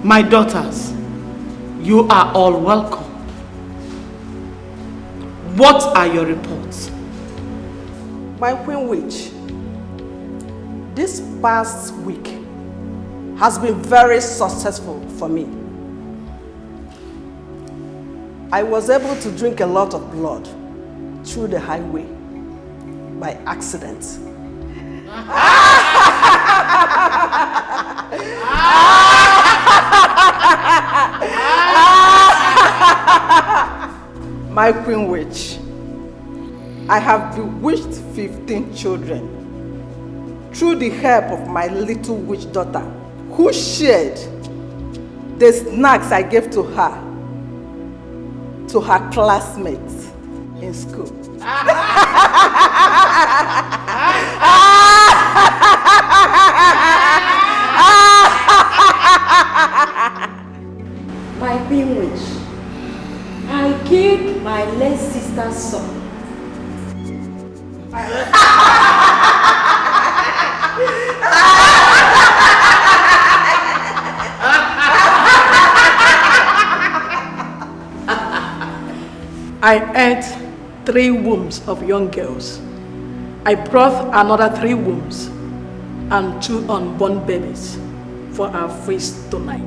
My daughters, you are all welcome. What are your reports? My Queen Witch, this past week has been very successful for me. I was able to drink a lot of blood through the highway by accident. My Queen Witch, I have bewitched 15 children through the help of my little witch daughter, who shared the snacks I gave to her classmates in school. My Queen Witch, I killed my late sister's son. I ate 3 wombs of young girls. I brought another 3 wombs and 2 unborn babies for our feast tonight.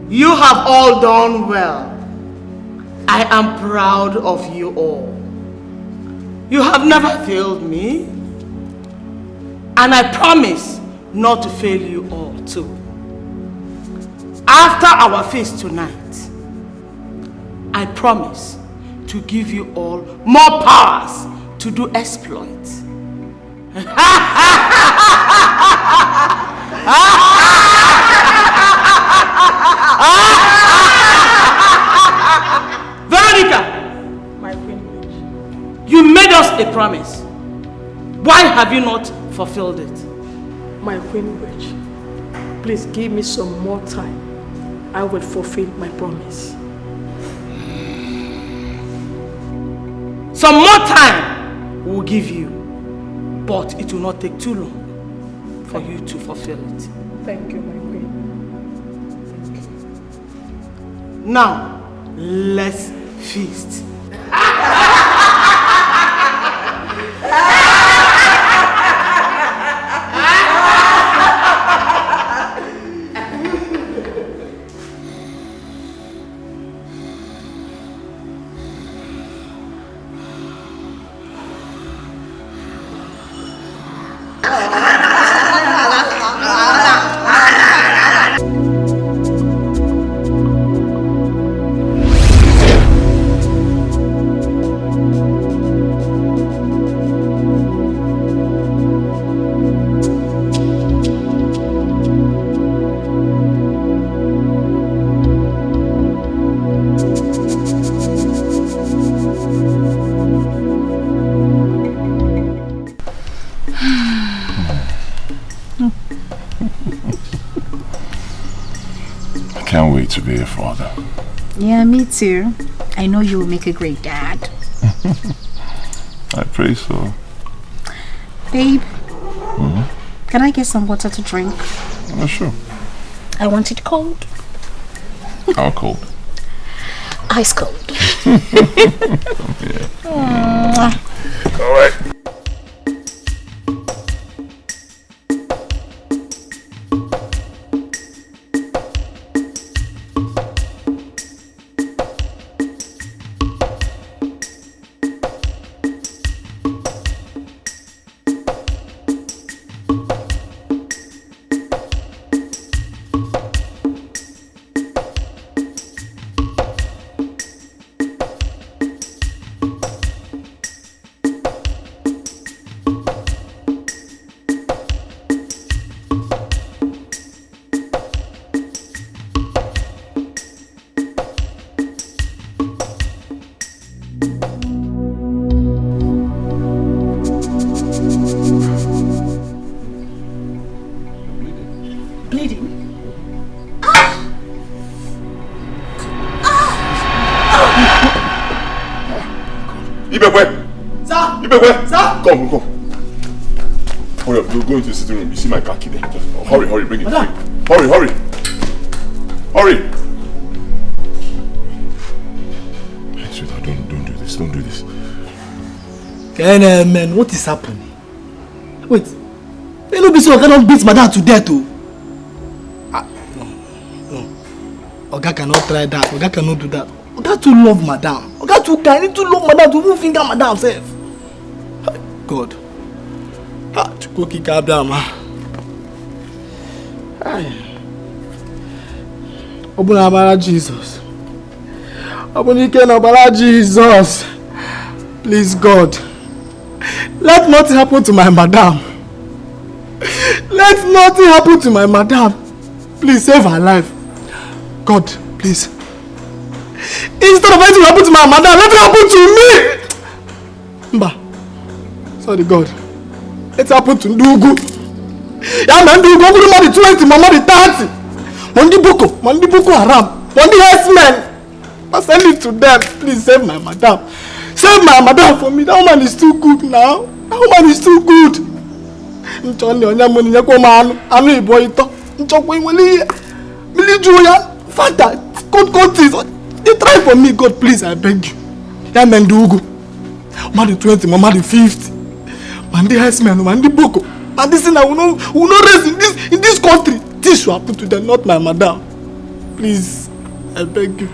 You have all done well. I am proud of you all. You have never failed me, and I promise not to fail you all too. After our feast tonight, I promise to give you all more powers to do exploits. Veronica! My Queen Witch, You made us a promise. Why have you not fulfilled it? my Queen Witch, please give me some more time. I will fulfill my promise. Some more time we'll give you, but it will not take too long for you to fulfill it. Thank you, my Queen. Thank you. Now, let's feast. Can't wait to be a father. Yeah, me too. I know you will make a great dad. I pray so. Babe, can I get some water to drink? Oh, sure. I want it cold. How cold? Ice cold. Yeah. All right. Ibekwe! Sir! Ibekwe! Sir! Come. Hurry up, we'll go into the sitting room. You see my car key there. Just hurry, bring it. Hurry. Hey, sweetheart, don't do this. Man, what is happening? Wait. You know, so I cannot beat madam to death, too. No. Oga cannot try that. Oga cannot do that. Oga too love madam. Oga too kind. He too love madam to move finger madam self. God. Go kick up down, man. Open Abara Jesus. Open Abara Jesus. Please, God. Let nothing happen to my madam. Let nothing happen to my madam. Please save her life. God, please. Instead of anything happen to my madam, let it happen to me. Mba. Sorry, God. Let it happen to Ndugu. Yeah, man, Ndugu. I'm going to the 20, mama the 30. Mondi Boko Haram. Mondi herdsmen. I send it to them. Please save my madam. Save my madam for me. That woman is too good now. That woman is too good. They try for me, God, please, I beg you. Yeah, man, Ndugu. Man the 20, mama the 50. Man the herdsmen, man the Boko. Man this thing I will not raise in this country. This should happen to them, not my madam. Please, I beg you.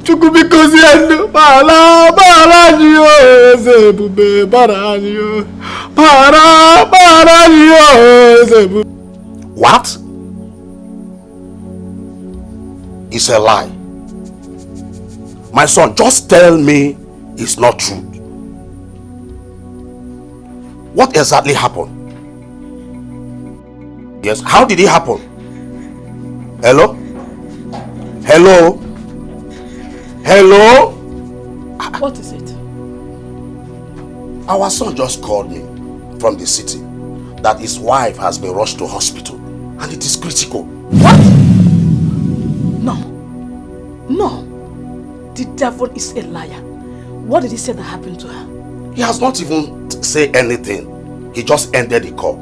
Chukubikozi endo para niyo zebube para niyo para niyo zebu. What? It's a lie. My son, just tell me it's not true. What exactly happened? Yes, how did it happen? Hello? What is it? Our son just called me from the city that his wife has been rushed to hospital and it is critical. What? No. The devil is a liar. What did he say that happened to her? He has not even said anything. He just ended the call.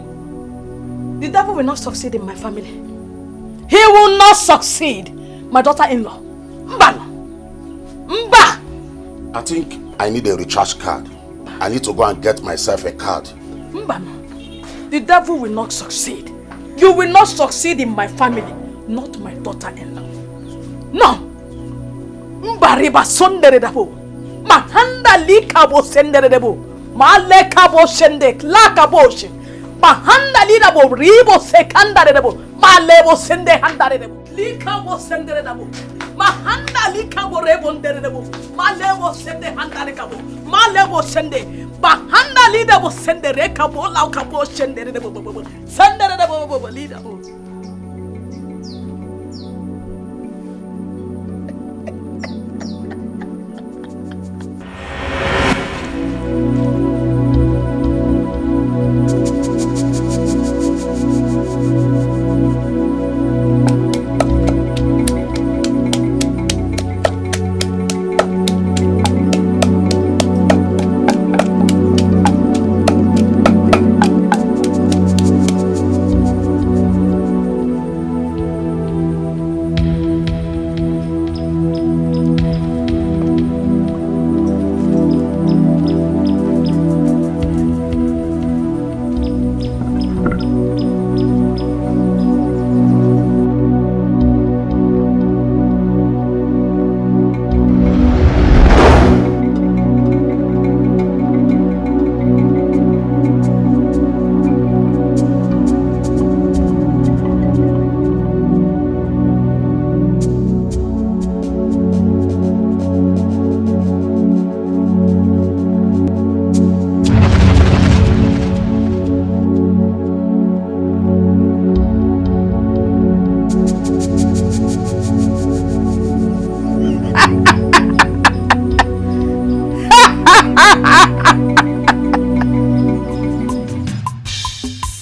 The devil will not succeed in my family. He will not succeed. My daughter-in-law. Mba! I think I need a recharge card. I need to go and get myself a card. Mba, the devil will not succeed. You will not succeed in my family. Not my daughter-in-law. No! Mba riba sondere dabo. Mahanda likabo sendere dabo. Ma lekabo shendek lakabo she. Mahanda lidabo ribo sekanda dabo. Ma lebo sende handare dabo. Likabo sendere dabo. Mahanda likabo rebondere dabo. Ma lebo sende handare kabo. Ma lebo sende. Bahanda lidabo sende rekabo laukabo shendere dabo. Sendere dabo lidabo.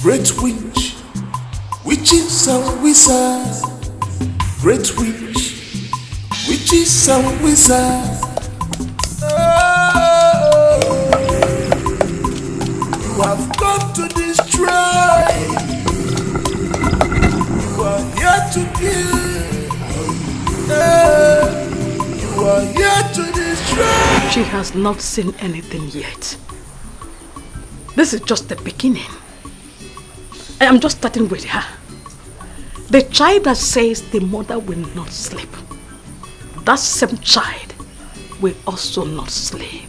Great witch, witches and wizards. Great witch, witches and wizards. Oh. have come to destroy. You are here to kill. You are here to destroy. She has not seen anything yet. This is just the beginning. I am just starting with her. The child that says the mother will not sleep, that same child will also not sleep.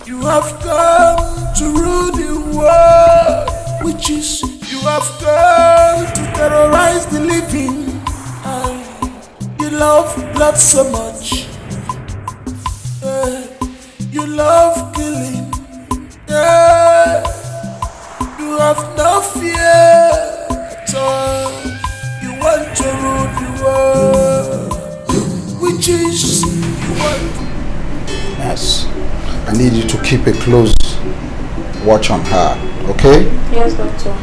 You have come to rule the world, witches. You have come to terrorize the living. You love blood so much. You love killing. You have no fear at all. You want to rule the world, witches. You want. Yes. I need you to keep a close watch on her, okay? Yes, doctor.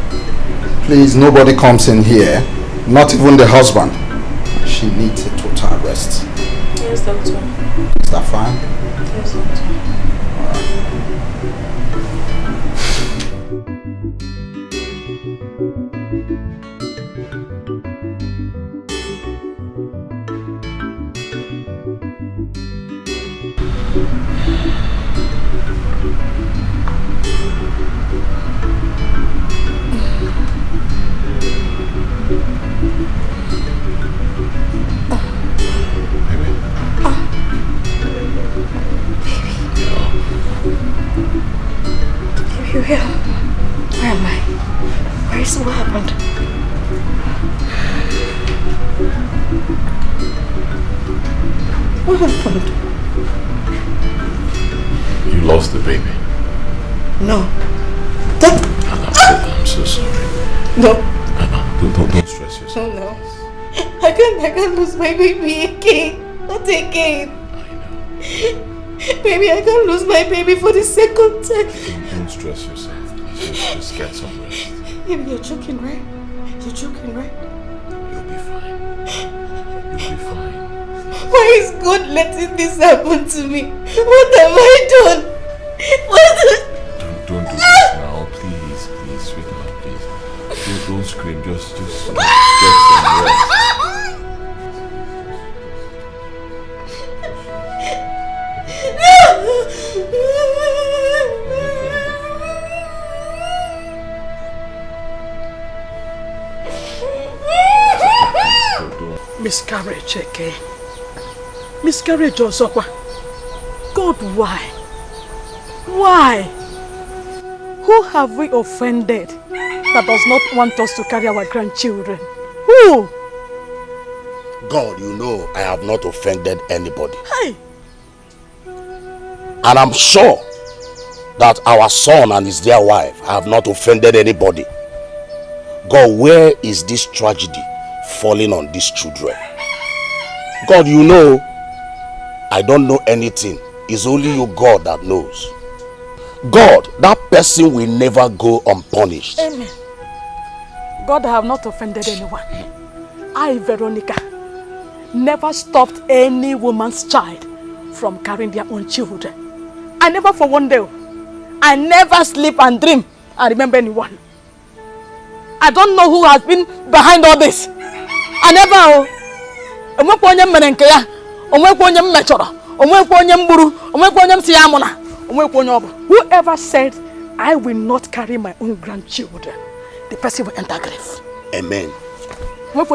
Please, nobody comes in here, not even the husband. She needs a total rest. Yes, doctor. Is that fine? Yes, doctor. Where am I? Where is what happened? What happened? You lost the baby. No. I'm so sorry. No. Don't stress yourself. No. I can't lose my baby again. Not again. I know. Baby, I can't lose my baby for the second time. Don't stress yourself. Just get some rest. Baby, you're joking, right? You're joking, right? You'll be fine. You'll be fine. Why is God letting this happen to me? What have I done? Don't do this now. Please, sweetheart, please. Don't scream. Just get some rest. Miscarriage again. Miscarriage Osokwa. God, why? Why? Who have we offended that does not want us to carry our grandchildren? Who? God, you know I have not offended anybody. Hey! And I'm sure that our son and his dear wife have not offended anybody. God, where is this tragedy falling on these children? God, you know I don't know anything. It's only you, God, that knows. God, that person will never go unpunished. Amen. God, I have not offended anyone. I, Veronica, never stopped any woman's child from carrying their own children. I never for one day. I never sleep and dream and remember anyone. I don't know who has been behind all this. I never. Whoever said I will not carry my own grandchildren, the person will enter grave. Amen. With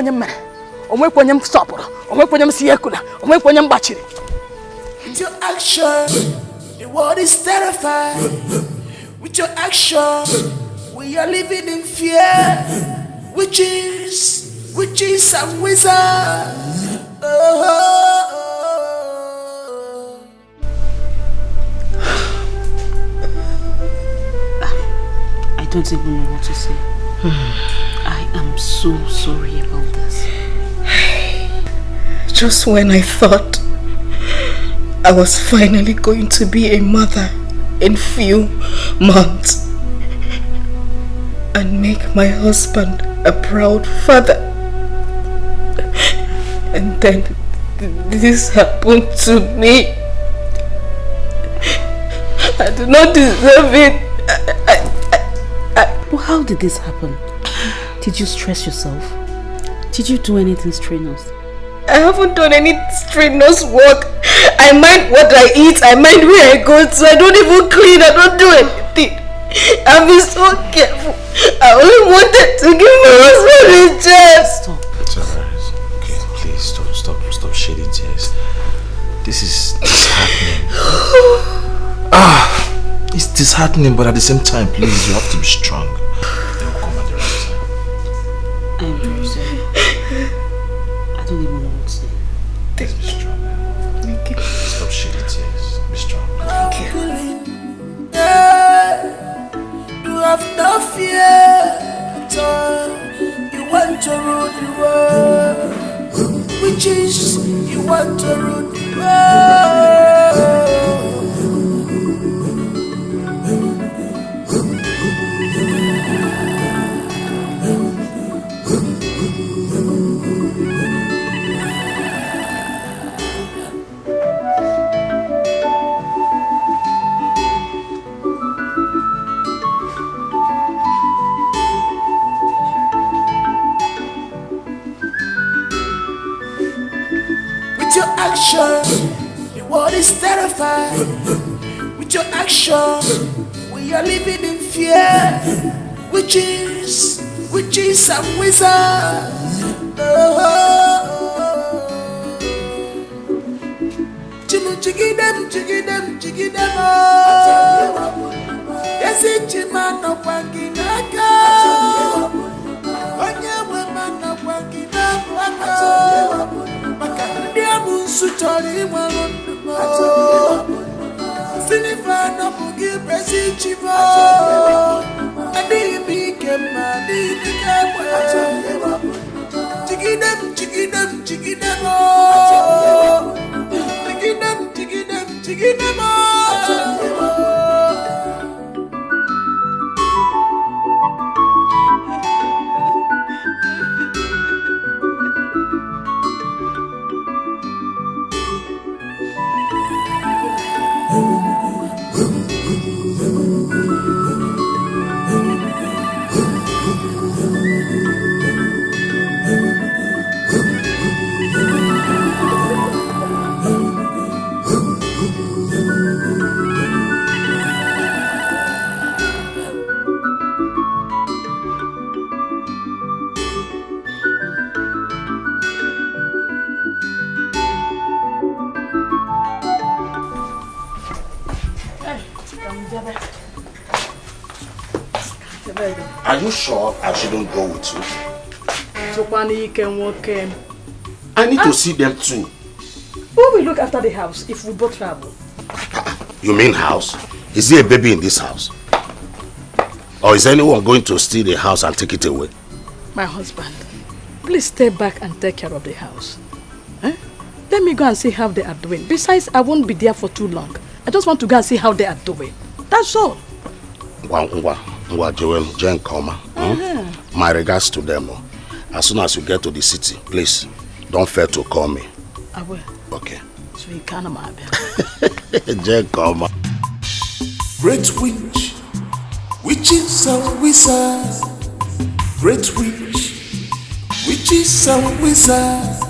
your action, the world is terrified. With your action, we are living in fear. Witches and wizards. I don't even know what to say. I am so sorry about this. Just when I thought I was finally going to be a mother in few months and make my husband a proud father, and then this happened to me? I do not deserve it. Well, how did this happen? Did you stress yourself? Did you do anything strenuous? I haven't done any strenuous work. I mind what I eat, I mind where I go to. I don't even clean, I don't do anything. I've been so careful. I only wanted to give my husband a chance. Stop. It's alright. Okay, please stop shedding tears. This is disheartening. It's disheartening, but at the same time, please, you have to be strong. They will come at the right time. I am very sorry. I don't even know what to say. Let's be strong. Thank you. Stop shedding tears. Be strong. Thank you. You have no fear at all. You want to rule the world. Witches, you want to rule the world. Your action, the world is terrified. With your action, we are living in fear. Witches and wizards. Jiggy them, oh. Yes, it's a man of Wanginaka. Onye woman of Wanginaka. Sutori Malondo Sinifana Bugi Presichivo Adi became Madi Chigidem Are you sure I shouldn't go with you? I need to see them too. Who will look after the house if we both travel? You mean house? Is there a baby in this house? Or is anyone going to steal the house and take it away? My husband, please stay back and take care of the house. Eh? Let me go and see how they are doing. Besides, I won't be there for too long. I just want to go and see how they are doing. That's all. My regards to them. As soon as you get to the city, please, don't fail to call me. I will. Okay. So you can't imagine. Great witch, witches and wizards. Great witch, witches and wizards.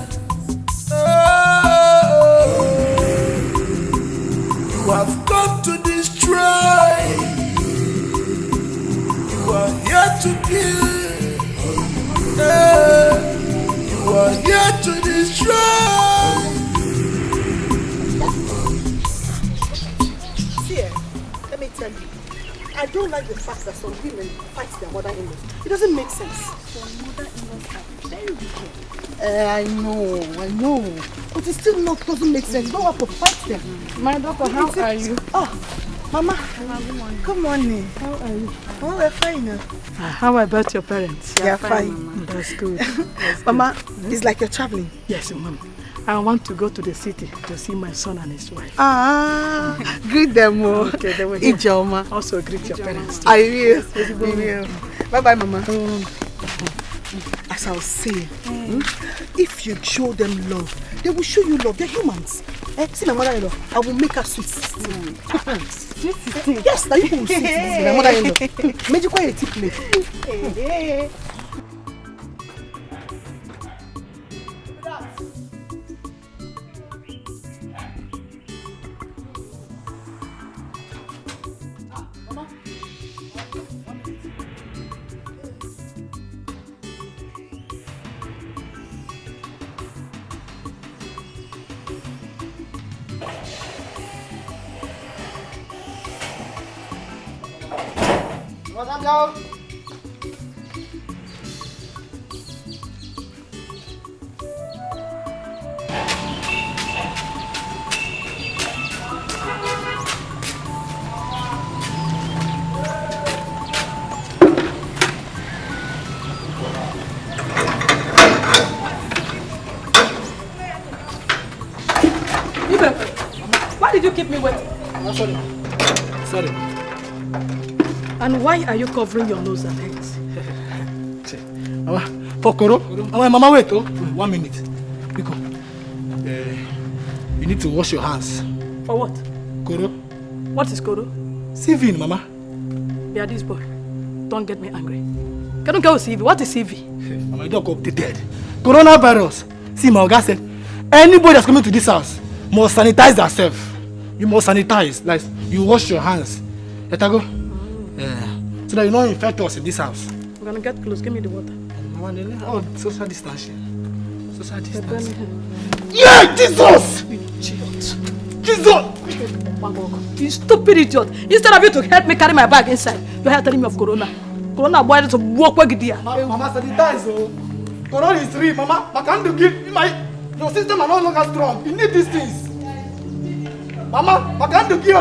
You have come to destroy. You are here to kill. You are here to destroy. See, let me tell you, I don't like the fact that some women fight their mother-in-laws. It doesn't make sense. Your mother-in-laws are very wicked. I know. But it still doesn't make sense. You don't have to fight them. My daughter, how are you? Oh, Mama. Good morning. Good morning. How are you? Oh, we're fine now. How about your parents? They're fine. That's good. Mama, it's like you're traveling. Yes, Mom. I want to go to the city to see my son and his wife. Greet them all. Okay, they will. Ijoma. Also greet your parents too. I will. Bye-bye, Mama. Once I'll say, if you show them love, they will show you love. They're humans. See my mother-in-law, I will make her sweet 16. Yes, now you will see my mother-in-law. Make you quite a tip play. Why did you keep me waiting? Sorry. And why are you covering your nose and hands? Mama, for Koro. Mama, wait, 1 minute. Biko, you need to wash your hands. For what? Koro. What is Koro? CV, Mama. Yeah, this boy. Don't get me angry. Can you go CV? What is CV? Mama, you don't go up to dead. Coronavirus. See, my Oga said, anybody that's coming to this house must sanitize themselves. You must sanitize. Like, you wash your hands. Let her go. So that you don't infect us in this house. I'm gonna get close. Give me the water. Oh, social distancing. Social distancing. Yeah, Jesus! Jesus! You stupid idiot. Instead of you to help me carry my bag inside, you're here telling me of Corona. Corona boy to walk with you. Mama, sanitize. Corona is real, Mama. I can't give your system are no longer strong. You need these things. Mama, I can't give you.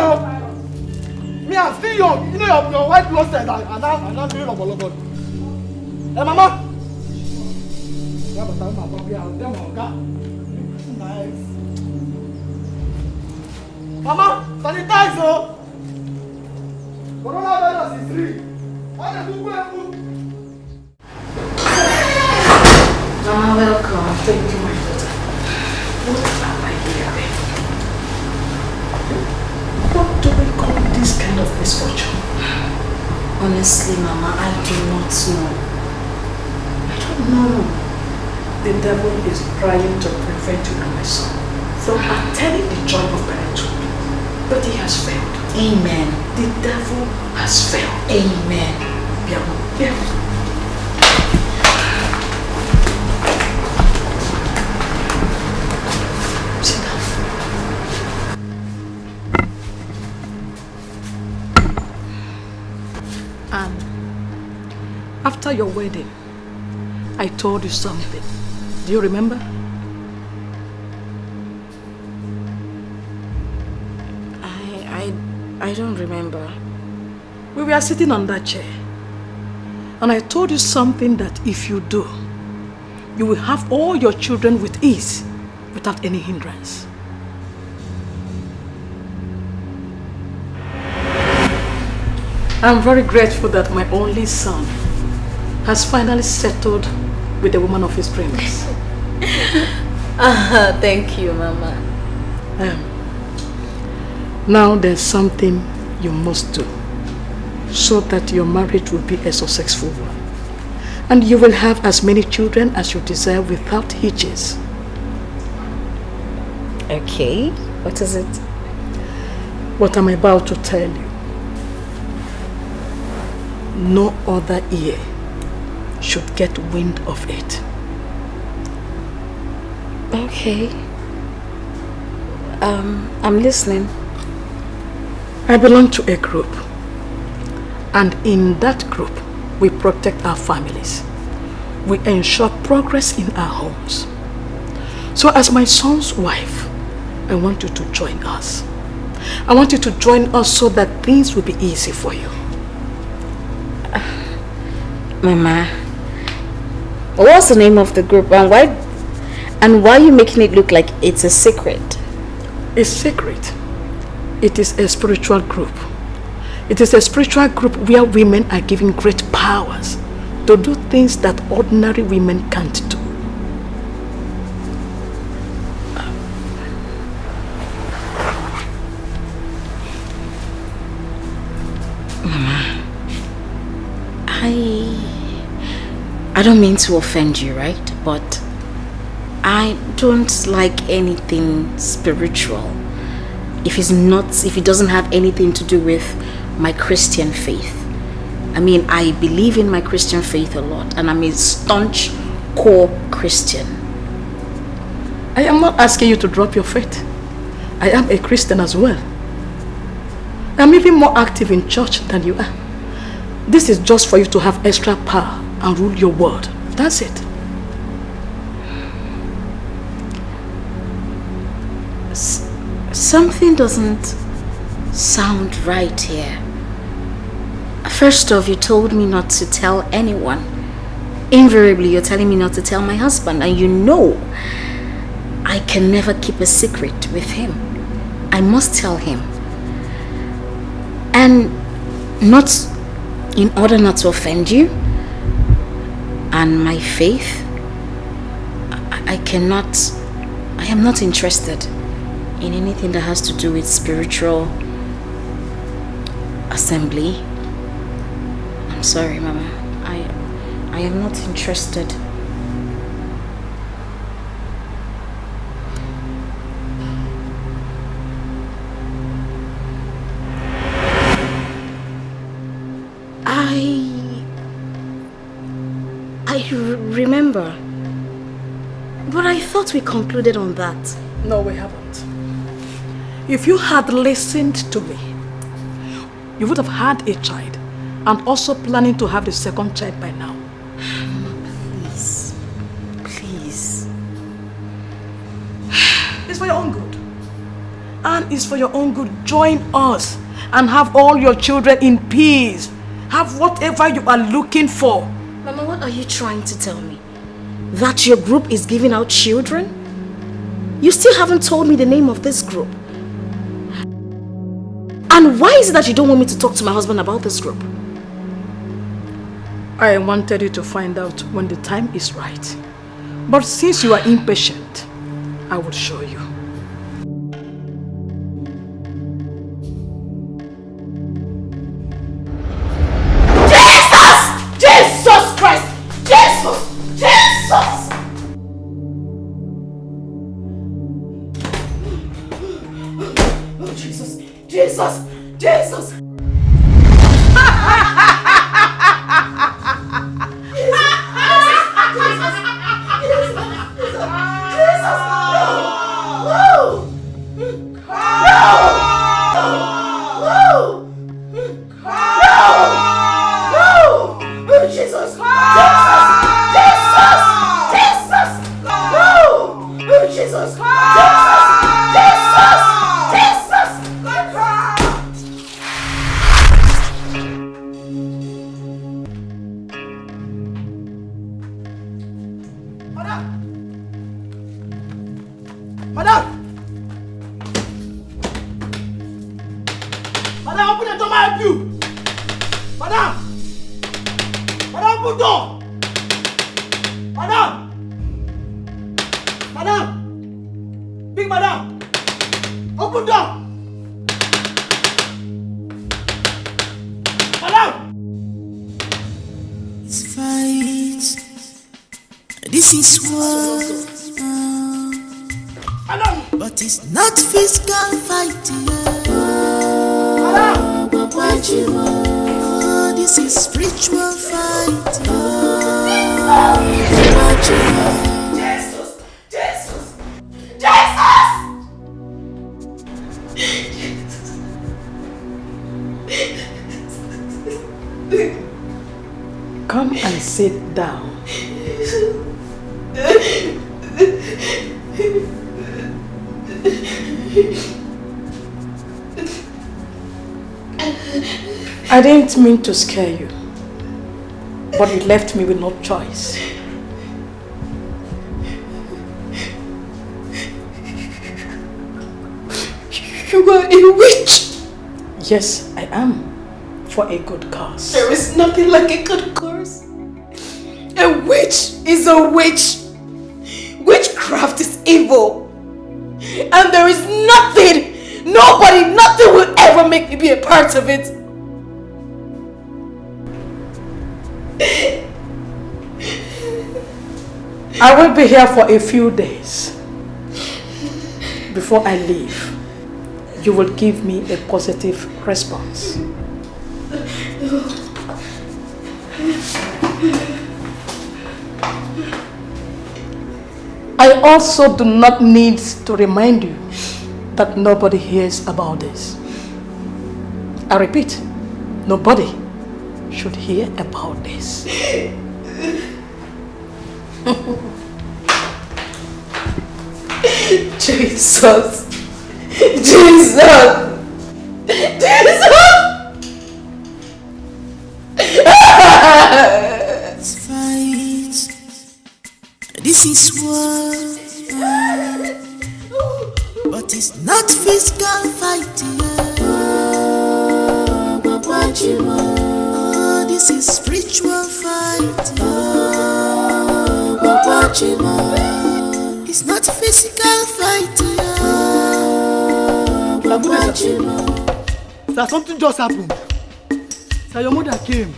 Me, I'm still young. You know your white blood cells are now doing a bolo. Hey, Mama. Nice. Mama, sanitize. Coronavirus is real. Mama, welcome. Thank you, my daughter. What am I hearing? What do we call this kind of misfortune? Honestly, Mama, I do not know. I don't know. The devil is trying to prevent you and my son from attaining the joy of parenthood. But he has failed. Amen. The devil has failed. Amen. Yeah. After your wedding, I told you something. Do you remember? I don't remember. We were sitting on that chair. And I told you something that if you do, you will have all your children with ease, without any hindrance. I'm very grateful that my only son has finally settled with the woman of his dreams. Thank you, Mama. Now there's something you must do so that your marriage will be a successful one. And you will have as many children as you desire without hitches. Okay, what is it? What I'm about to tell you. No other ear should get wind of it. Okay. I'm listening. I belong to a group. And in that group, we protect our families. We ensure progress in our homes. So as my son's wife, I want you to join us. I want you to join us so that things will be easy for you. Mama, what's the name of the group and why are you making it look like it's a secret? It's secret. It is a spiritual group. It is a spiritual group where women are given great powers to do things that ordinary women can't do. Mama, I don't mean to offend you, right? But I don't like anything spiritual if it doesn't have anything to do with my Christian faith. I mean, I believe in my Christian faith a lot, and I'm a staunch core Christian. I am not asking you to drop your faith. I am a Christian as well. I'm even more active in church than you are. This is just for you to have extra power and rule your world. That's it. Something doesn't sound right here. First off, you told me not to tell anyone. Invariably, you're telling me not to tell my husband, and you know I can never keep a secret with him. I must tell him. And not in order not to offend you and my faith, I am not interested in anything that has to do with spiritual assembly. I'm sorry, Mama. I am not interested. I remember, but I thought we concluded on that. No, we haven't. If you had listened to me, you would have had a child and also planning to have the second child by now. Please. Please. It's for your own good. And it's for your own good. Join us and have all your children in peace. Have whatever you are looking for. Mama, what are you trying to tell me? That your group is giving out children? You still haven't told me the name of this group. And why is it that you don't want me to talk to my husband about this group? I wanted you to find out when the time is right. But since you are impatient, I will show you. Jesus Christ! Jesus! Jesus! Oh, Jesus! Jesus! Jesus! But it's not physical fighting. This is spiritual fighting. Jesus! Jesus! Jesus! Come and sit down. I didn't mean to scare you, but it left me with no choice. You are a witch! Yes, I am, for a good cause. There is nothing like a good cause. witch is a witch. Witchcraft is evil. And there is nothing, nothing will ever make me be a part of it. I will be here for a few days. Before I leave, you will give me a positive response. I also do not need to remind you that nobody hears about this. I repeat, nobody should hear about this. Jesus! Jesus! Fight. This is war, but it's not physical fighting. Oh, this is spiritual fight. It's not physical fighting. Sir, something just happened. Sir, your mother came.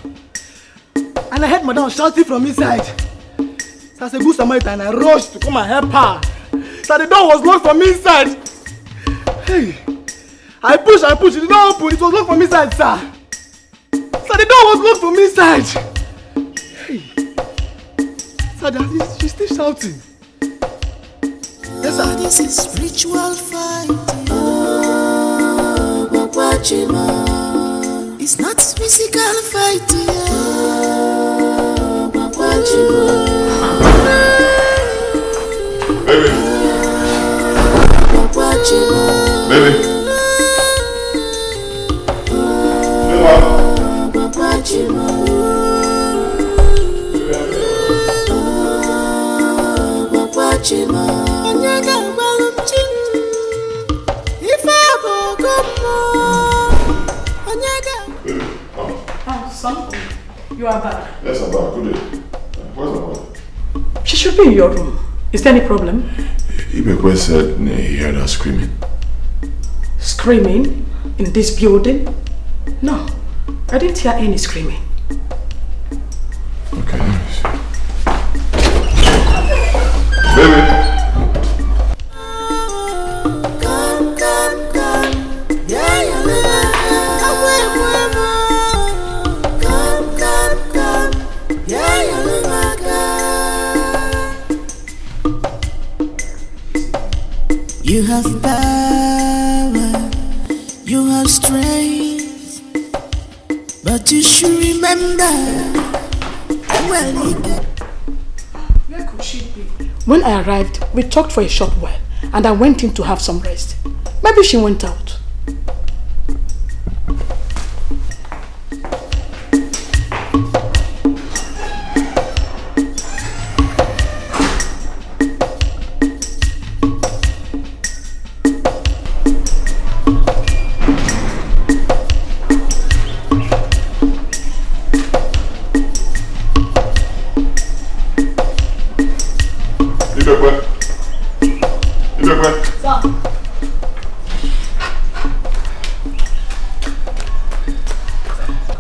And I heard Madam shouting from inside. So as a good Samaritan, I rushed to come and help her. So the door was locked from inside. Hey, I pushed, it did not open, it was locked from inside, sir. So the door was locked from inside. Hey, sir, she's still shouting. Yes, sir. This is spiritual fighting. It's not physical fighting. Baby. Baby. Son, you are back. Yes, I'm back. Good day. Where's my mother? She should be in your room. Is there any problem? Ibekwe said he heard her screaming. Screaming? In this building? No, I didn't hear any screaming. Okay, let me see. Baby! You have power, you have strength, but you should remember Where could she be? When I arrived, we talked for a short while and I went in to have some rest. Maybe she went out.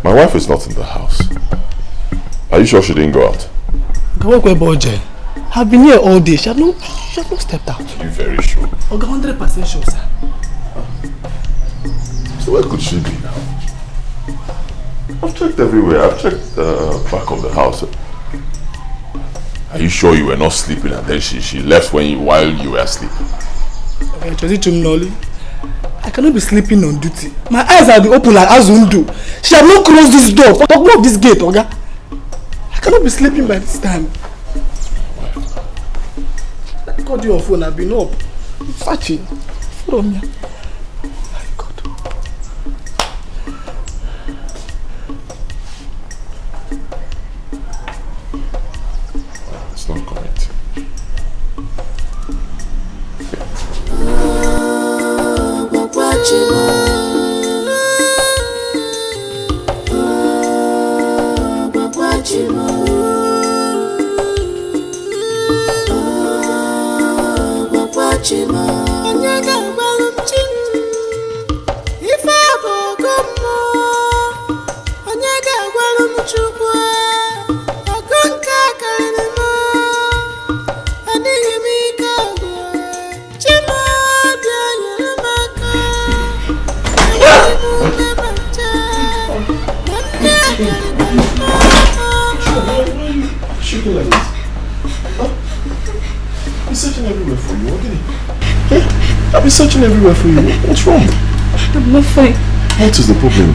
My wife is not in the house. Are you sure she didn't go out? I've been here all day. She has not stepped out. Are you very sure? 100% sure, sir. So where could she be now? I've checked everywhere. I've checked the back of the house. Are you sure you were not sleeping and then she left while you were asleep? I cannot be sleeping on duty. My eyes are open like Azundu. She has not closed this door. Lock this gate, Oga. I cannot be sleeping by this time. I called you on phone. I've been up. I'm searching. From here. My God. It's not correct. I've been searching everywhere for you. What's wrong? I'm not fine. What is the problem?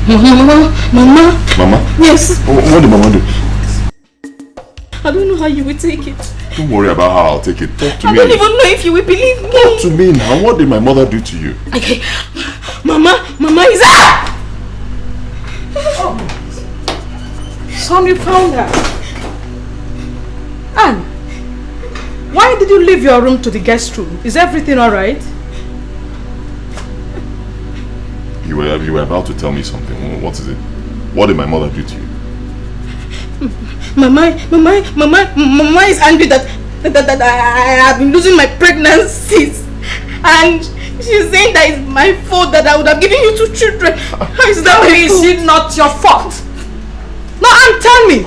Mama. Mama? Yes. What did Mama do? I don't know how you will take it. Don't worry about how I'll take it. Talk to me. I don't even know if you will believe me. Talk to me now. What did my mother do to you? Okay. Mama is out! Oh. Son, you found her. Anne, why did you leave your room to the guest room? Is everything alright? You were about to tell me something. What is it? What did my mother do to you? Mama is angry that I have been losing my pregnancies, and she's saying that it's my fault that I would have given you 2 children. How is that? Is it not your fault? No, and tell me,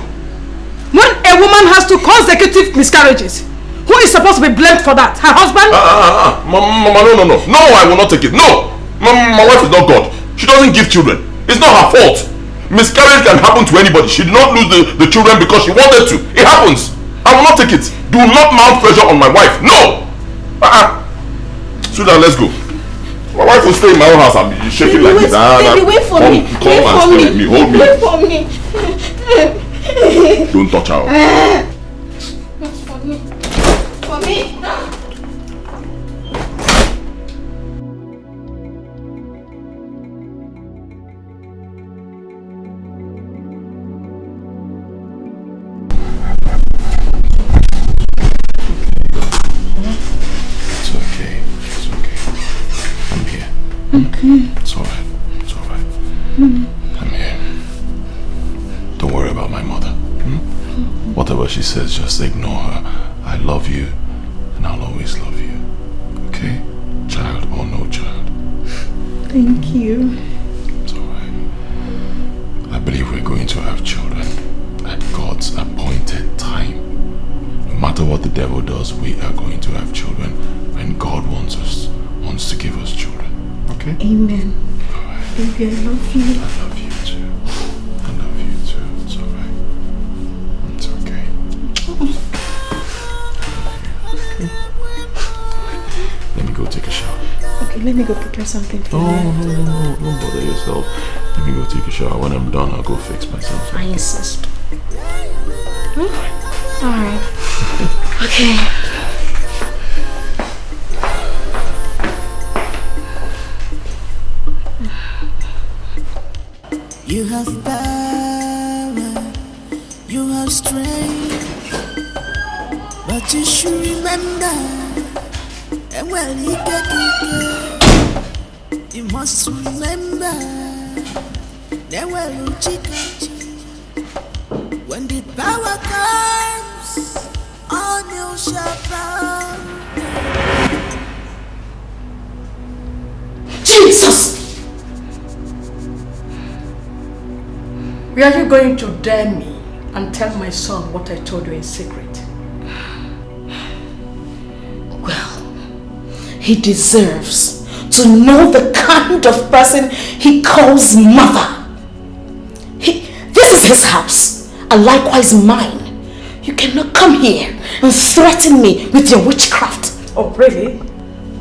when a woman has 2 consecutive miscarriages, who is supposed to be blamed for that? Her husband? Mama, no, I will not take it. No, my wife is not God. She doesn't give children. It's not her fault. Miscarriage can happen to anybody. She did not lose the children because she wanted to. It happens. I will not take it. Do not mount pressure on my wife. No! Sweetheart, let's go. My wife will stay in my own house and be shaking like this. Baby, wait for me. Come and stay with me. Hold me. Wait for me. Don't touch her. That's for me. For me. It's alright. I'm here. Don't worry about my mother. Whatever she says, just ignore her. I love you, and I'll always love you. Okay? Child or no child. Thank you. It's alright. I believe we're going to have children at God's appointed time. No matter what the devil does, we are going to have children when God wants to give us children. Okay? Amen. Alright. Baby, I love you. I love you too. I love you too. It's alright. It's okay. Let me go take a shower. Okay, let me go prepare something for you. No. Don't bother yourself. Let me go take a shower. When I'm done, I'll go fix myself. I insist. Alright. Okay. You have power, you have strength, but you should remember, and when you get you must remember, that when the power comes, on you shall bow. Jesus! Were you going to dare me and tell my son what I told you in secret? Well, he deserves to know the kind of person he calls mother. This is his house, and likewise mine. You cannot come here and threaten me with your witchcraft. Oh, really?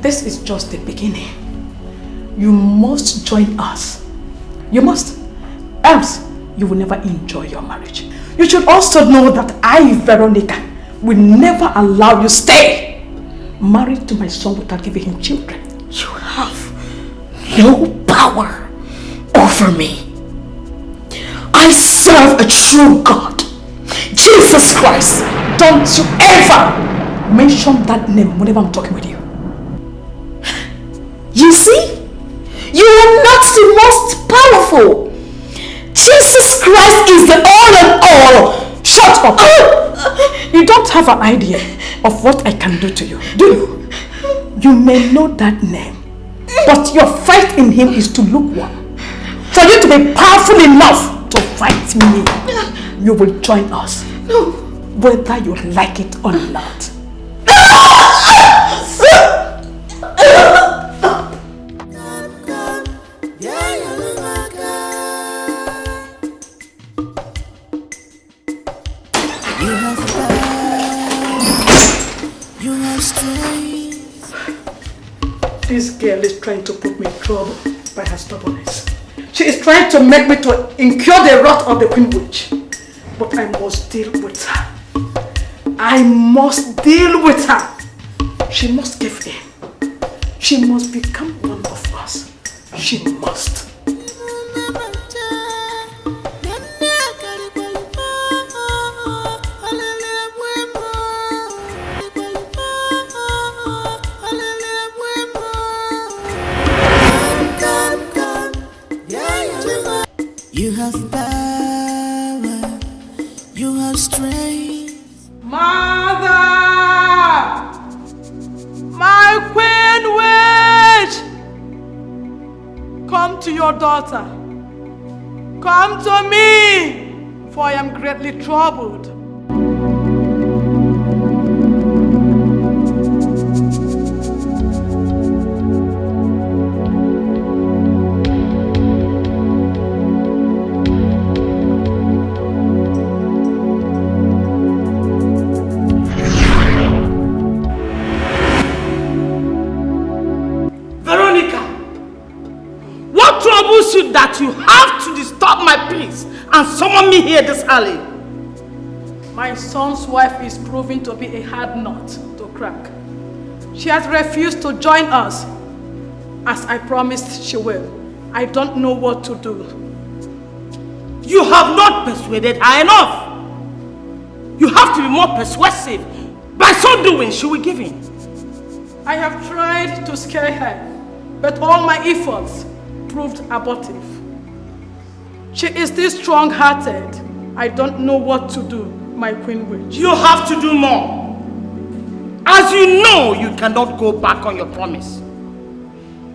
This is just the beginning. You must join us. You must. Else, you will never enjoy your marriage. You should also know that I, Veronica, will never allow you stay married to my son without giving him children. You have no power over me. I serve a true God, Jesus Christ. Don't you ever mention that name whenever I'm talking with you. You see? You are not the most powerful. Jesus Christ is the all and all. Shut up! You don't have an idea of what I can do to you, do you? You may know that name, but your fight in him is to lukewarm. For you to be powerful enough to fight me, you will join us, whether you like it or not. This girl is trying to put me in trouble by her stubbornness. She is trying to make me to incur the wrath of the Queen Witch. But I must deal with her. I must deal with her. She must give in. She must become one of us. She must. You have power, you have strength. Mother! My Queen Witch! Come to your daughter. Come to me, for I am greatly troubled. That you have to disturb my peace and summon me here this early. My son's wife is proving to be a hard nut to crack. She has refused to join us, as I promised she will. I don't know what to do. You have not persuaded her enough. You have to be more persuasive. By so doing, she will give in. I have tried to scare her, but all my efforts proved abortive. She is still strong-hearted. I don't know what to do, my Queen Witch. You have to do more. As you know, you cannot go back on your promise.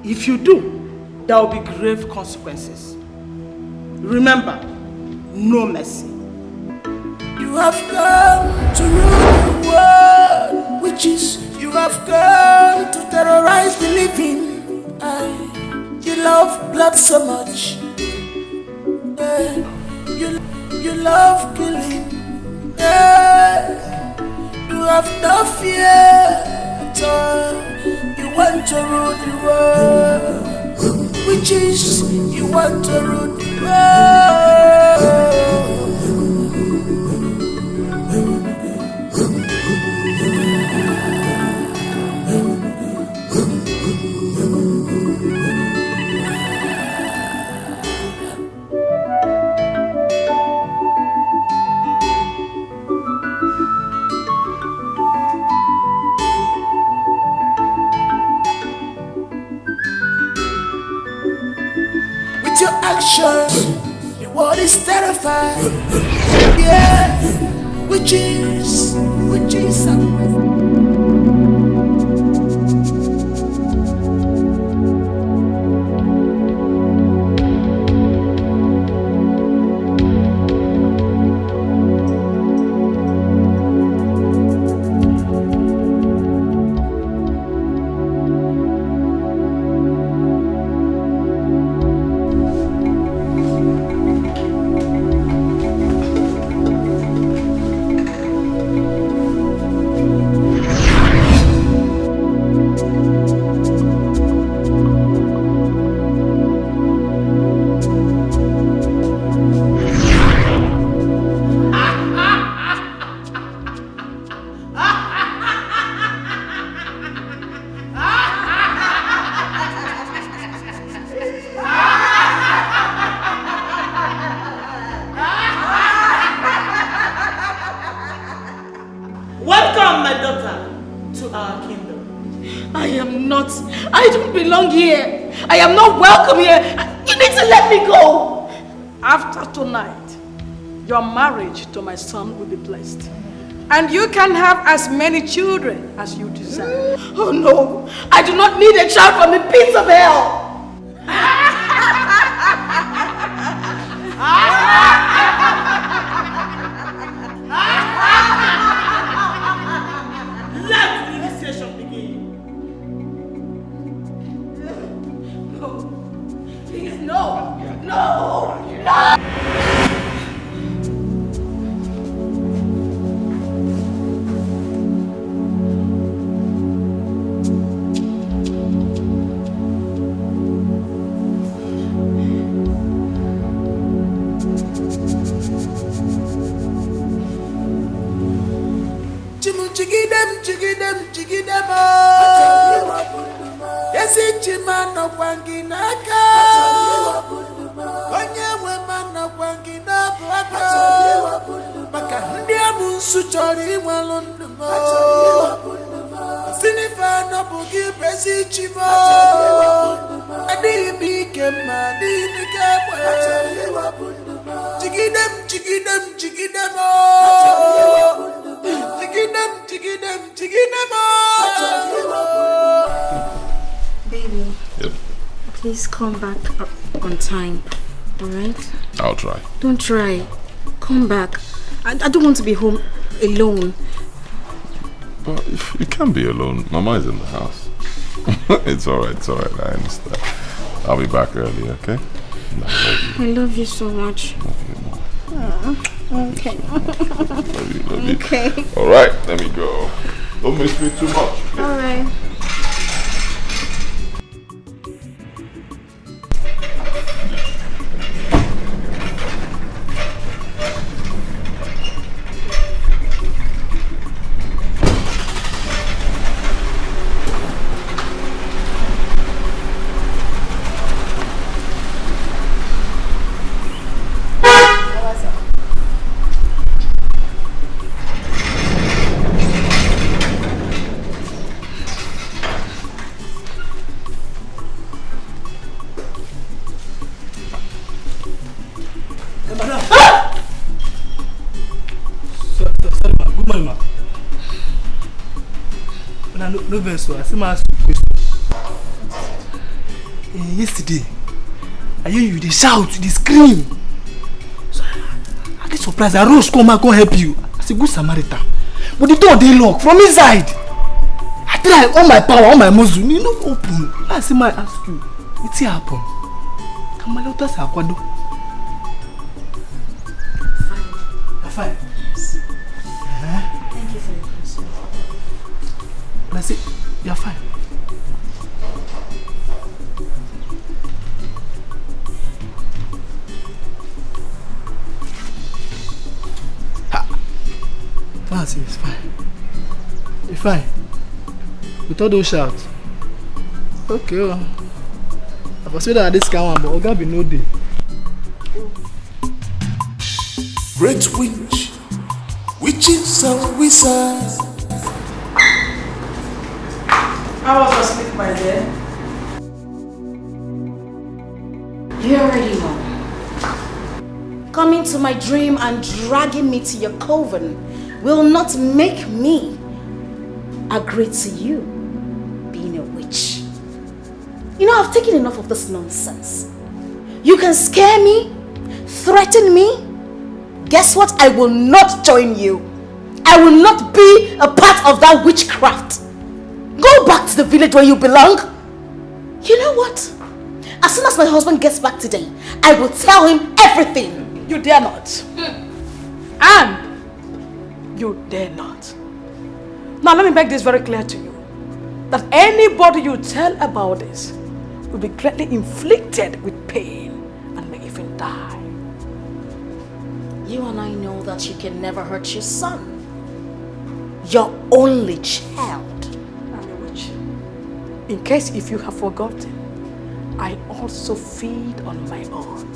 If you do, there will be grave consequences. Remember, no mercy. You have come to rule the world, witches. You have come to terrorize the living. You love blood so much. You love killing. You have no fear at all. You want to rule the world. Witches, you want to rule the world. Your action, the world is terrified. Yeah, witches. I don't belong here. I am not welcome here. You need to let me go. After tonight, your marriage to my son will be blessed. And you can have as many children as you desire. Oh no, I do not need a child from the pits of hell. Let the initiation begin. No, please, no, no, no. Chigidem, oh. Yes, it's man of Wanginaka. Onye woman of Wanginaka. Baka Suchori Walundamo. Sinifa no bugi presi chimo. Adi became man, Chigidem, oh. Chigidem, Baby. Yep. Please come back on time. Alright? I'll try. Don't try. Come back. I don't want to be home alone. But you can't be alone. Mama is in the house. It's alright, I understand. I'll be back early, okay? I love you so much. Love you more. Okay. Love you. Okay. Alright, let me go. Don't miss me too much. Okay? Alright. No verse, I see my ask you a question. Yesterday, I hear you, they shout, they scream. So I get surprised. I rose, come and go help you. As a good Samaritan. But the door they lock from inside. I try all my power, all my muscle, you know, open. I see my ask you, what's happen? Come on, let us aquado. You're fine. Yes. Thank you for your concern. And I say, you're fine. Ha! Fancy, it's fine. You're fine. Without those shouts. Okay, well. I was saying that this kind one, but Oga be no day. Great witch, witches and wizards. I was asleep by then. You already know. Coming to my dream and dragging me to your coven will not make me agree to you being a witch. You know, I've taken enough of this nonsense. You can scare me, threaten me. Guess what? I will not join you. I will not be a part of that witchcraft. Go back to the village where you belong. You know what? As soon as my husband gets back today, I will tell him everything. You dare not. And you dare not. Now let me make this very clear to you. That anybody you tell about this will be greatly inflicted with pain and may even die. You and I know that you can never hurt your son. Your only child. In case if you have forgotten, I also feed on my own.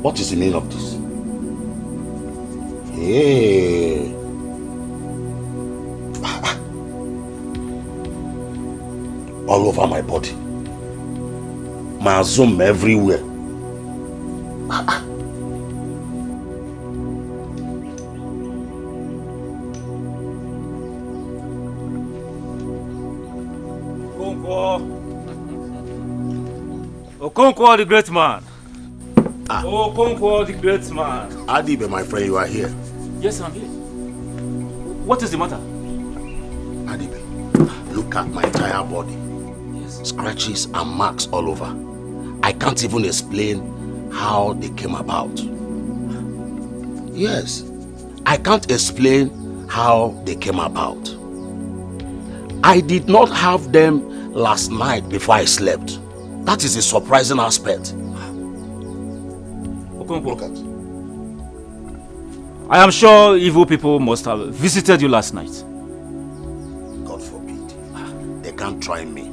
What is the meaning of this? Hey. All over my body. My zoom everywhere. Okonkwo the great man. Okonkwo the great man. Adibe, my friend, you are here. Yes, I'm here. What is the matter? Adibe, look at my entire body. Yes. Scratches and marks all over. I can't even explain how they came about. Yes, I can't explain how they came about. I did not have them last night before I slept. That is a surprising aspect. Look at. I am sure evil people must have visited you last night. God forbid. They can't try me.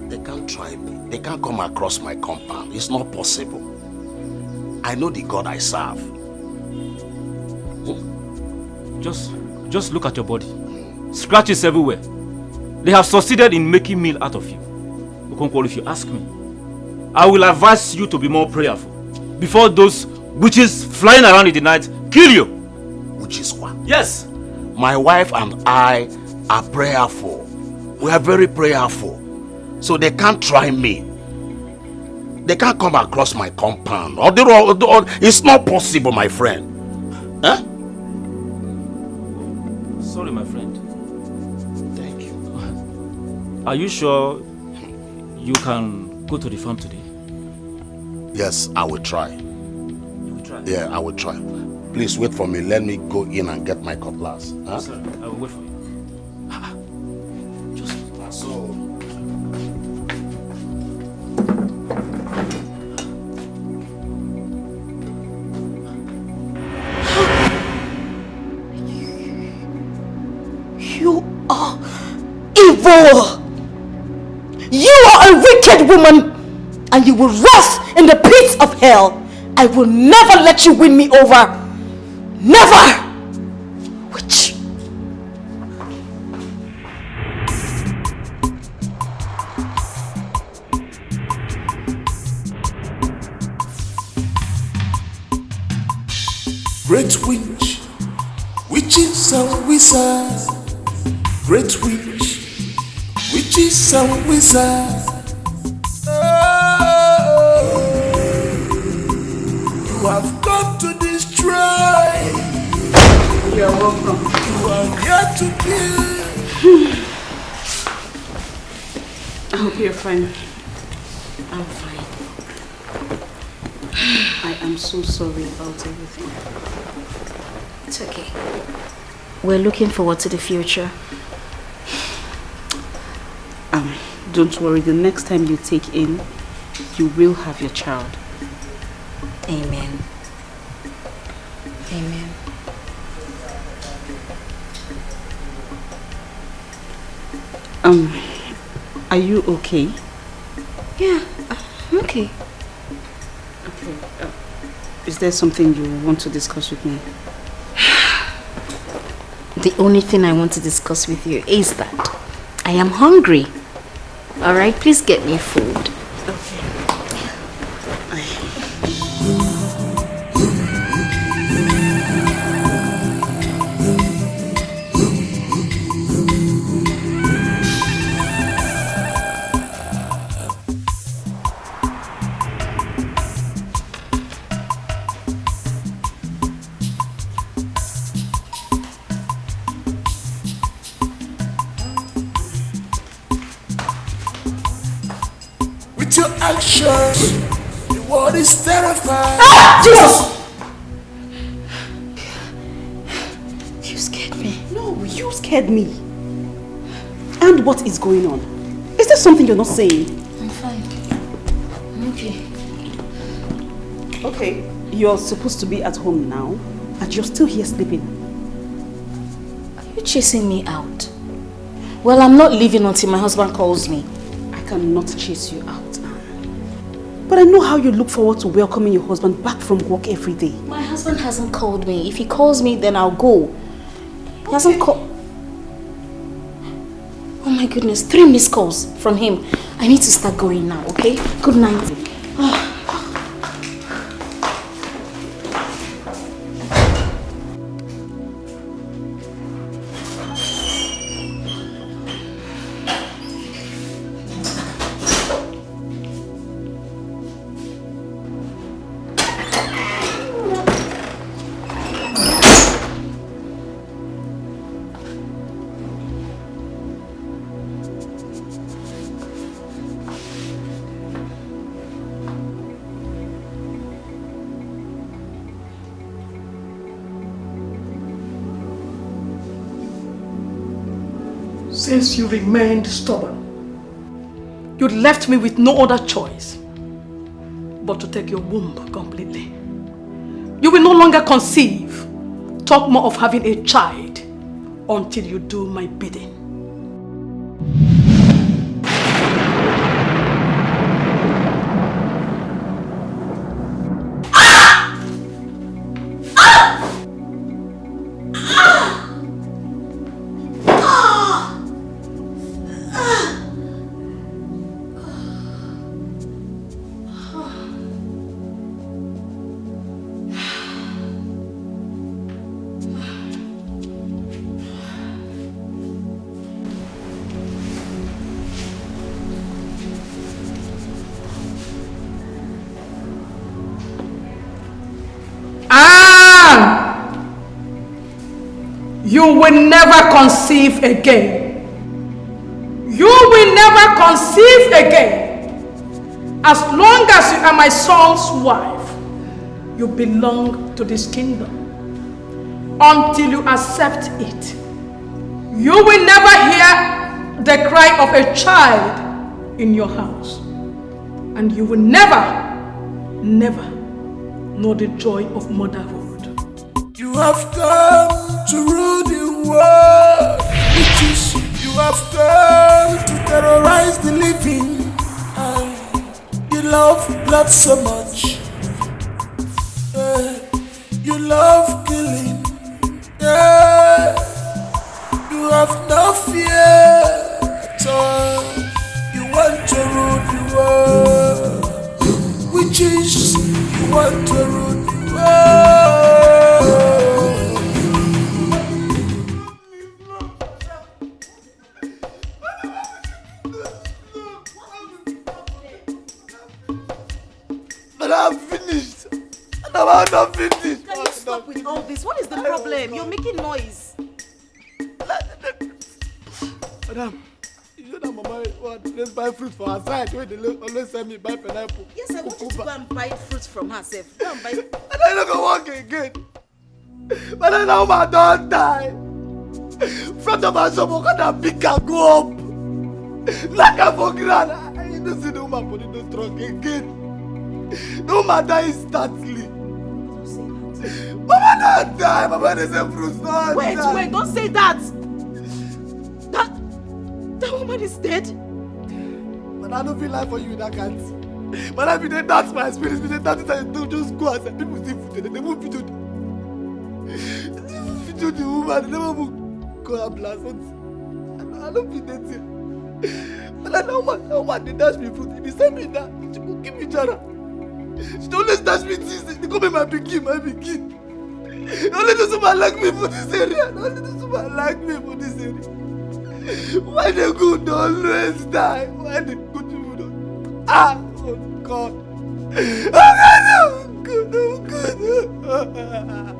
They can't try me. They can't come across my compound. It's not possible. I know the God I serve. Just look at your body. Scratches everywhere. They have succeeded in making meal out of you. Okonkwo, if you ask me, I will advise you to be more prayerful before those witches flying around in the night kill you. Witches what? Yes. My wife and I are prayerful. We are very prayerful. So they can't try me. They can't come across my compound. It's not possible, my friend. Huh? Sorry, my friend. Thank you. Are you sure you can go to the farm today? Yes, I will try. You will try? Yeah, I will try. Please wait for me. Let me go in and get my cutlass. Huh? Yes, sir. I will wait for you. Just so. You are evil. You are a wicked woman, and you will rest in the pits of hell. I will never let you win me over. Never! Witch. Great witch, witches and wizards. Great witch, witches and wizards. You have come to destroy. You are welcome. You are here to kill. I hope you're fine. I'm fine. I am so sorry about everything. It's okay. We're looking forward to the future. Don't worry, the next time you take in, you will have your child. Amen. Amen. Are you okay? Yeah, I'm okay. Okay. Is there something you want to discuss with me? The only thing I want to discuss with you is that I am hungry. Alright, please get me food. Okay. With your actions, the world is terrified. Ah! Jesus! You scared me. No, you scared me. And what is going on? Is there something you're not saying? I'm fine. I'm okay. Okay, you're supposed to be at home now, and you're still here sleeping. Are you chasing me out? Well, I'm not leaving until my husband calls me. I cannot chase you out, Anne. But I know how you look forward to welcoming your husband back from work every day. My husband hasn't called me. If he calls me, then I'll go. He hasn't called... Oh my goodness, 3 missed calls from him. I need to start going now, okay? Good night. Oh. Since you remained stubborn, you left me with no other choice but to take your womb completely. You will no longer conceive, talk more of having a child until you do my bidding. You will never conceive again. You will never conceive again. As long as you are my son's wife, you belong to this kingdom. Until you accept it, you will never hear the cry of a child in your house. And you will never know the joy of motherhood. You have come to rule the world, witches. You have come to terrorize the living. You love blood so much. You love killing. You have no fear at all. You want to rule the world, witches. You want to rule the world. I'm finished. And I'm not finished. Can you stop with all this? What is the problem? You're making noise. Madam, you know that Mama let's buy fruit for her side. Where they always send me buy pineapple. Yes, I want you to go and buy fruits from herself. Go and buy. And I don't go work again. But then now my don't die. Front of my shop, I'm gonna pick and go up. Like I'm for grand. I don't see the woman body no strong again. No matter instantly. Don't say that. Mama don't die. Mama doesn't fruits don't Wait, die. wait, don't say that. That woman is dead. But I don't feel like for you that can't. But if you that's my spirit, if you that's it, I don't just go outside. People see food, they won't video the woman, they never will go and blast. I don't feel that thing. But I know woman, they dash me food. If you send me that, she will give me jara. She don't always dash me things. They call me my pikin. They only do someone like me for this area. They only do someone like me for this area. Why the good always die? Why the good people don't? Oh God. Oh God, oh God.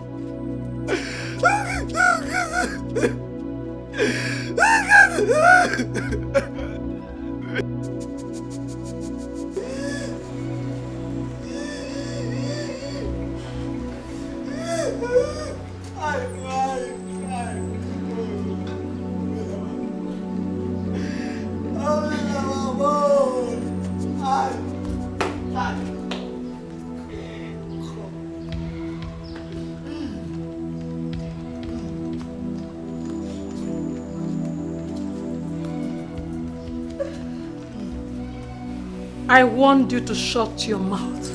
I warned you to shut your mouth.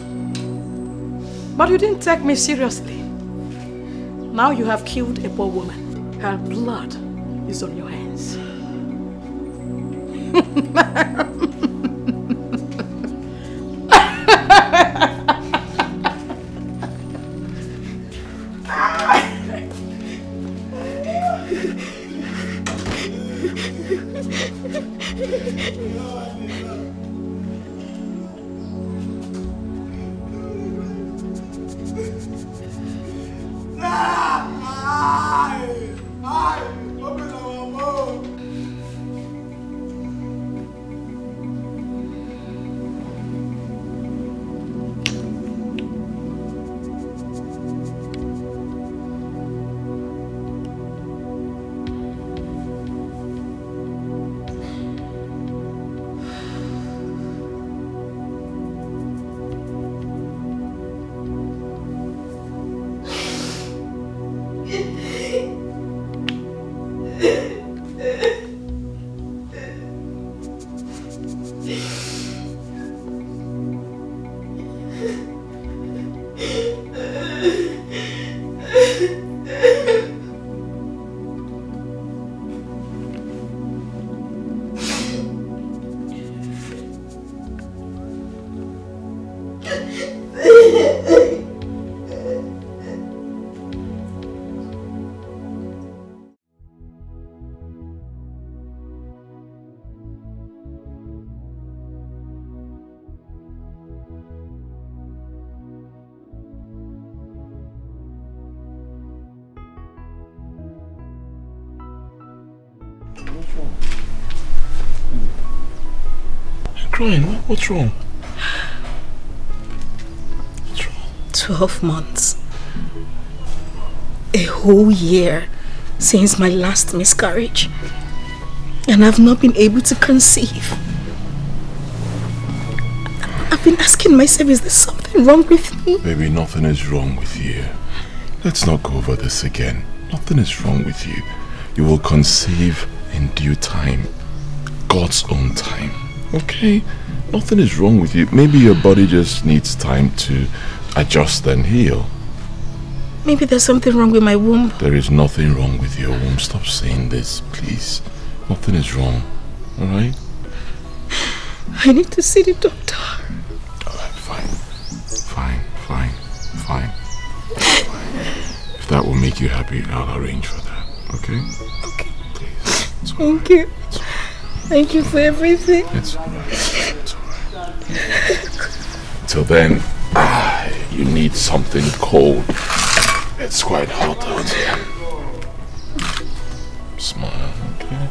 But you didn't take me seriously. Now you have killed a poor woman. Her blood is on your hands. Crying? What's wrong? What's wrong? 12 months. A whole year since my last miscarriage. And I've not been able to conceive. I've been asking myself, is there something wrong with me? Baby, nothing is wrong with you. Let's not go over this again. Nothing is wrong with you. You will conceive in due time. God's own time. Okay? Nothing is wrong with you. Maybe your body just needs time to adjust and heal. Maybe there's something wrong with my womb. There is nothing wrong with your womb. Stop saying this, please. Nothing is wrong. Alright? I need to see the doctor. Alright, fine. Fine. If that will make you happy, I'll arrange for that. Okay? Okay. Please. Thank you. Thank you for everything. It's alright. Till then, you need something cold. It's quite hot out here. Smile, okay?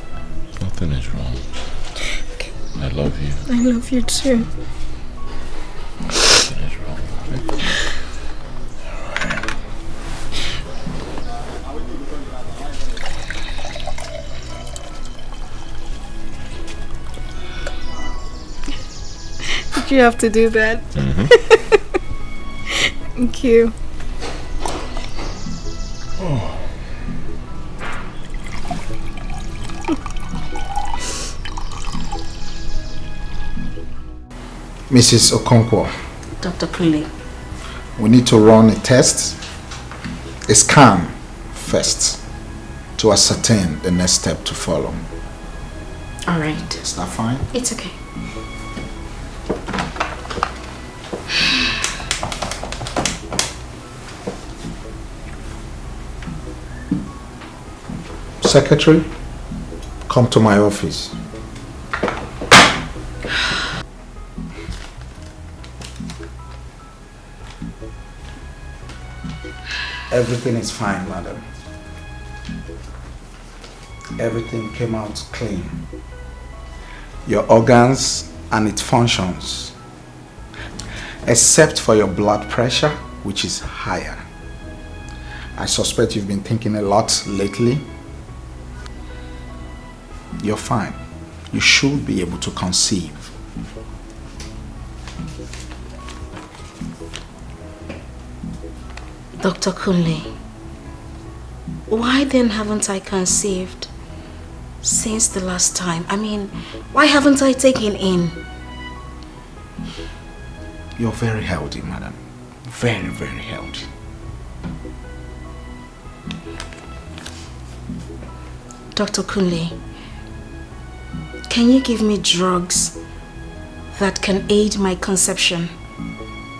Nothing is wrong. Okay. I love you. I love you too. Nothing is wrong, okay? Alright. Did you have to do that? Thank you. Oh. Mrs. Okonkwo. Dr. Kunle. We need to run a test, a scan first, to ascertain the next step to follow. All right. Is that fine? It's okay. Secretary, come to my office. Everything is fine, madam. Everything came out clean. Your organs and its functions, except for your blood pressure, which is higher. I suspect you've been thinking a lot lately. You're fine. You should be able to conceive. Dr. Kunle, why then haven't I conceived since the last time? I mean, why haven't I taken in? You're very healthy, madam. Very, very healthy. Dr. Kunle, can you give me drugs that can aid my conception?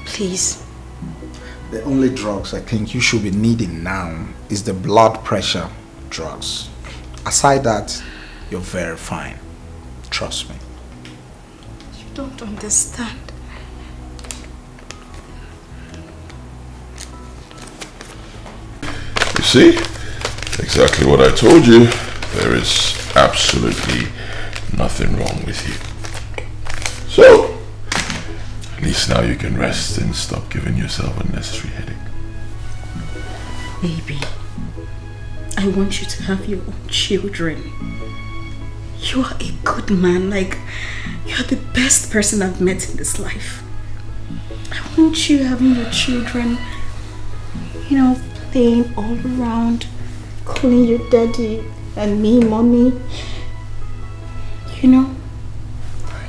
Please. The only drugs I think you should be needing now is the blood pressure drugs. Aside that, you're very fine. Trust me. You don't understand. You see? Exactly what I told you. There is absolutely nothing wrong with you. So, at least now you can rest and stop giving yourself unnecessary headache. Baby, I want you to have your own children. You are a good man, like, you are the best person I've met in this life. I want you having your children, you know, playing all around, calling you daddy and me mommy. You know? I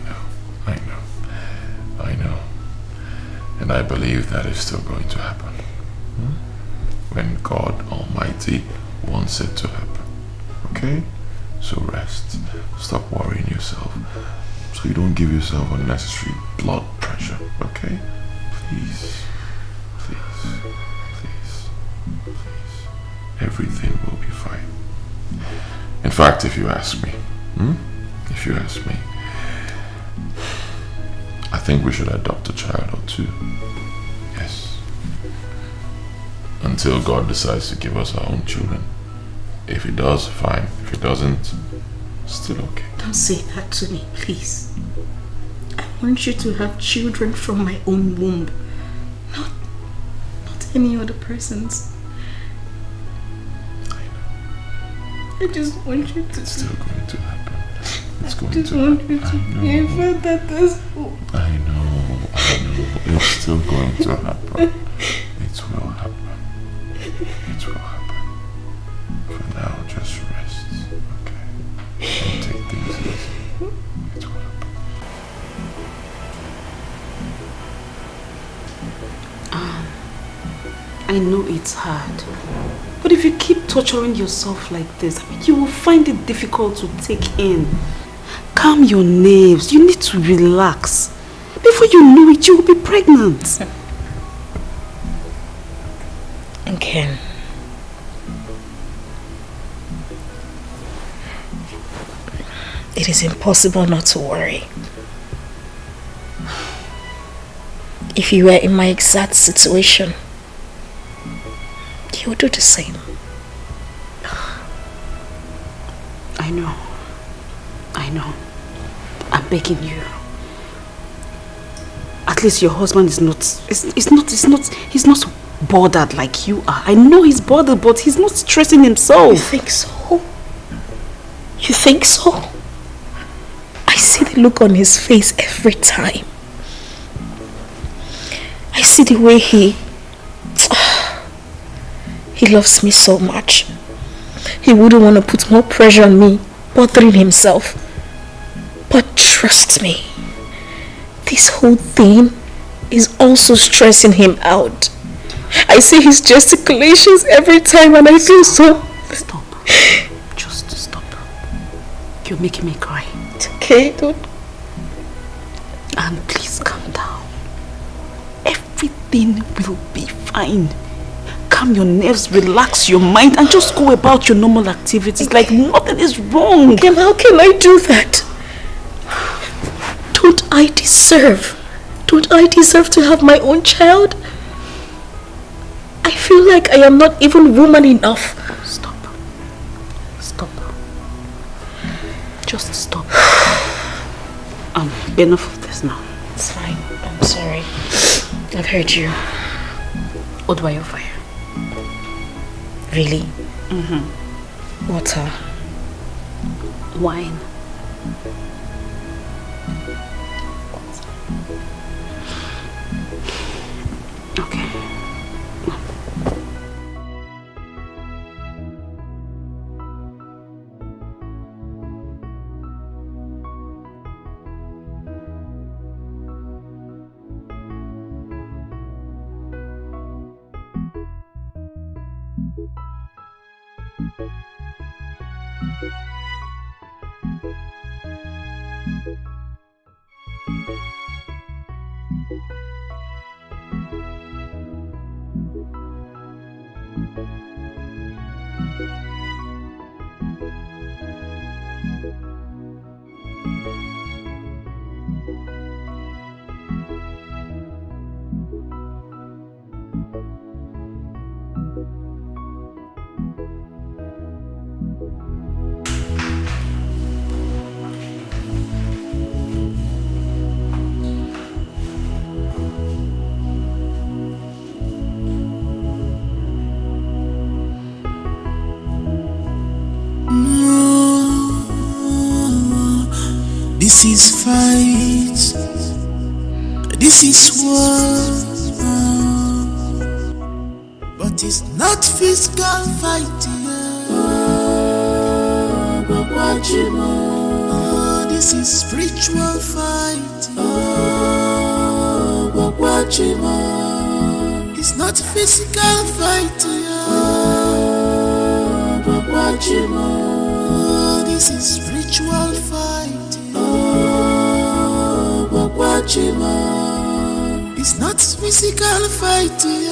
know. And I believe that is still going to happen. When God Almighty wants it to happen. Okay? So rest. Stop worrying yourself. So you don't give yourself unnecessary blood pressure. Okay? Please. Please. Please. Please. Everything will be fine. In fact, if you ask me, I think we should adopt a child or two. Yes. Until God decides to give us our own children. If he does, fine. If he doesn't, still okay. Don't say that to me, please. I want you to have children from my own womb. Not any other person's. I just want you to... It's still going to happen. It's going just to want happen. you to be a father. That's all. I know. It's still going to happen. It will happen. It will happen. For now, just rest. Okay? And take things easy. It will happen. I know it's hard. But if you keep torturing yourself like this, I mean, you will find it difficult to take in. Calm your nerves. You need to relax. Before you know it, you will be pregnant. And Ken, it is impossible not to worry. If you were in my exact situation, you would do the same. I know. I'm begging you. At least your husband is not, he's not bothered like you are. I know he's bothered, but he's not stressing himself. You think so? You think so? I see the look on his face every time. I see the way he loves me so much. He wouldn't want to put more pressure on me, bothering himself. But trust me, this whole thing is also stressing him out. I see his gesticulations every time and I feel so... Stop. Just stop. You're making me cry. It's okay, don't... And please calm down. Everything will be fine. Calm your nerves, relax your mind, and just go about your normal activities like nothing is wrong. Kim, how can I do that? Don't I deserve to have my own child? I feel like I am not even woman enough. Stop. Just stop. Enough of this now. It's fine. I'm sorry. I've heard you. What were your fire? Really? Water. Wine. Okay. This is fight. This is war. But it's not physical fighting. This is spiritual fighting. It's not physical fighting. This is spiritual fighting. It's not physical fighting.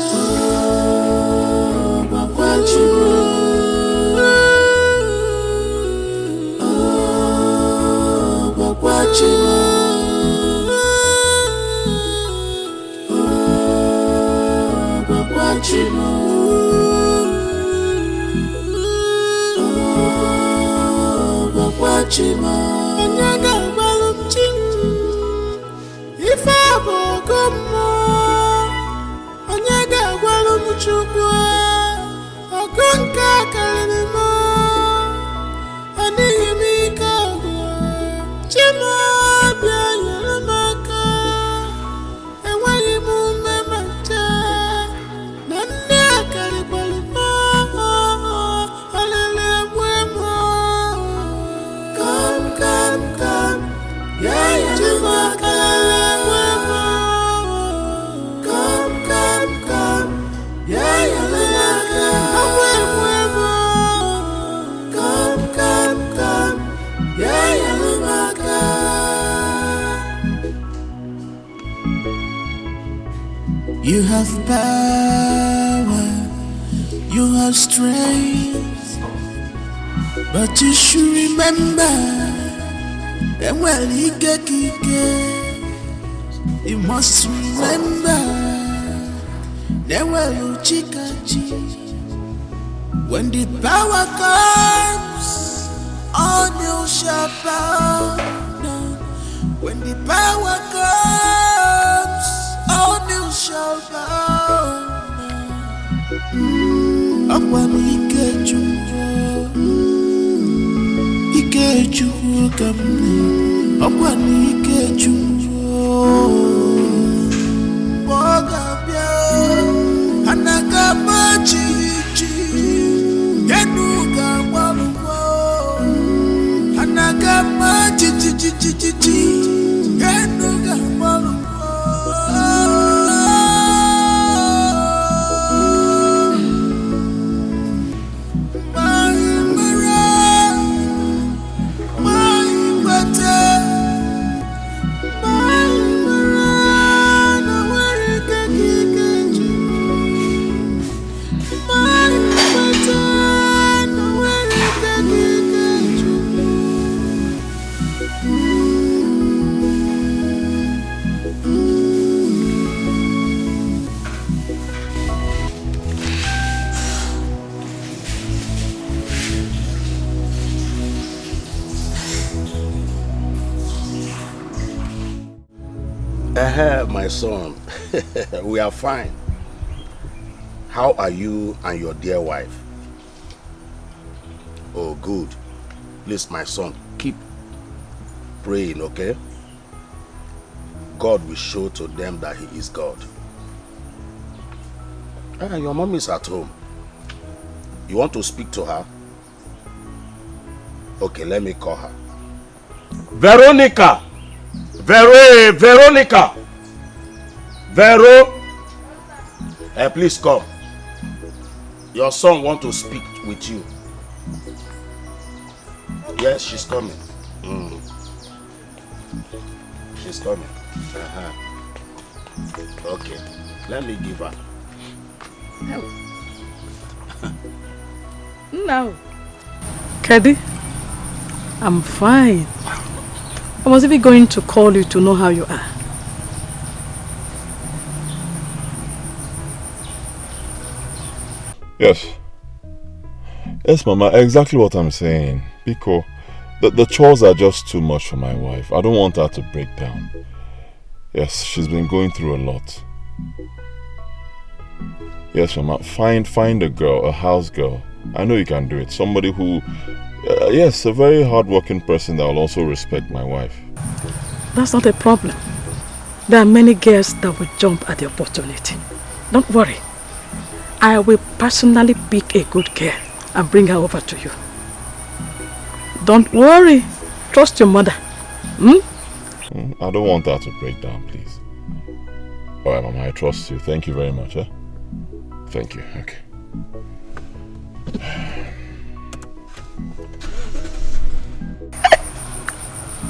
You have power, you have strength, but you should remember that when you get you must remember that when you when the power comes, all you shall bow down. When the power comes, all you shall bow down. Upon Ikeju come upon Ikeju Bogabia Anagamachi Yenuga Waluko Anagamachi Yenuga Waluko My son, we are fine. How are you and your dear wife? Oh, good. Please, my son, keep praying, okay? God will show to them that He is God. Your mom is at home. You want to speak to her? Okay, let me call her. Veronica! Veronica! Vero! Please come. Your son wants to speak with you. Yes, she's coming. She's coming. Okay, let me give her. No. Kedi, I'm fine. I was even going to call you to know how you are. Yes. Yes, Mama, exactly what I'm saying. Because the chores are just too much for my wife. I don't want her to break down. Yes, she's been going through a lot. Yes, Mama, find a girl, a house girl. I know you can do it. Somebody who, yes, a very hardworking person that will also respect my wife. That's not a problem. There are many girls that will jump at the opportunity. Don't worry. I will personally pick a good girl and bring her over to you. Don't worry. Trust your mother. I don't want her to break down, please. Alright, Mama, I trust you. Thank you very much. Thank you. Okay.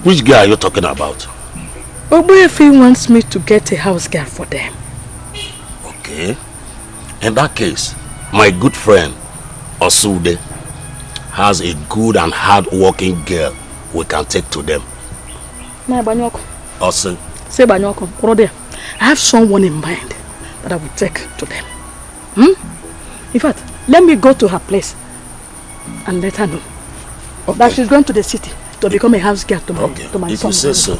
Which girl are you talking about? Obuefi wants me to get a house girl for them. Okay. In that case, my good friend, Osude, has a good and hard-working girl we can take to them. Osu. Say Banyoko, brother, I have someone in mind that I will take to them. In fact, let me go to her place and let her know that she's going to the city to become a house girl to my, to my if son. you say so.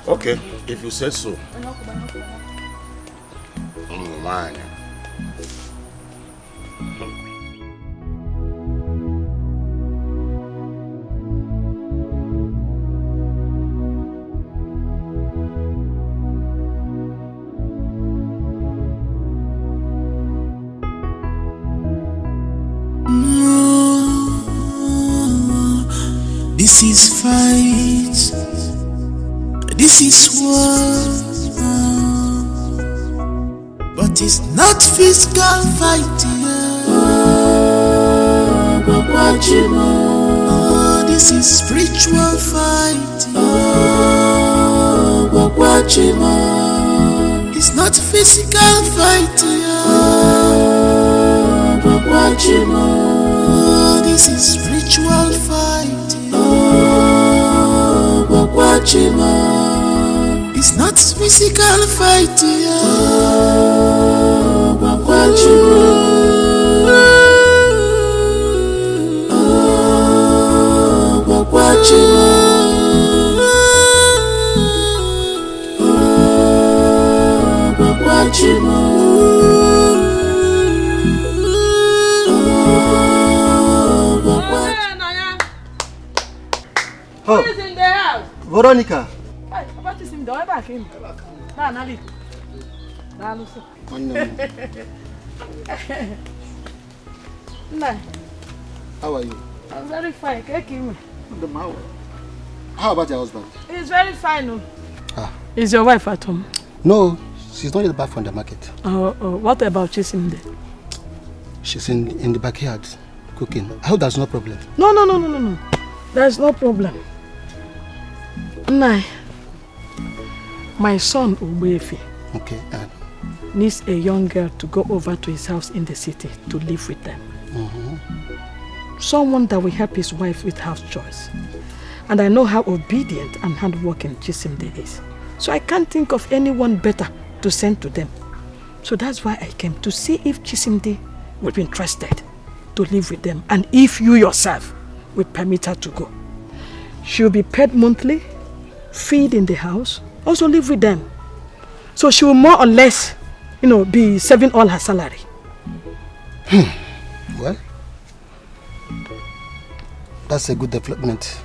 Okay, if you say so. Man. This is fight. This is war. But it's not physical fight. Oh, this is spiritual fight. It's not physical fight. Oh, this is spiritual fight. It's not physical fight. Oh, Who is in the house? Veronica. Hey, about to see him. Don't back him. Nali. How are you? I'm very fine. How about your husband? He's very fine. No? Is your wife at home? No, she's not yet back from the market. What about Chisimde? She's in the backyard cooking. I hope there's no problem. No. There's no problem. Nai, my son Ubefi needs a young girl to go over to his house in the city to live with them. Someone that will help his wife with house chores. And I know how obedient and hardworking Chisimde is. So I can't think of anyone better to send to them. So that's why I came to see if Chisimde would be interested to live with them. And if you yourself will permit her to go. She'll be paid monthly, feed in the house, also live with them. So she will more or less, be saving all her salary. Well, that's a good development.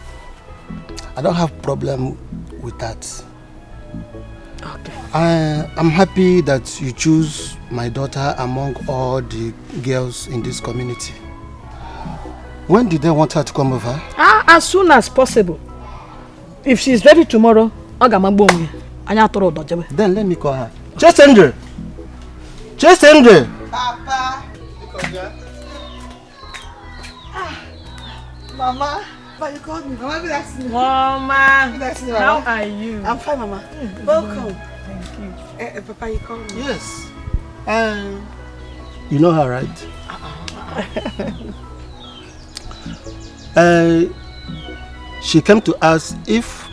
I don't have problem with that. Okay. I'm happy that you choose my daughter among all the girls in this community. When did they want her to come over? As soon as possible. If she's ready tomorrow, then let me call her. Chesendre! Papa! Mama! But you called me. Mama, maybe that's me. Mama, Maybe that's me, how Mama. are you? I'm fine, Mama. Welcome. Thank you. Papa, you called me. Yes. You know her, right? She came to ask if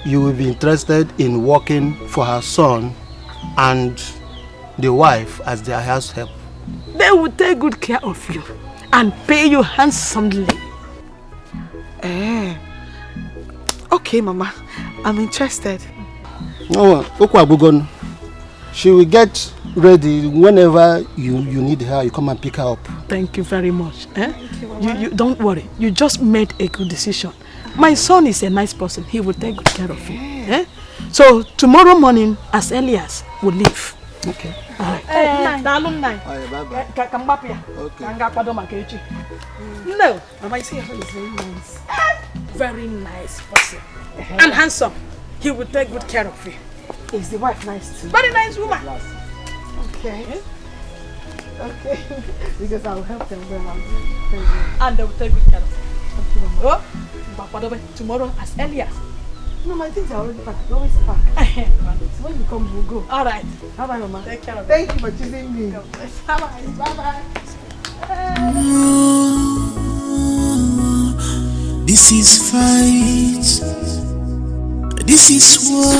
you will be interested in working for her son and the wife as their house help. They will take good care of you and pay you handsomely. Okay, Mama. I'm interested. She will get ready whenever you need her. You come and pick her up. Thank you very much. You don't worry. You just made a good decision. My son is a nice person. He will take good care of you. So tomorrow morning, as early as we'll leave. Okay. All right. Bye-bye. Okay. No. Mama, you see your son is very nice. Very nice person. And handsome. He will take good care of you. Is the wife nice too? Very nice woman. Okay. Okay. Because I'll help them when I'm and they will take good care of you. Thank you, Mama. Tomorrow as early as. No, my things are already packed. You always pack. So when you come, we'll go. All right. Bye-bye, Mama. Take care of Thank you for choosing me. Bye-bye. Bye-bye. This is fight. This is war.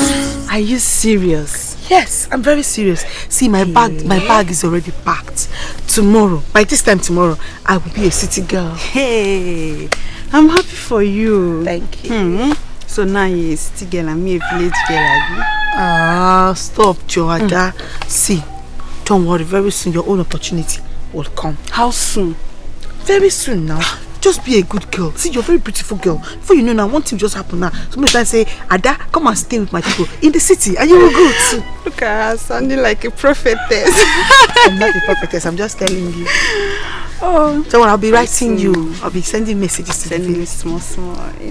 Are you serious? Yes, I'm very serious. See, my bag is already packed. Tomorrow, by this time tomorrow, I will be a city girl. Hey, I'm happy for you. Thank you. So now you're a city girl and me a village girl. Stop, Joada. See, don't worry. Very soon, your own opportunity will come. How soon? Very soon now. Just be a good girl. See, you're a very beautiful girl. Before you know now, one thing just happened now. Somebody try to say, Ada, come and stay with my people in the city, and you will go too. Look at her, sounding like a prophetess. I'm not a prophetess, I'm just telling you. Oh, so I'll be writing you. I'll be sending messages to sending you. Small.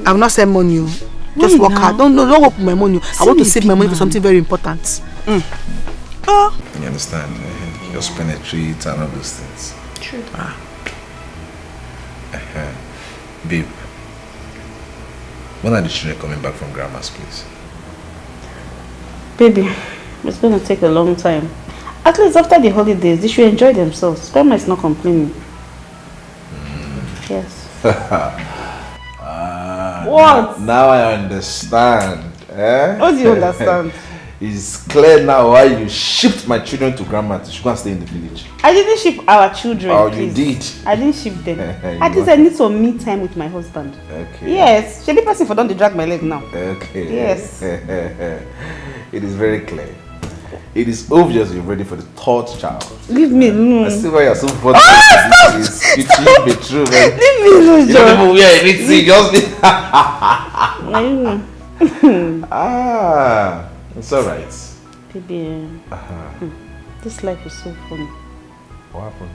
I will not send money. Just work hard. Don't work with my money. I want to save my money for something very important. You understand? Just penetrate and all those things. True. Babe, when are the children coming back from grandma's place? Baby, it's going to take a long time. At least after the holidays, they should enjoy themselves. Grandma is not complaining. Yes. What? Now I understand. What do you understand? It's clear now why you shipped my children to grandma to go and stay in the village. I didn't ship our children. Oh, please. you did? I didn't ship them. At least I need some me time with my husband. Okay. Yes. Should the person for don't drag my leg now? Okay. Yes. It is very clear. It is obvious you're ready for the third child. Leave me alone. I see why you're so funny. It should be true, man. Leave me alone, you don't even wear anything. Just it's alright. Baby, this life is so funny. What happened?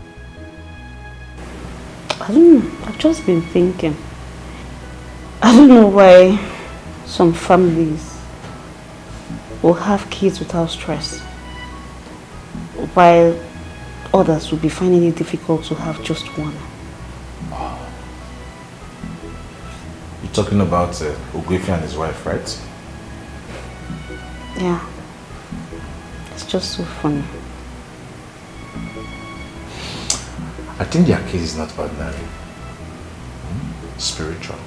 I don't know. I've just been thinking. I don't know why some families will have kids without stress, while others will be finding it difficult to have just one. You're talking about Ogwefi and his wife, right? Yeah. It's just so funny. I think their case is not ordinary. Spiritual.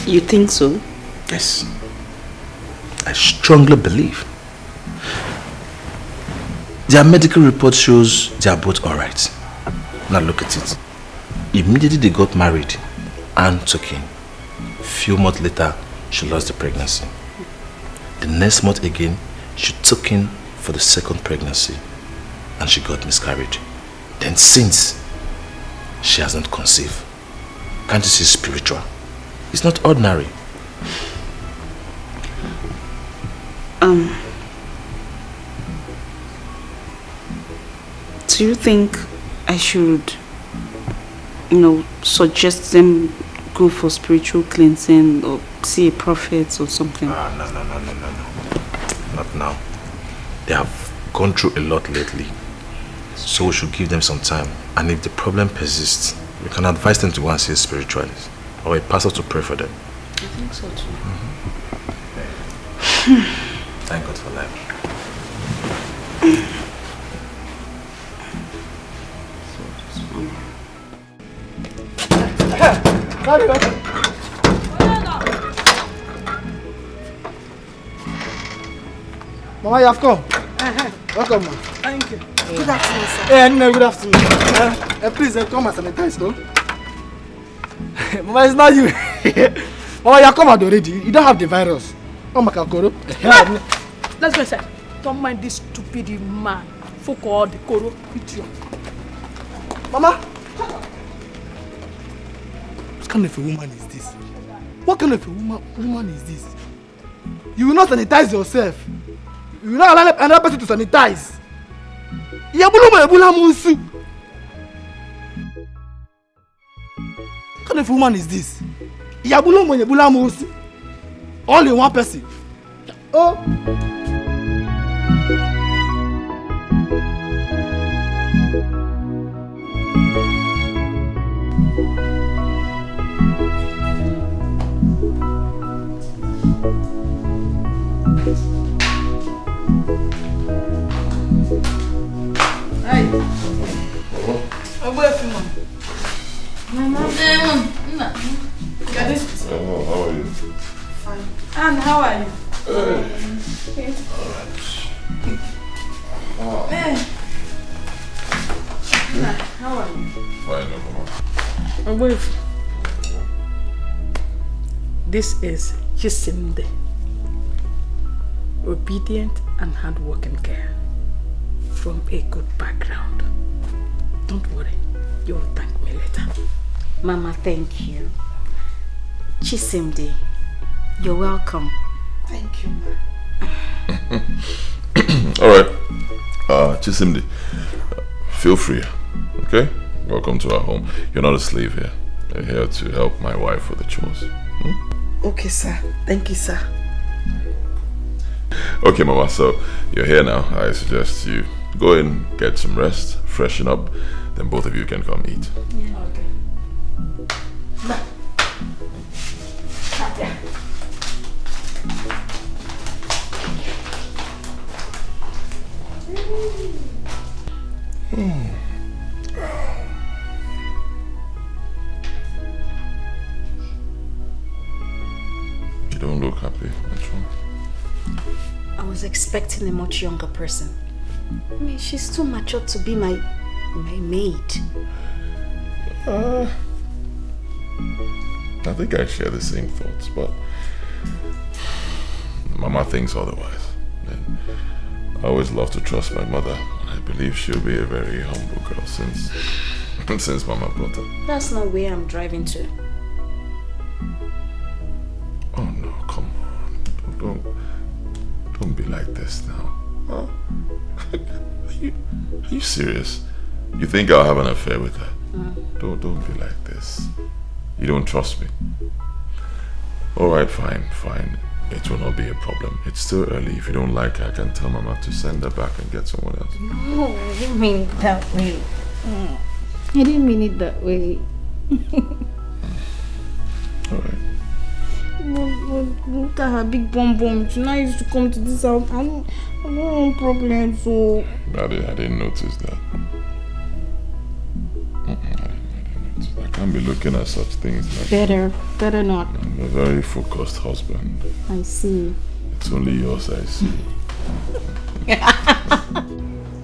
You think so? Yes. I strongly believe. Their medical report shows they are both alright. Now look at it. Immediately they got married and took in. Few months later, she lost the pregnancy. The next month again, she took in for the second pregnancy and she got miscarried. Then since, she has not conceived. Can't you see spiritual? It's not ordinary. Do you think I should, suggest them go for spiritual cleansing or see a prophet or something? No. Not now. They have gone through a lot lately. So we should give them some time. And if the problem persists, we can advise them to go and see a spiritualist or a pastor to pray for them. I think so too. Thank God for life. Mama, you have come. Welcome, ma. Thank you. Good afternoon, sir. No, good afternoon. Please come and sanitize, no? Mama, it's not you. Mama, you have come out already. You don't have the virus. Oh, my kakoro. Let's go inside. Don't mind this stupid man. Fuck all the koro. Mama! What kind of a woman is this? What kind of a woman is this? You will not sanitize yourself. You will not allow another person to sanitize. What kind of a woman is this? All in one person. Oh! Mama. How are you? Fine. And how are you? Okay. Alright. How are you? Fine, Mama. This is Chisimde. Obedient and hardworking girl from a good background. Don't worry, you'll thank me later. Mama, thank you. Chisimde, you're welcome. Thank you, ma. Alright. Chisimdi, feel free. Okay? Welcome to our home. You're not a slave here. You're here to help my wife with the chores. Okay, sir. Thank you, sir. Okay, Mama, so you're here now. I suggest you go in, get some rest, freshen up, then both of you can come eat. Yeah. Okay. You don't look happy. What's wrong? I was expecting a much younger person. I mean, she's too mature to be my maid. I think I share the same thoughts, but Mama thinks otherwise. And I always love to trust my mother. I believe she'll be a very humble girl since Mama brought her. That's not where I'm driving to. Oh no, come on. Don't be like this now. Huh? Are you serious? You think I'll have an affair with her? Don't be like this. You don't trust me. Alright, fine. It will not be a problem. It's still early. If you don't like her, I can tell Mama to send her back and get someone else. No, I didn't mean it that way. I didn't mean it that way. Alright. Look at her big bum. She now used to come to this house. I don't want problems, so... I didn't notice that. I didn't notice. I can't be looking at such things like Better not. I'm a very focused husband. I see. It's only yours I see.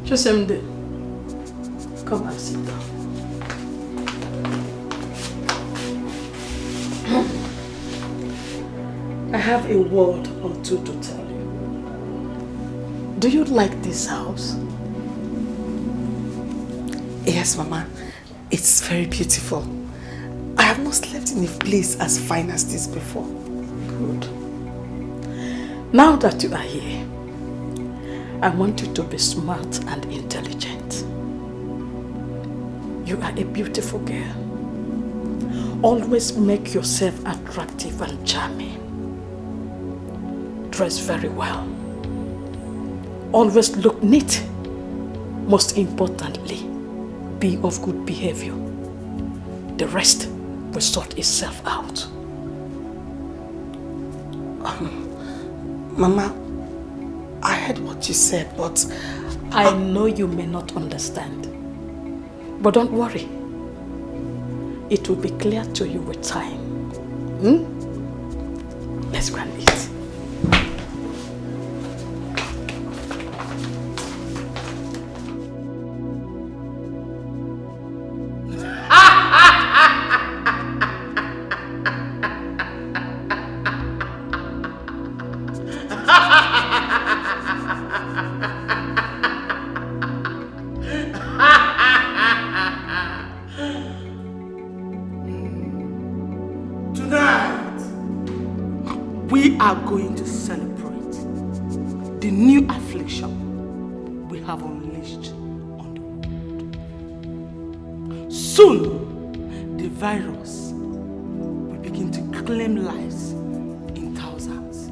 Chisimde, come and sit down. I have a word or two to tell you. Do you like this house? Yes, Mama. It's very beautiful. I have not slept in a place as fine as this before. Good. Now that you are here, I want you to be smart and intelligent. You are a beautiful girl. Always make yourself attractive and charming. Dress very well. Always look neat. Most importantly, be of good behavior. The rest will sort itself out. Mama, I heard what you said, but I know you may not understand. But don't worry. It will be clear to you with time. Let's go and eat. We are going to celebrate the new affliction we have unleashed on the world. Soon, the virus will begin to claim lives in thousands.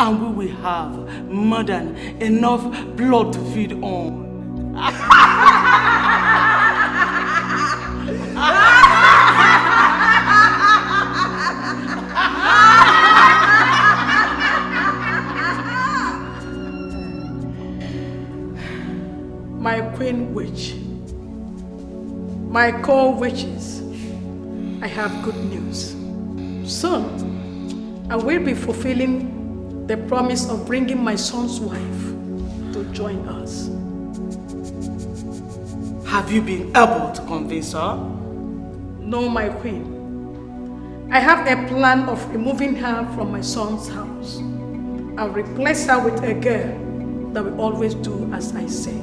And we will have more than enough blood to feed on. My queen witch, my co-witches, I have good news. Soon, I will be fulfilling the promise of bringing my son's wife to join us. Have you been able to convince her? No, my queen. I have a plan of removing her from my son's house and replace her with a girl that will always do as I say.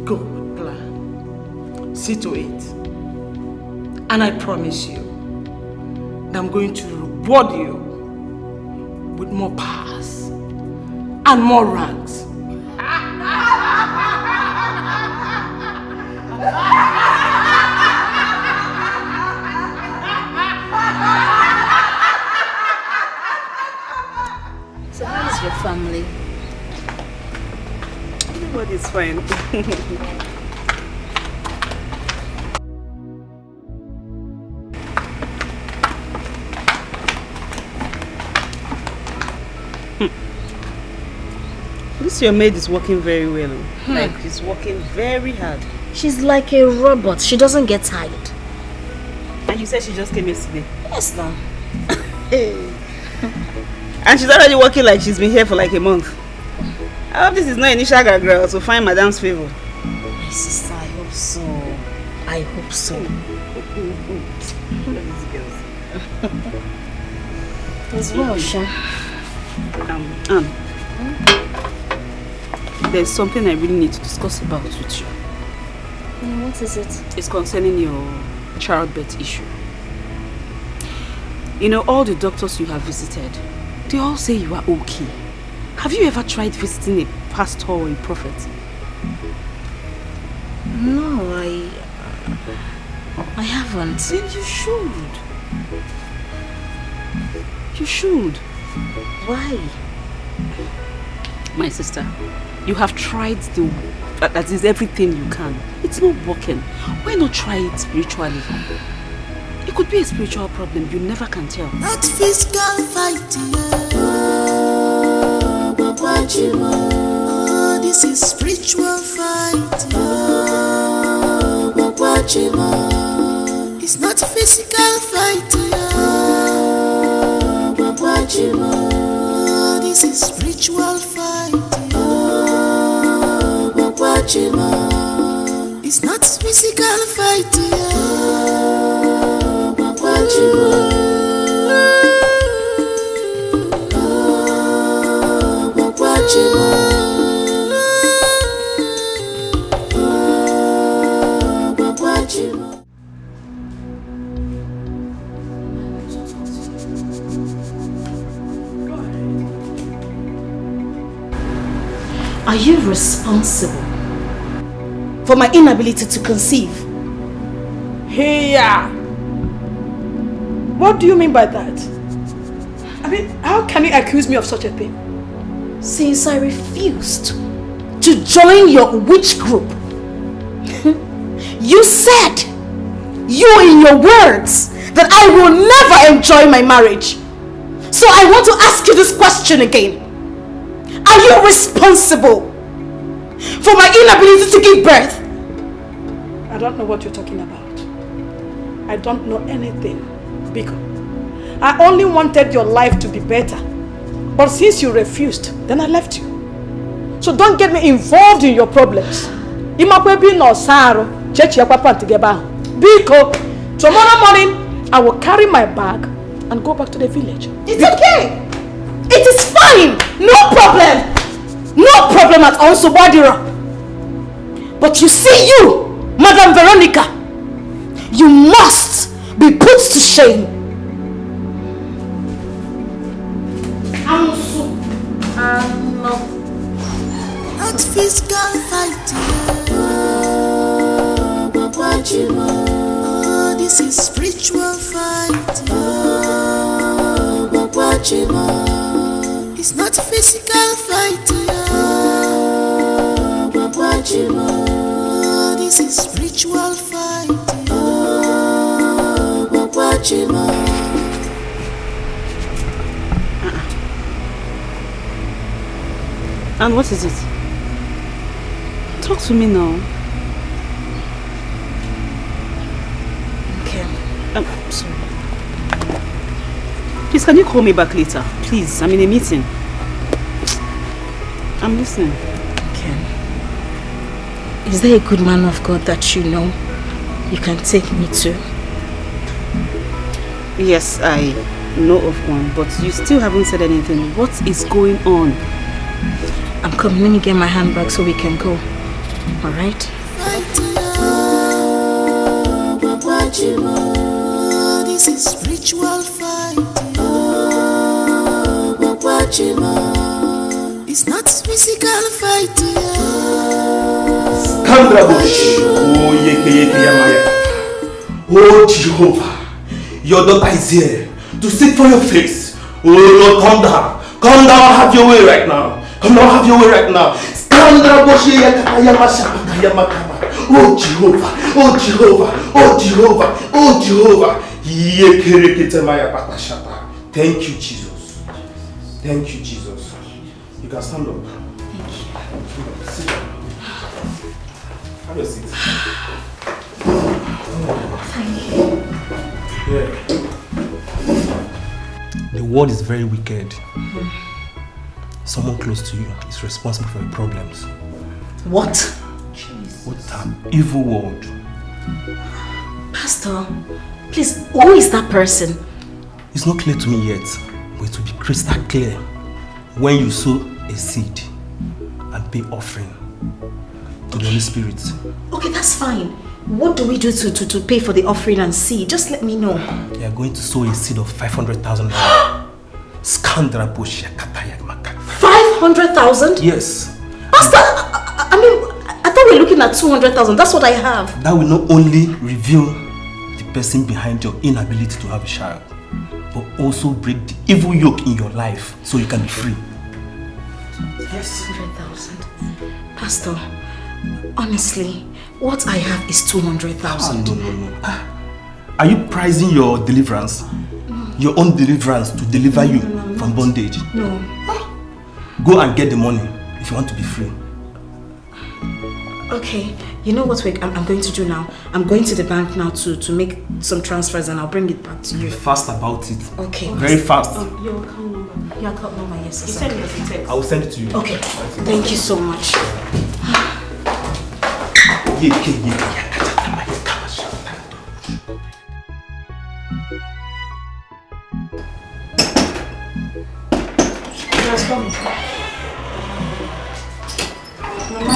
Good plan. See to it. And I promise you that I'm going to reward you with more powers and more ranks. So how is your family? Everybody's fine. This your maid is working very well. Like she's working very hard. She's like a robot. She doesn't get tired. And you said she just came yesterday. Yes, now. And she's already working like she's been here for like a month. I hope this is not initial girl to find Madam's favor. My sister, I hope so. I hope so. As well, Sha. There's something I really need to discuss about with you. What is it? It's concerning your childbirth issue. You know, all the doctors you have visited, they all say you are okay. Have you ever tried visiting a pastor or a prophet? No, I haven't. Then you should. You should. Why? My sister, you have tried that is everything you can. It's not working. Why not try it spiritually? It could be a spiritual problem. You never can tell. Not physical fighting. Oh, this is spiritual fight. It's not physical fighting. Oh, this is spiritual fight. It's not physical fighting. Are you responsible for my inability to conceive? Hey, what do you mean by that? I mean, how can you accuse me of such a thing? since I refused to join your witch group. You said, in your words, that I will never enjoy my marriage. So I want to ask you this question again. Are you responsible for my inability to give birth? I don't know what you're talking about. I don't know anything, Biko. I only wanted your life to be better. But since you refused, then I left you. So don't get me involved in your problems. Biko, tomorrow morning, I will carry my bag and go back to the village. It's okay. It is fine. No problem. No problem at all, Subadira. But you see you, Madam Veronica, you must be put to shame. Not physical fighting. Oh, this is spiritual fighting. It's not physical fighting. Oh, this is spiritual fighting. And what is it? Talk to me now. Okay. I'm sorry. Please, can you call me back later? Please, I'm in a meeting. I'm listening. Okay. Is there a good man of God that you know you can take me to? Yes, I know of one, but you still haven't said anything. What is going on? I'm coming. Let me get my handbag so we can go. Alright? This is spiritual fighting. It's not physical fighting. Oh Jehovah, your daughter is here to seek for your face. Oh Lord, come down. Come down, have your way right now. Come down, have your way right now. Oh Jehovah, oh Jehovah, oh Jehovah, oh Jehovah. Thank you, Jesus. Thank you, Jesus. You can stand up. Thank you. Sit down. Have a seat. Thank you. Yeah. The world is very wicked. Someone close to you is responsible for your problems. What? What an evil world. Pastor, please, who is that person? It's not clear to me yet, but it will be crystal clear when you sow a seed and pay offering to the Holy Spirit. Okay, that's fine. What do we do to pay for the offering and seed? Just let me know. You are going to sow a seed of 500,000. 500,000? Yes. Pastor, I mean, I thought we were looking at 200,000. That's what I have. That will not only reveal the person behind your inability to have a child, but also break the evil yoke in your life so you can be free. Yes. 100,000. Pastor, honestly, what I have is 200,000. No. Are you pricing your deliverance? Your own deliverance to deliver you from bondage? No. Go and get the money if you want to be free. Okay, you know what I'm going to do now? I'm going to the bank now to make some transfers and I'll bring it back to you. Be fast about it. Okay. Very fast. Your account number. Your account number, yes. You send me the text. I will send it to you. Okay. Thank you so much. Mama,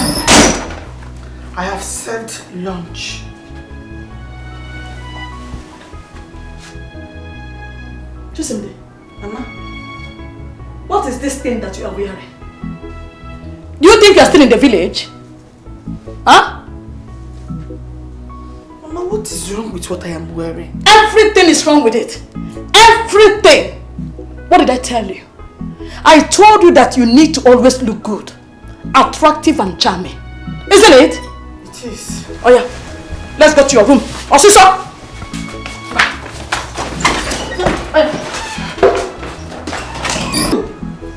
I have served lunch. Chisimde, Mama, what is this thing that you are wearing? Do you think you are still in the village? Huh? Mama, what is wrong with what I am wearing? Everything is wrong with it. Everything. What did I tell you? I told you that you need to always look good, attractive and charming. Isn't it? It is. Oh yeah, let's go to your room. Osisa!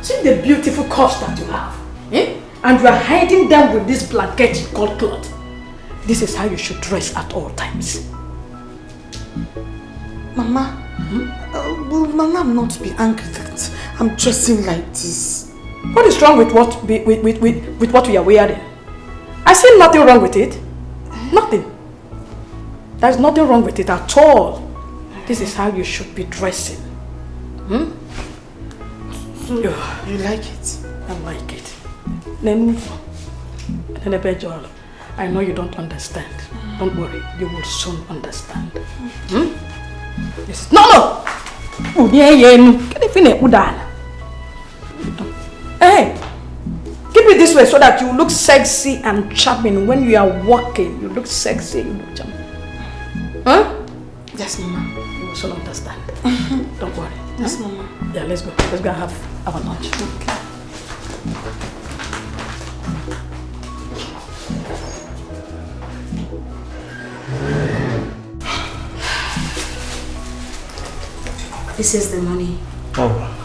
See the beautiful curves that you have, eh? And you are hiding them with this blanket called cloth. This is how you should dress at all times. Mama, will Mama not be angry that I'm dressing like this? What is wrong with what we are wearing? I see nothing wrong with it. Nothing. There's nothing wrong with it at all. This is how you should be dressing. So, you like it? I like it. I know you don't understand. Don't worry, you will soon understand. Yes. No! Hey! Keep it this way so that you look sexy and charming when you are walking. You look sexy, you look charming. Huh? Yes, Mama. You will soon understand. Don't worry. Yes, Mama. Yeah, let's go. Let's go and have our lunch. Okay. This is the money. Oh.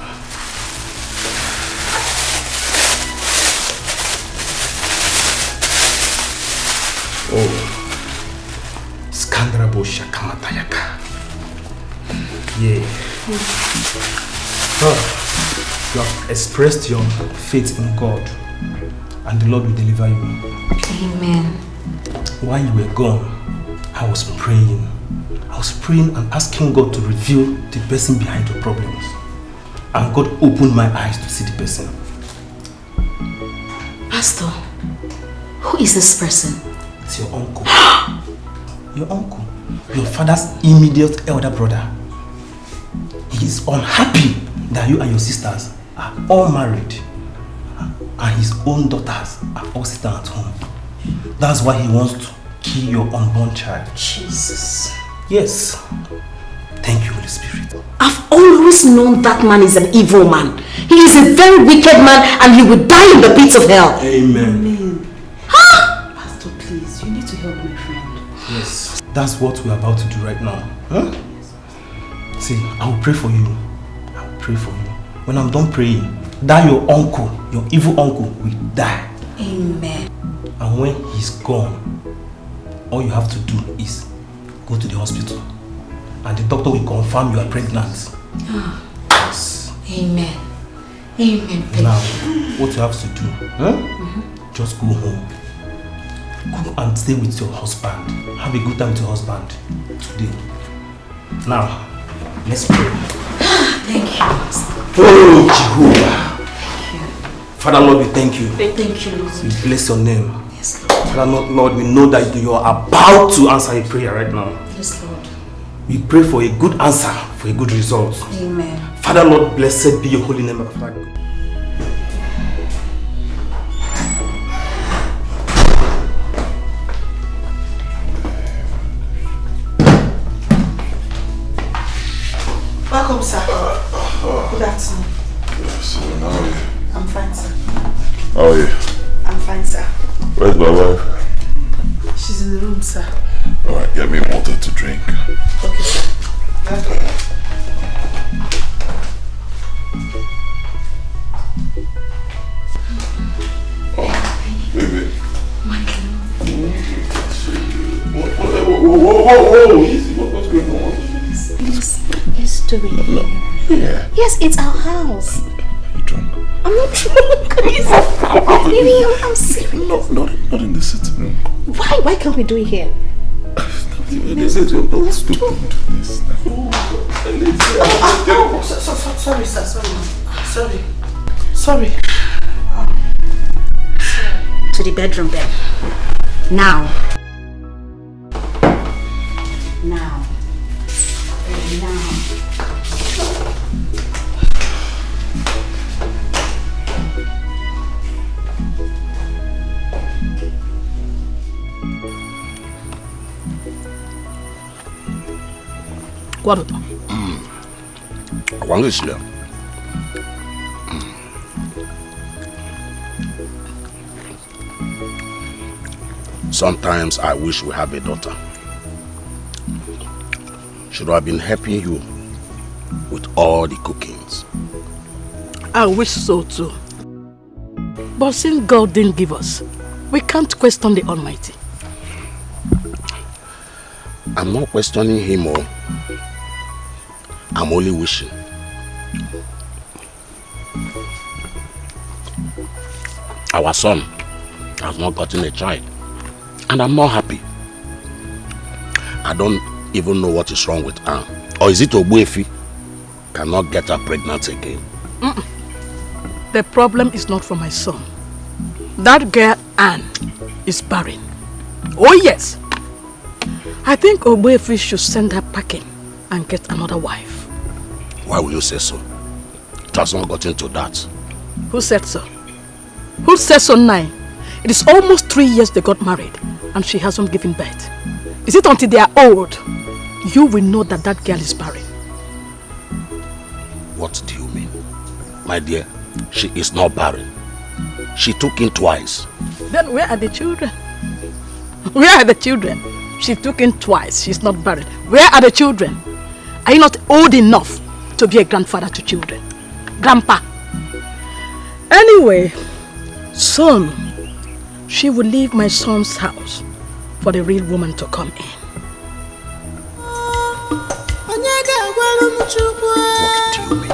Skandrabo Shakamatayaka. Yeah. Oh, you have expressed your faith in God, and the Lord will deliver you. Amen. While you were gone, I was praying. I was praying and asking God to reveal the person behind your problems. And God opened my eyes to see the person. Pastor, who is this person? It's your uncle. Your uncle. Your father's immediate elder brother. He is unhappy that you and your sisters are all married. And his own daughters are all sitting at home. That's why he wants to kill your unborn child. Jesus. Yes. Thank you, Holy Spirit. I've always known that man is an evil man. He is a very wicked man and he will die in the pits of hell. Amen. Amen. Pastor, please, you need to help my friend. Yes. That's what we're about to do right now. Huh? See, I will pray for you. I will pray for you. When I'm done praying, that your uncle, your evil uncle, will die. Amen. And when he's gone, all you have to do is go to the hospital. And the doctor will confirm you are pregnant. Yes. Amen. Amen. Now, what you have to do, just go home. Go and stay with your husband. Have a good time with your husband today. Now, let's pray. Thank you. Oh, Jehovah. Thank you. Father Lord, we thank you. Thank you, Lord. We bless your name. Yes, Lord. Father Lord, we know that you are about to answer a prayer right now. Yes, Lord. We pray for a good answer, for a good result. Amen. Father Lord, blessed be your holy name. Welcome, sir. Good afternoon. Yes, how are you? I'm fine, sir. How are you? I'm fine, sir. Where's my wife? She's in the room, sir. Alright, get me water to drink. Okay, sir. Oh, baby. My Whoa, easy. What's going on? Yes, doing here. Yeah. Yes, it's our house. Are you drunk? I'm not drunk. Baby, I'm serious. Not in the sitting room. Why can't we do it here? Let's do this now. Sorry, sir. Sorry. To the bedroom then. Now. What? Sometimes I wish we have a daughter. Should have been helping you with all the cookings. I wish so too. But since God didn't give us, we can't question the Almighty. I'm not questioning him, or I'm only wishing. Our son has not gotten a child, and I'm not happy. I don't even know what is wrong with her. Or is it Ogbuefi cannot get her pregnant again? The problem is not for my son. That girl, Anne, is barren. Oh yes. I think Ogbuefi should send her packing and get another wife. Why will you say so? It has not gotten to that. Who said so? Who said so now? It is almost 3 years they got married and she hasn't given birth. Is it until they are old you will know that that girl is barren? What do you mean? My dear, she is not barren. She took in twice. Then where are the children? Where are the children? She took in twice. She's not barren. Where are the children? Are you not old enough to be a grandfather to children? Grandpa. Anyway, soon she will leave my son's house for the real woman to come in. What do you mean?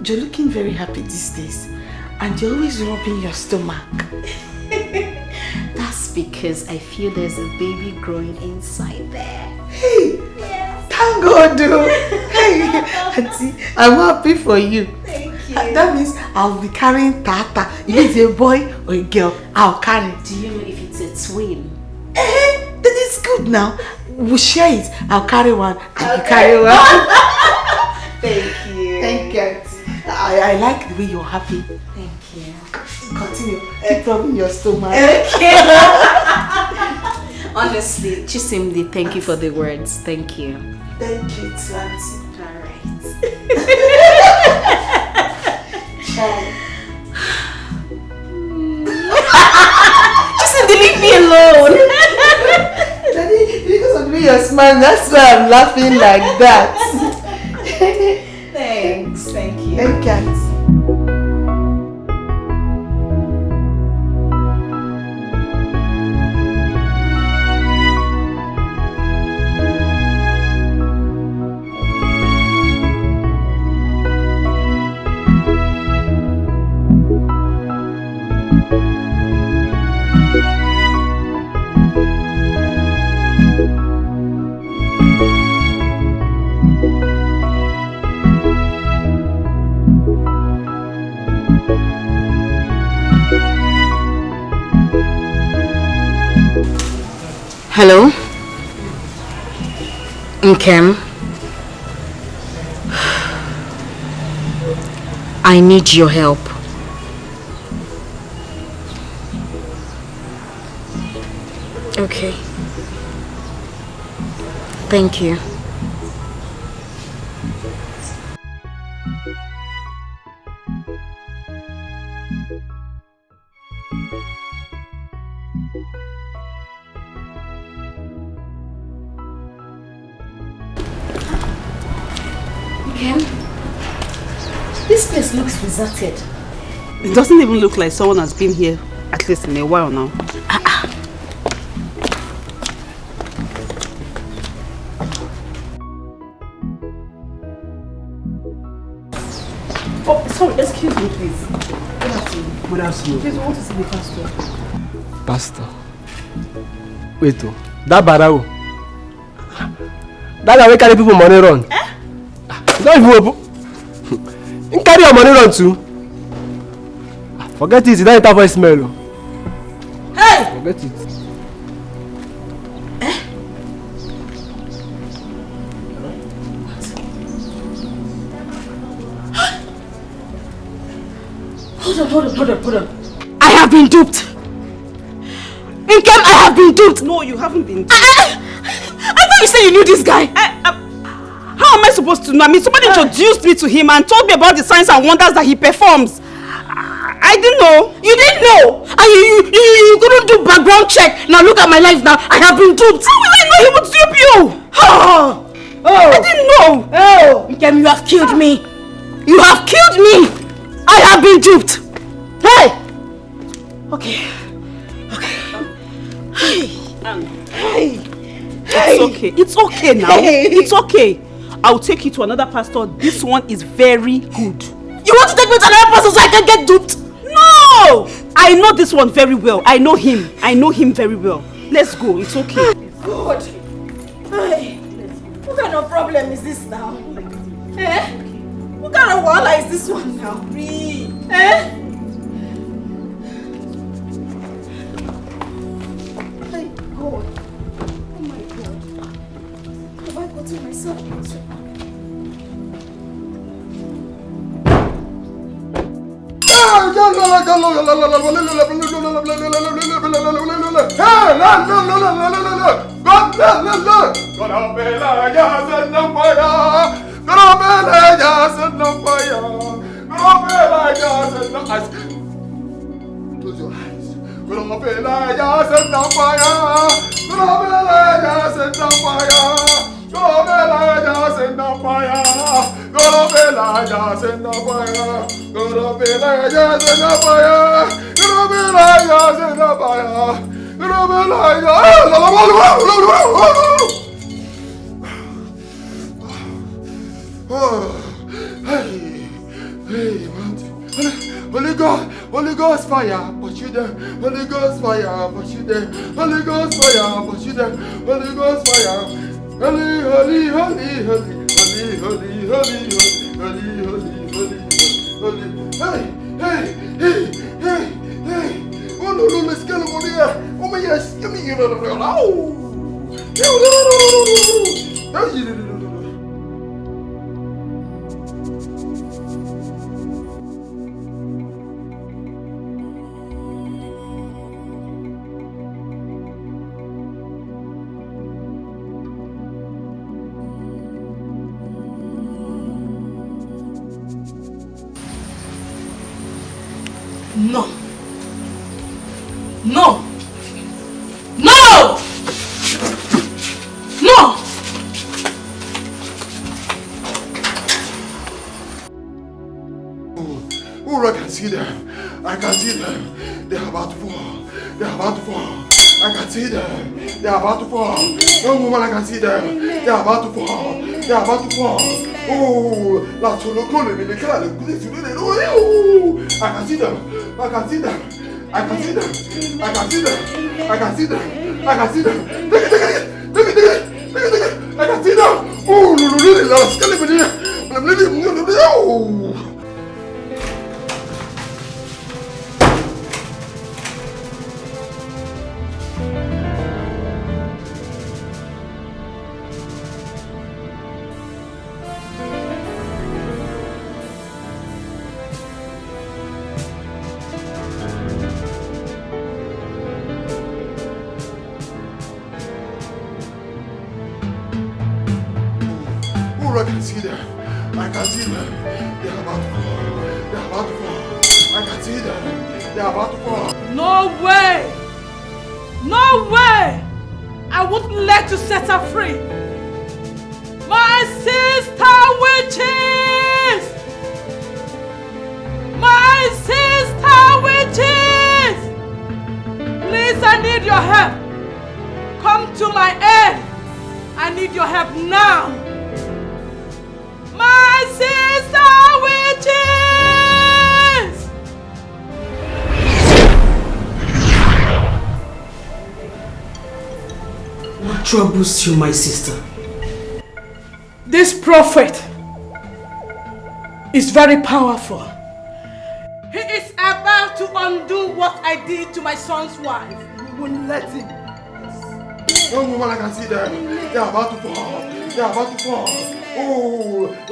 You're looking very happy these days, and you're always rubbing your stomach. That's because I feel there's a baby growing inside there. Hey, yes. Thank God, dude. Hey, Auntie, I'm happy for you. Thank you. That means I'll be carrying Tata. If it's a boy or a girl, I'll carry. Do you know if it's a twin? Then it's good now. We'll share it. I'll carry one and you carry one. Thank you. Thank you, Auntie. I like the way you're happy. Thank you. Continue. Keep rubbing your stomach. Okay. Honestly, Chisimdi, thank you for the words. Thank you. Thank you, too, Auntie. Alright. Chisimdi, leave me alone. Daddy, because of the way you're smiling, that's why I'm laughing like that. Thanks. Thank you. Thank you, Auntie. Hello? Nkem? I need your help. Okay. Thank you. This place looks deserted. It doesn't even look like someone has been here, at least in a while now. Oh, sorry, excuse me, please. Good afternoon. Good afternoon. Please, we want to see the pastor. Pastor. Wait, oh, that barao. That guy carry people money run. Don't even open. You carry your money run too. Forget it, you don't enter voicemail. Hey! Forget it. Hold on. I have been duped. Nkem, I have been duped. No, you haven't been duped. I thought you said you knew this guy. How am I supposed to know? I mean, somebody introduced me to him and told me about the signs and wonders that he performs. I didn't know. You didn't know? And you couldn't do background check. Now look at my life now. I have been duped. How will I know he would dupe you? I didn't know. Nkem, you have killed me. You have killed me. I have been duped. Hey! Okay. It's okay now. It's okay. I'll take you to another pastor. This one is very good. You want to take me to another pastor so I can get duped? No! I know this one very well. I know him very well. Let's go. It's okay. God. Hey. What kind of problem is this now? Eh? What kind of wahala is this one now? Eh? Hey, God. Oh my God. Have I gotten myself into? Close your eyes. Gonna be like set on fire. Gonna be like set on fire. Gonna be like set on fire. Gonna be like set on fire. Gonna be like set on fire. Gonna be like set on fire. Gonna be like Holy Ghost fire, pursue them. Holy Ghost fire, pursue them. Holy Ghost fire, pursue them. Holy Ghost fire. Holy, holy, holy, holy, holy, holy, holy, holy, holy, holy, holy. Hey. Oh no, let's get over here. Oh my yes, give me No. No. No! No! Oh, I can see them. I can see them. They're about to fall. They're about to fall. I can see them. They're about to fall. No woman, I can see them. They're about to fall. They're about to fall. Oh, la solo call me. I can see them. I can see them. I can see them. I can see them. I can see them. I can see them. Take it. I can see them. Oh, really, last. I'm really. Oh. I can see them. I can see them. They're about to fall. They're about to fall. I can see them. They're about to fall. No way! No way! I wouldn't let you set her free. My sister witches! My sister witches! Please, I need your help. Come to my aid. I need your help now. My sister witches! What troubles you, my sister? This prophet is very powerful. He is about to undo what I did to my son's wife. You won't let him. Young woman, I can see them. They are about to fall. They are about to fall. Oh, I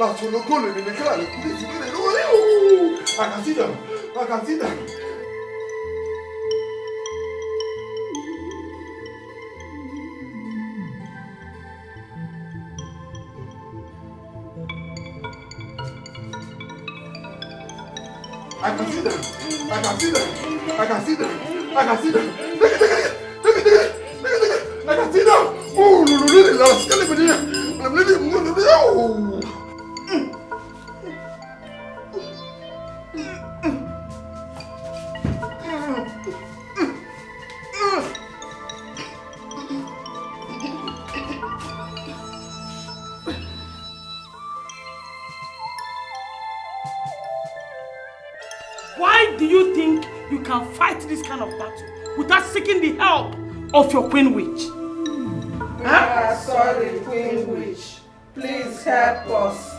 can see them. I can see them. I can see them. I can see them. I can see them. I can see them. I can see them. Oh, no, I'm leaving. Why do you think you can fight this kind of battle without seeking the help of your Queen Witch? Huh? Sorry, Queen Witch. Please help us.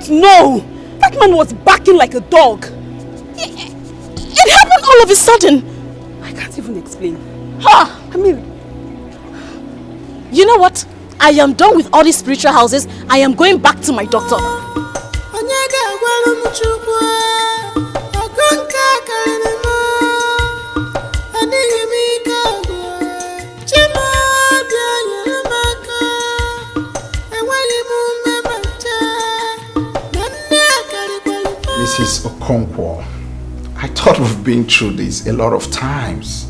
No! That man was barking like a dog. It happened all of a sudden. I can't even explain. Ha! I mean, you know what? I am done with all these spiritual houses. I am going back to my doctor. Mrs. Okonkwo, I thought we've been through this a lot of times.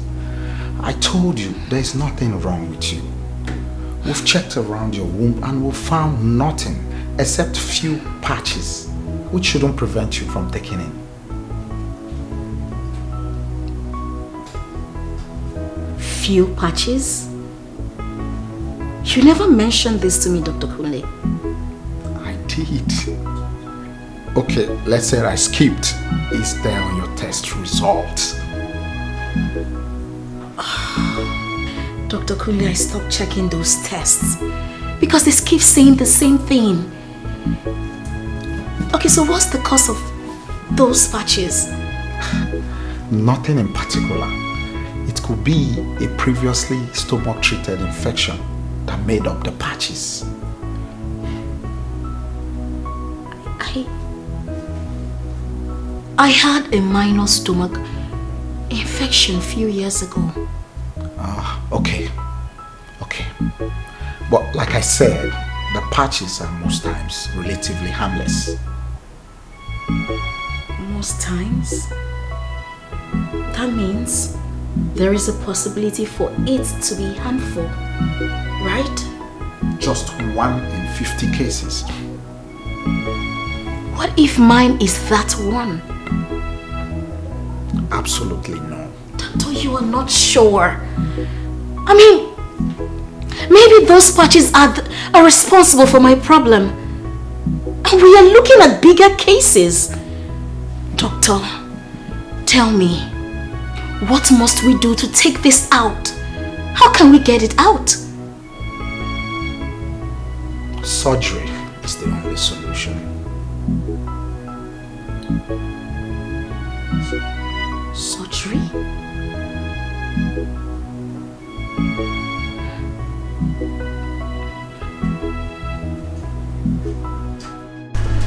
I told you there's nothing wrong with you. We've checked around your womb and we've found nothing except few patches, which shouldn't prevent you from taking in. Few patches? You never mentioned this to me, Dr. Kunle. I did. Okay, let's say I skipped. Is there on your test results? Dr. Kunle, I stopped checking those tests because they keep saying the same thing. Okay, so what's the cause of those patches? Nothing in particular. It could be a previously stomach-treated infection that made up the patches. I had a minor stomach infection a few years ago. Okay. But like I said, the patches are most times relatively harmless. Most times? That means there is a possibility for it to be harmful, right? Just 1 in 50 cases. What if mine is that one? Absolutely no. Doctor, you are not sure. I mean, maybe those patches are responsible for my problem. And we are looking at bigger cases. Doctor, tell me, what must we do to take this out? How can we get it out? Surgery is the only solution. Surgery?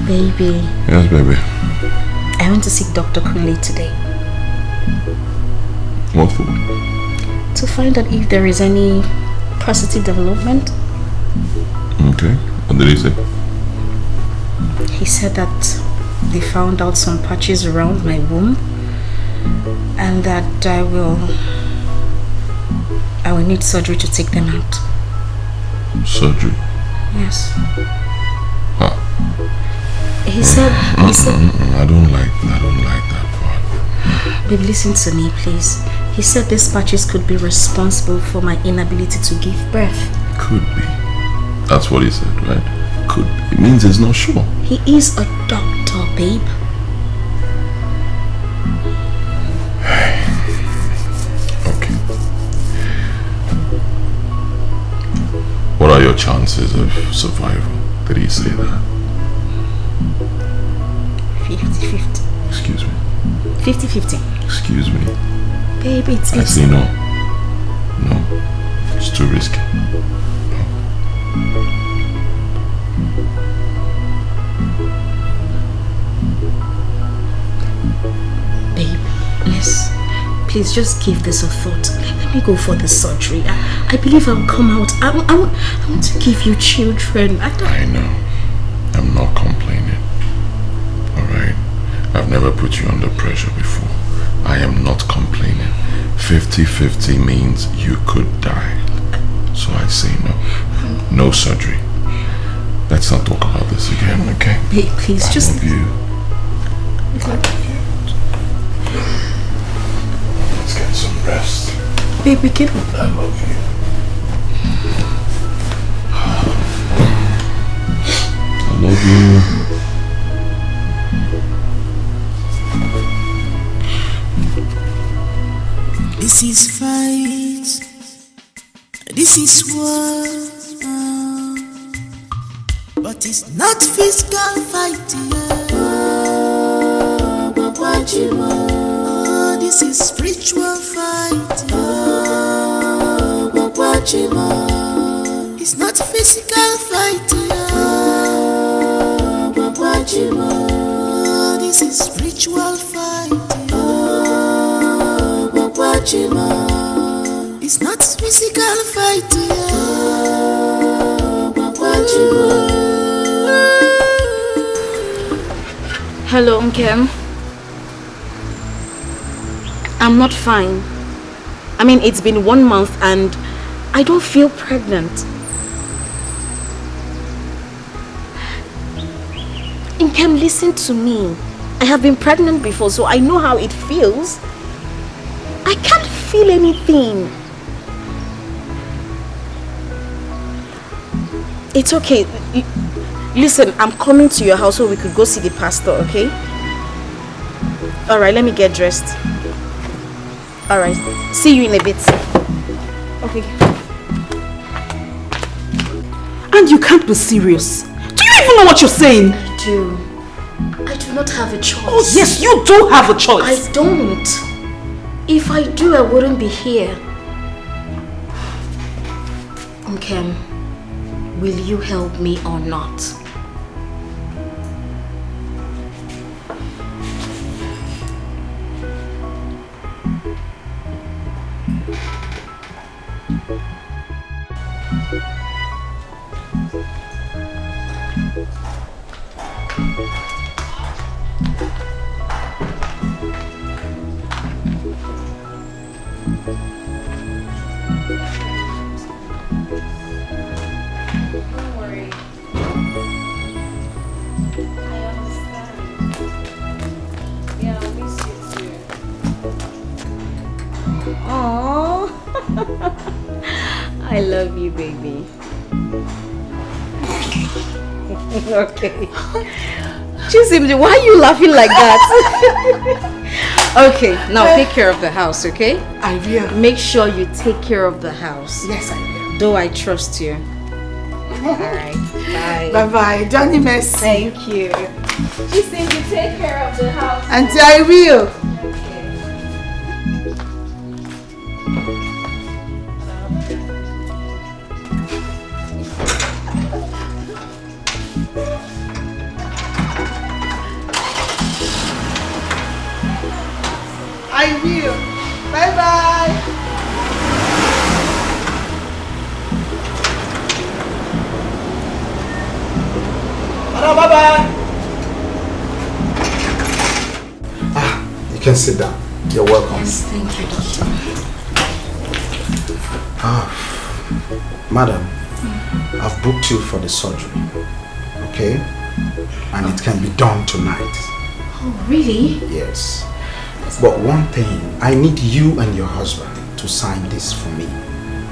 Baby. Yes, baby. I went to see Dr. Kunle today. What for? To find out if there is any positive development. Okay. What did he say? He said that they found out some patches around my womb and that I will need surgery to take them out. Surgery? Yes. Huh. He said I don't like that part. Baby, listen to me, please. He said these patches could be responsible for my inability to give birth. Could be. That's what he said, right? Could be. It means he's not sure. He is a doctor, babe. Okay. What are your chances of survival? Did he say that? 50-50. Excuse me. 50-50. Excuse me. Baby, it's... I say no. No. It's too risky. Babe, please just give this a thought. Let me go for the surgery. I believe I'll come out. I want to give you children. I know. I'm not complaining. Alright? I've never put you under pressure before. I am not complaining. 50-50 means you could die. So I say no. No surgery. Let's not talk about this again, okay? Babe, please I just... love you. I love you. Let's get some rest. Babe, we can... I love you. I love you. This is fight. This is war. But it's not physical fight. This is spiritual fight. It's not physical fight. This is spiritual fight. It's not physical fight. Hello, Nkem. I'm not fine. I mean, it's been 1 month and I don't feel pregnant. Nkem, listen to me. I have been pregnant before, so I know how it feels. I can't feel anything. It's okay. Listen, I'm coming to your house so we could go see the pastor, okay? Alright, let me get dressed. Alright, see you in a bit. Okay. And you can't be serious. Do you even know what you're saying? I do. I do not have a choice. Oh yes, you do have a choice. I don't. If I do, I wouldn't be here. Nkem, will you help me or not? I love you, baby. Okay. Chisimdi, why are you laughing like that? Okay, now take care of the house, okay? I will. Make sure you take care of the house. Yes, I will. Though I trust you. Alright, bye. Bye-bye. Johnny Mercy. Thank you. Chisimdi, take care of the house. Auntie, I will. I will. Bye-bye. Hello, bye-bye. You can sit down. You're welcome. Yes, thank you, doctor. Madam, I've booked you for the surgery. Okay? And it can be done tonight. Oh, really? Yes. But one thing, I need you and your husband to sign this for me.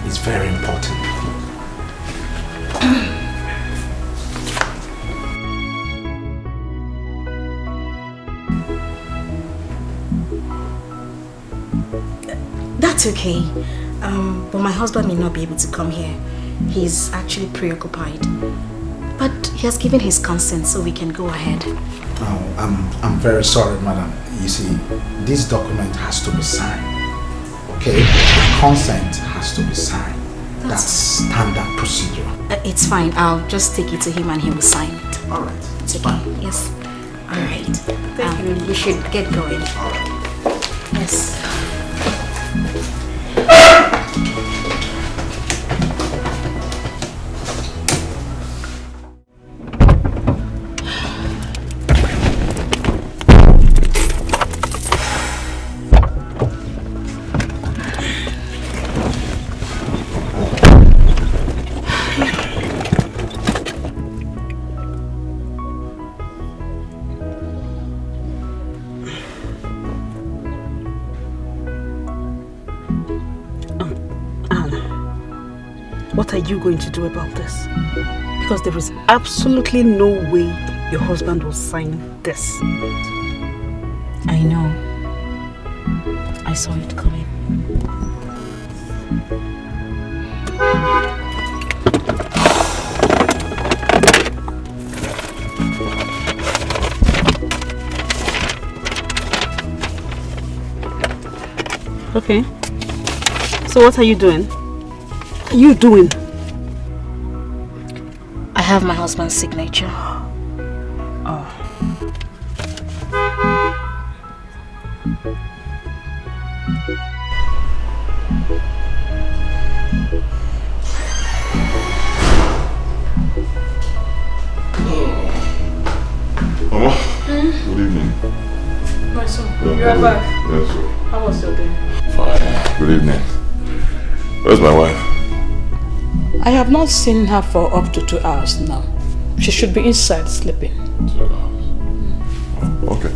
It's very important. That's okay. But my husband may not be able to come here. He's actually preoccupied. But he has given his consent, so we can go ahead. Oh, I'm very sorry, madam. You see, this document has to be signed. Okay? Consent has to be signed. That's standard procedure. It's fine. I'll just take it to him and he will sign it. All right. It's okay. Yes. All right. We should get going. All right. Yes. What are you going to do about this? Because there is absolutely no way your husband will sign this. I know. I saw it coming. Okay. So what are you doing? What are you doing? I have my husband's signature. Oh. Mama, good evening. My son, Yeah, you are back. Yes, sir. How was your day? Fine. Good evening. Where's my wife? I have not seen her for up to 2 hours now. She should be inside sleeping. 2 hours. Okay.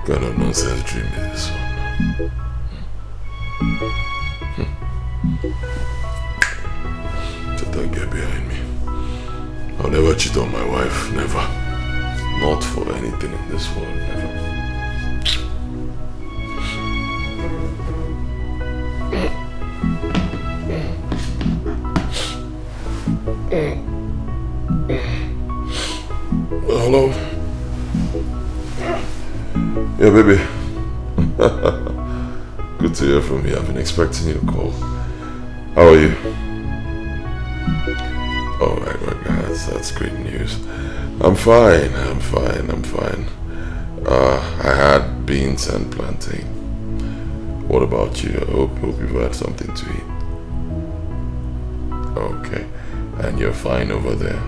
Kind of nonsense dream is this one? Let that get behind me. I'll never cheat on my wife, never. Not for anything in this world, never. Hello? Yeah, baby. Good to hear from you. I've been expecting you to call. How are you? Oh my God, that's great news. I'm fine. I had beans and plantain. What about you? I hope you've had something to eat. Okay. And you're fine over there?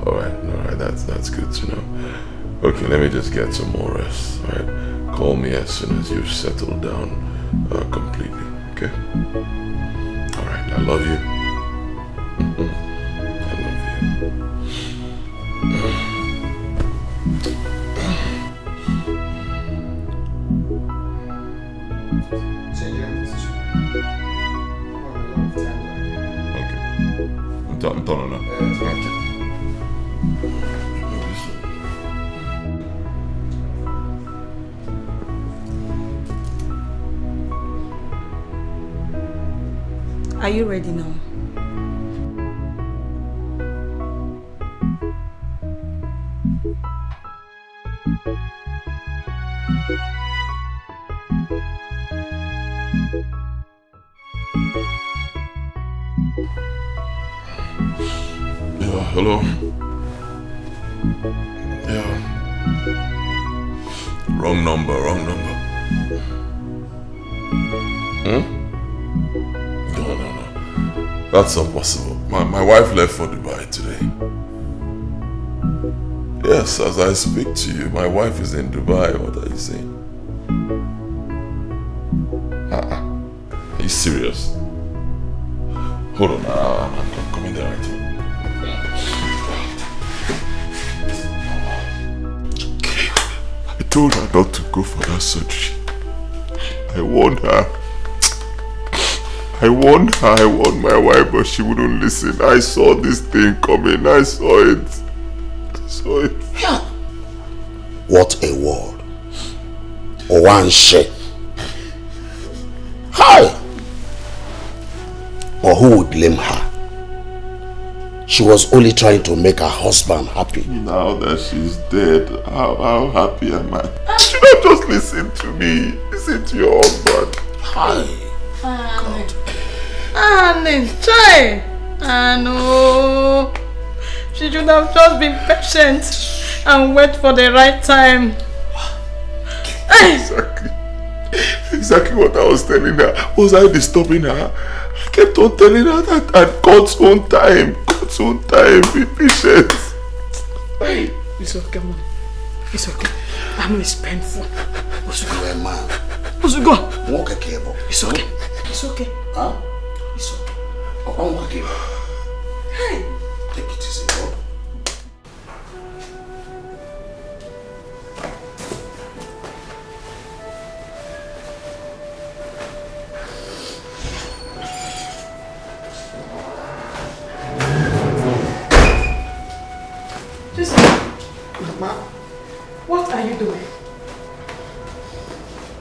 Alright, that's good to know. Okay, let me just get some more rest, alright? Call me as soon as you've settled down completely, okay? Alright, I love you. I love you. Okay. I'm done now. Okay. Are you ready now? Yeah, hello? Yeah. Wrong number. No. That's not possible. My wife left for Dubai today. Yes, as I speak to you, my wife is in Dubai. What are you saying? Are you serious? Hold on, I'm coming there right now. I told her not to go for that surgery. I warned her. I warned my wife, but she wouldn't listen. I saw this thing coming. I saw it. What a word. One shit. Hi! But who would blame her? She was only trying to make her husband happy. Now that she's dead, how happy am I? You should have just listened to me. Listen to your husband. Hi. God. Try. No. She should have just been patient and wait for the right time. Exactly what I was telling her. Was I disturbing her? I kept on telling her that at God's own time, be patient. Hey, it's okay, Mom. It's okay. I mean, it's painful. You're a man. Osugo. Walk a cable. It's okay. It's okay. Huh? It's okay. Walk a cable. Hey. Take it easy, bro. Mama, what are you doing?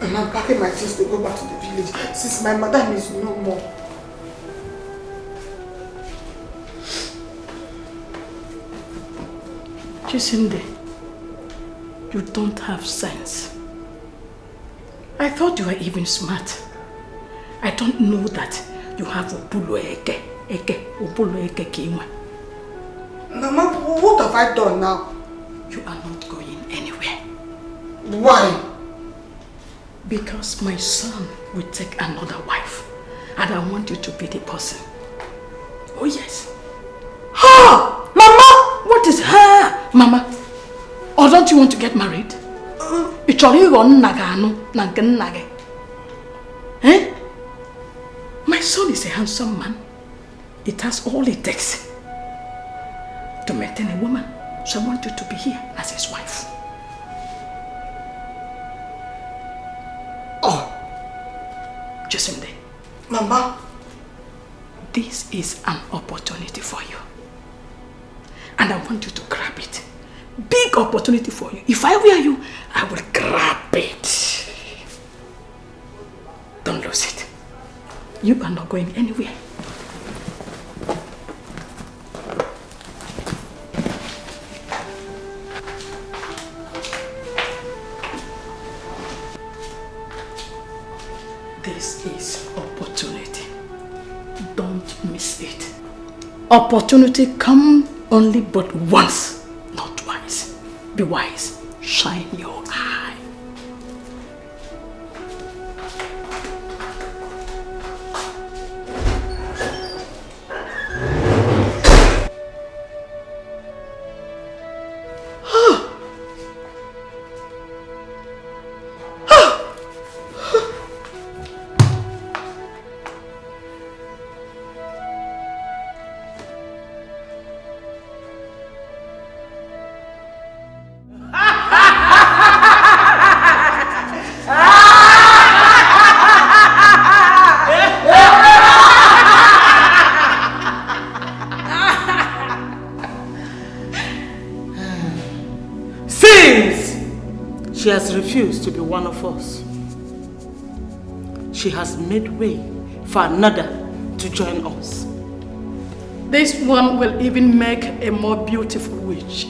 I'm packing my things to go back to the village since my madam is no more. Chisinde, you don't have sense. I thought you were even smart. I don't know that you have Obulo Eke Kinwa. Mama, what have I done now? You are not going anywhere. Why? Because my son will take another wife. And I want you to be the person. Oh yes. Ha! Mama! What is her? Mama? Or don't you want to get married? Eh? My son is a handsome man. It has all it takes to maintain a woman. So I want you to be here as his wife. Oh. Jacinde. Mama. This is an opportunity for you. And I want you to grab it. Big opportunity for you. If I were you, I will grab it. Don't lose it. You are not going anywhere. Opportunity come only but once, not twice. Be wise. Shine your eye. She has refused to be one of us. She has made way for another to join us. This one will even make a more beautiful witch.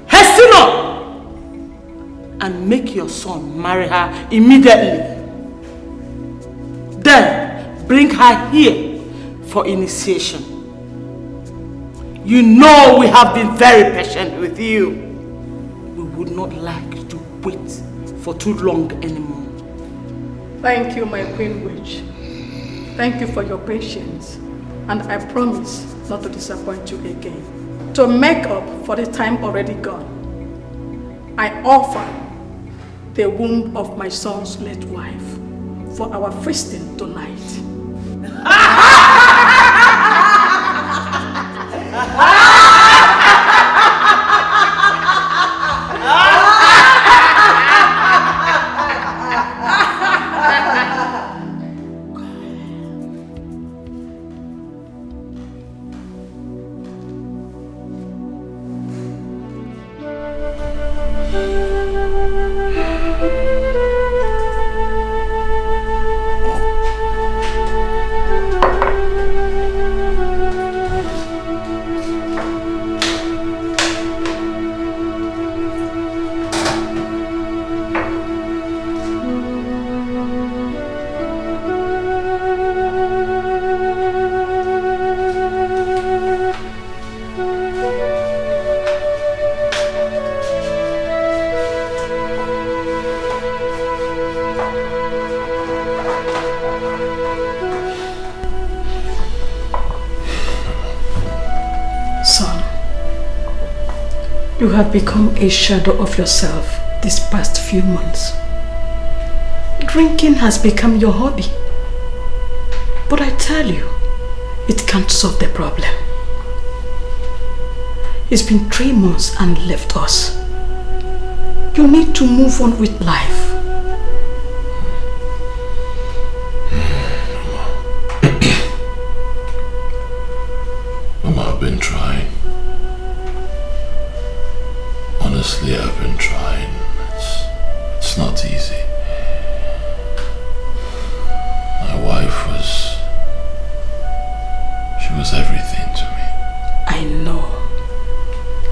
Hasten up and make your son marry her immediately. Then bring her here for initiation. You know we have been very patient with you. We would not like to wait for too long anymore. Thank you, my queen witch. Thank you for your patience. And I promise not to disappoint you again. To make up for the time already gone, I offer the womb of my son's late wife for our feasting tonight. You have become a shadow of yourself these past few months. Drinking has become your hobby. But I tell you, it can't solve the problem. It's been 3 months and left us. You need to move on with life. Mama, I've been trying. Honestly, I've been trying. It's not easy. My wife she was everything to me.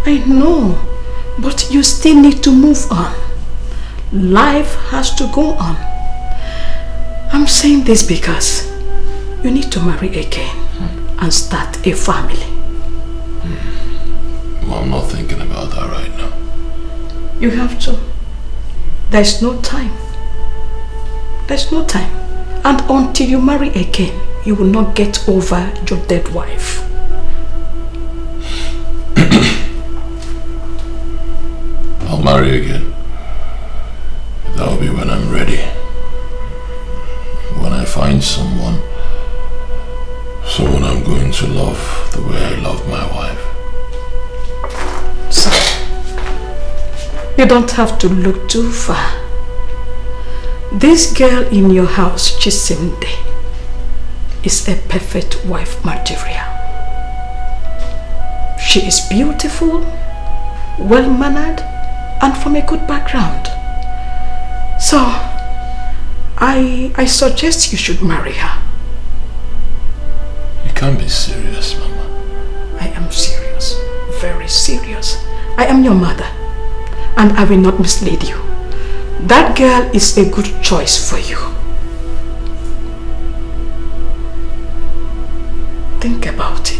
I know, but you still need to move on. Life has to go on. I'm saying this because you need to marry again and start a family. Well, I'm not thinking about that right now. You have to. There's no time. There's no time. And until you marry again, you will not get over your dead wife. I'll marry again. That'll be when I'm ready. When I find someone I'm going to love the way I love my wife. So, you don't have to look too far. This girl in your house, Chisinde, is a perfect wife material. She is beautiful, well-mannered, and from a good background. So, I suggest you should marry her. You can't be serious, Mama. I am serious. very serious. I am your mother, and I will not mislead you. That girl is a good choice for you. Think about it.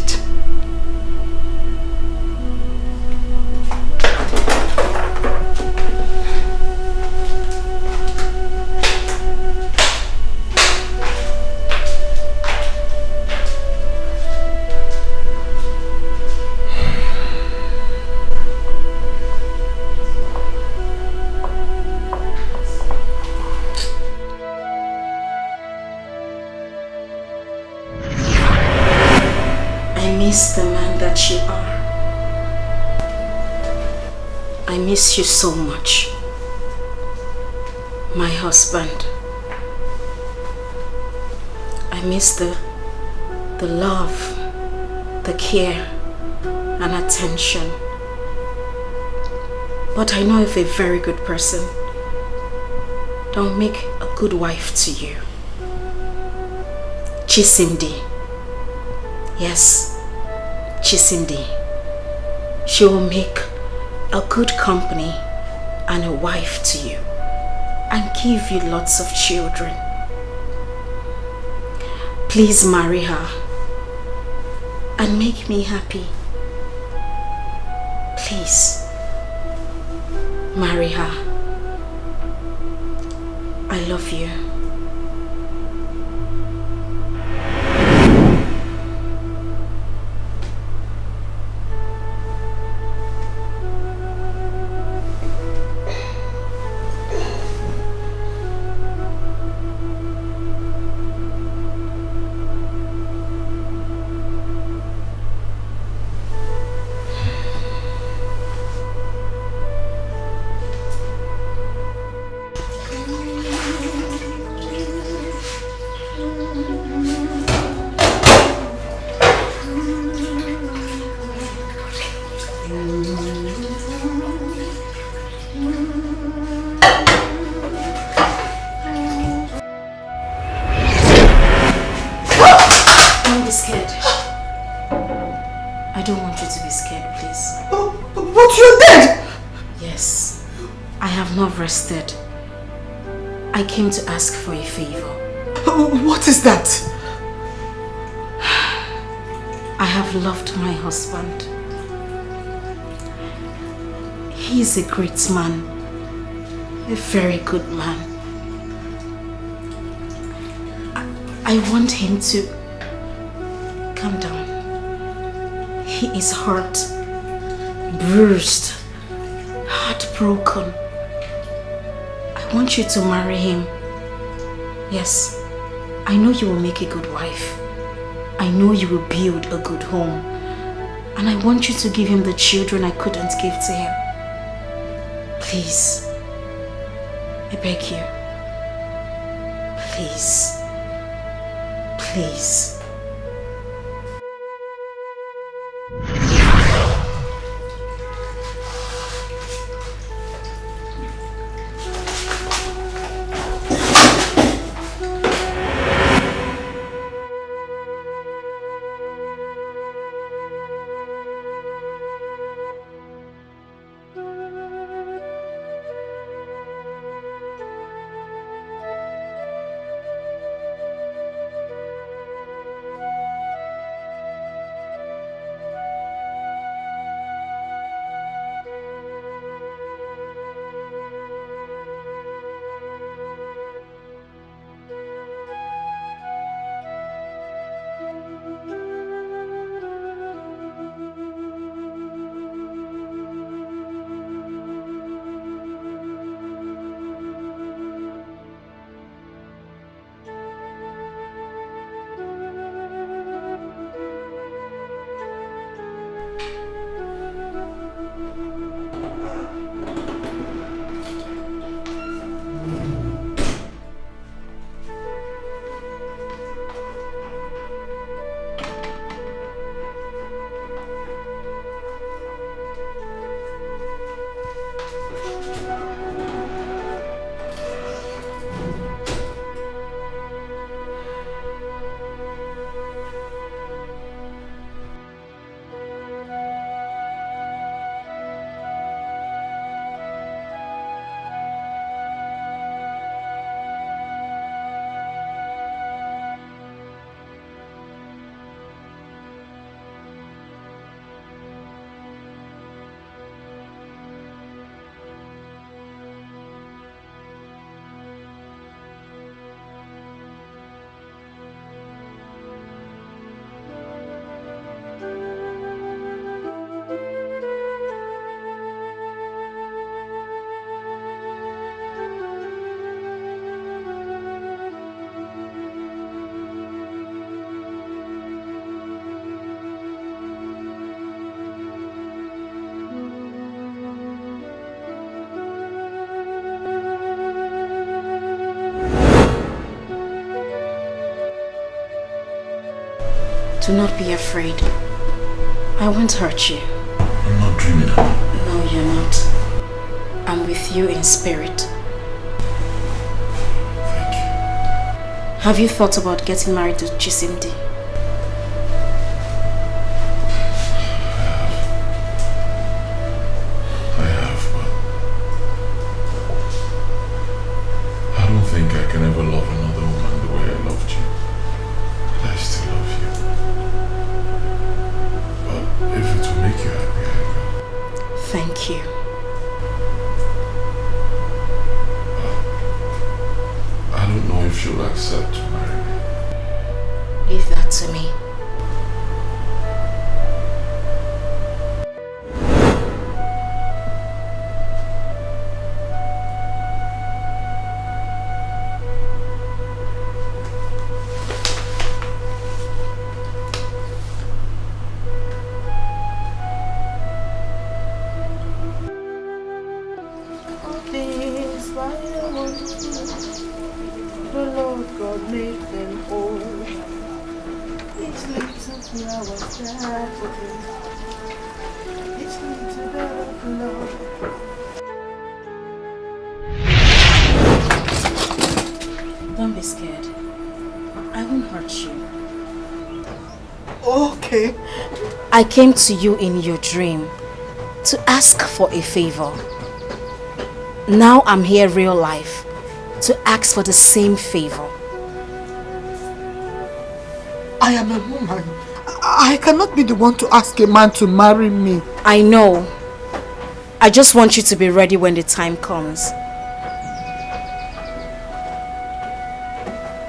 I miss the man that you are. I miss you so much. My husband. I miss the love, the care and attention. But I know of a very good person that will make a good wife to you. Chisimdi. Yes, Chisimdi. She will make a good company and a wife to you and give you lots of children. Please marry her and make me happy. Please marry her. I love you. Don't be scared. I don't want you to be scared, please. But you're dead! Yes, I have not rested. I came to ask for a favor. What is that? I have loved my husband. He is a great man, a very good man. I want him to calm down. He is hurt, bruised, heartbroken. I want you to marry him. Yes, I know you will make a good wife. I know you will build a good home. And I want you to give him the children I couldn't give to him. Please, I beg you. Please. Please. Do not be afraid. I won't hurt you. I'm not dreaming of it. No, you're not. I'm with you in spirit. Thank you. Have you thought about getting married to Chisimdi? I have, but I don't think I can ever love another woman the way I loved you. I still love you. But if it will make you happy, I will. Thank you. I don't know if she'll accept to marry me. Leave that to me. The Lord God made them whole. Each little flower died for them. Each little bed of love. Don't be scared. I won't hurt you. Okay. I came to you in your dream to ask for a favor. Now I'm here real life to ask for the same favor. I am a woman. I cannot be the one to ask a man to marry me. I know. I just want you to be ready when the time comes.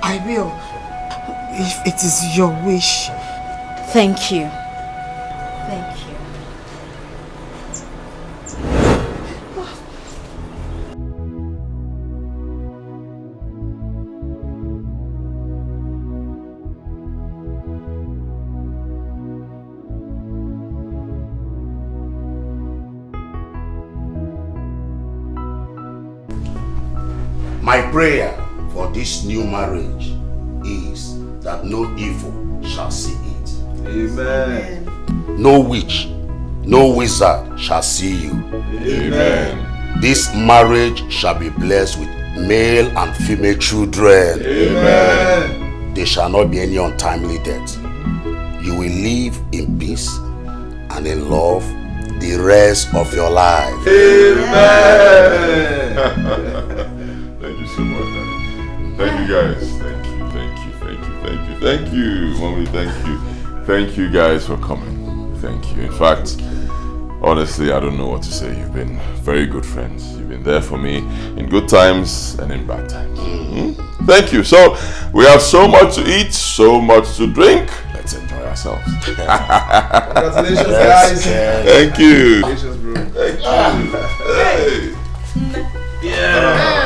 I will. If it is your wish. Thank you. Thank you. My prayer for this new marriage is that no evil shall see it. Amen. No witch, no wizard shall see you. Amen. This marriage shall be blessed with male and female children. Amen. There shall not be any untimely death. You will live in peace and in love the rest of your life. Amen. Thank you so much, Daddy. Thank you guys. Thank you, thank you, thank you, thank you, thank you. Mommy, thank you. Thank you guys for coming. Thank you. In fact, honestly, I don't know what to say. You've been very good friends. You've been there for me in good times and in bad times. Thank you. So, we have so much to eat, so much to drink. Let's enjoy ourselves. Congratulations, guys. Thank you. Congratulations, bro. Thank you. Hey. Yeah.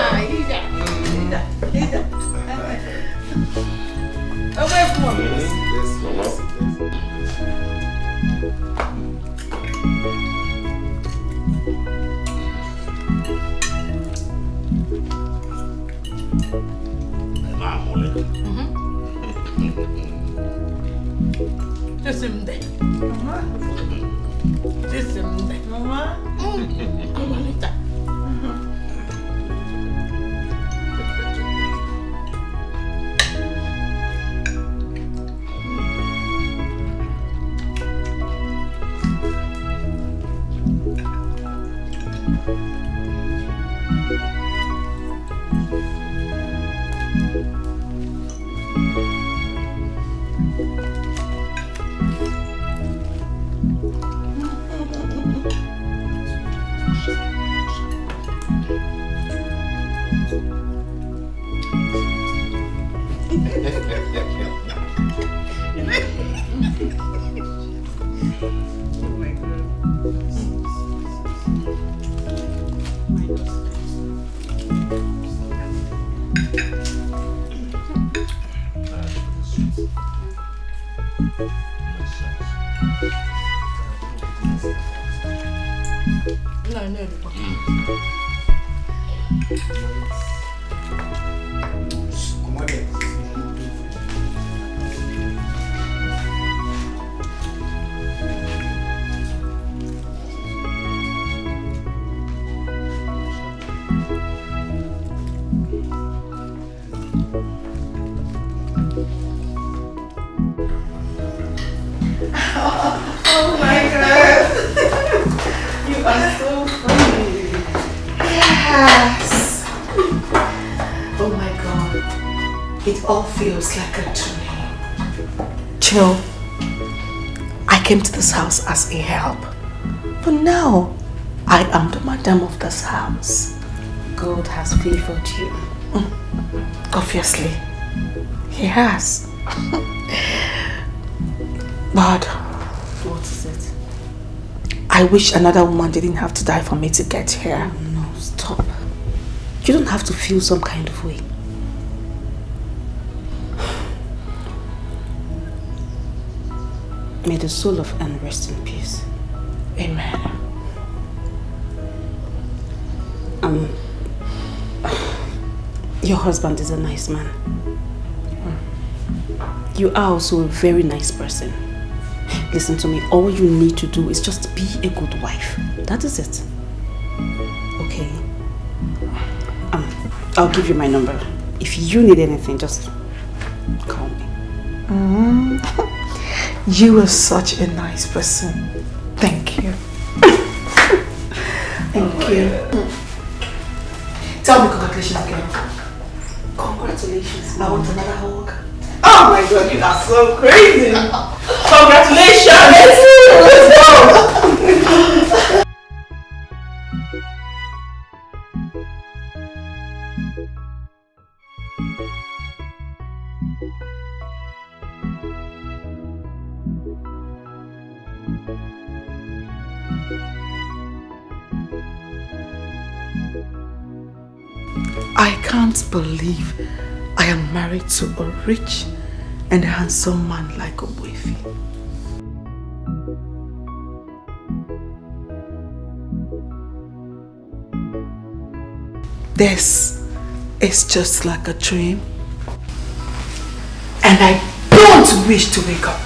Yes. Oh my God. It all feels like a dream. Chill. I came to this house as a help. But now, I am the madam of this house. God has favored you. Obviously. He has. But what is it? I wish another woman didn't have to die for me to get here. No, stop. You don't have to feel some kind of way. May the soul of Anne rest in peace. Amen. Your husband is a nice man. You are also a very nice person. Listen to me, all you need to do is just be a good wife. That is it. Okay? I'll give you my number. If you need anything, just call me. You are such a nice person. Thank you. Thank you. Tell me congratulations again. Congratulations. I want another hug. Oh my God, you are so crazy. Congratulations. Let's go. I can't believe I am married to a rich and handsome man like Obuefi. This is just like a dream, and I don't wish to wake up.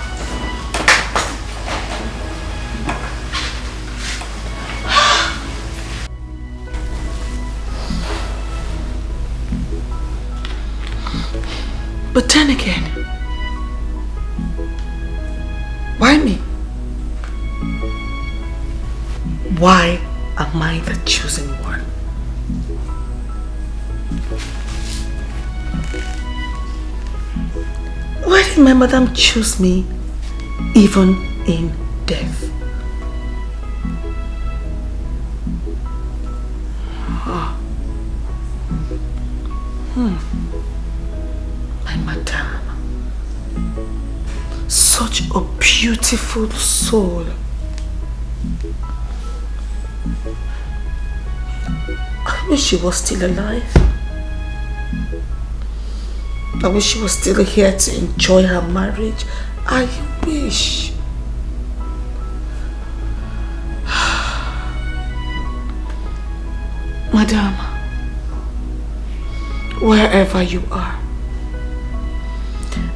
But then again, why me? Why am I the chosen one? Why did my madam choose me even in death? My madam, such a beautiful soul. I wish she was still alive. I wish she was still here to enjoy her marriage. I wish. Madam, wherever you are,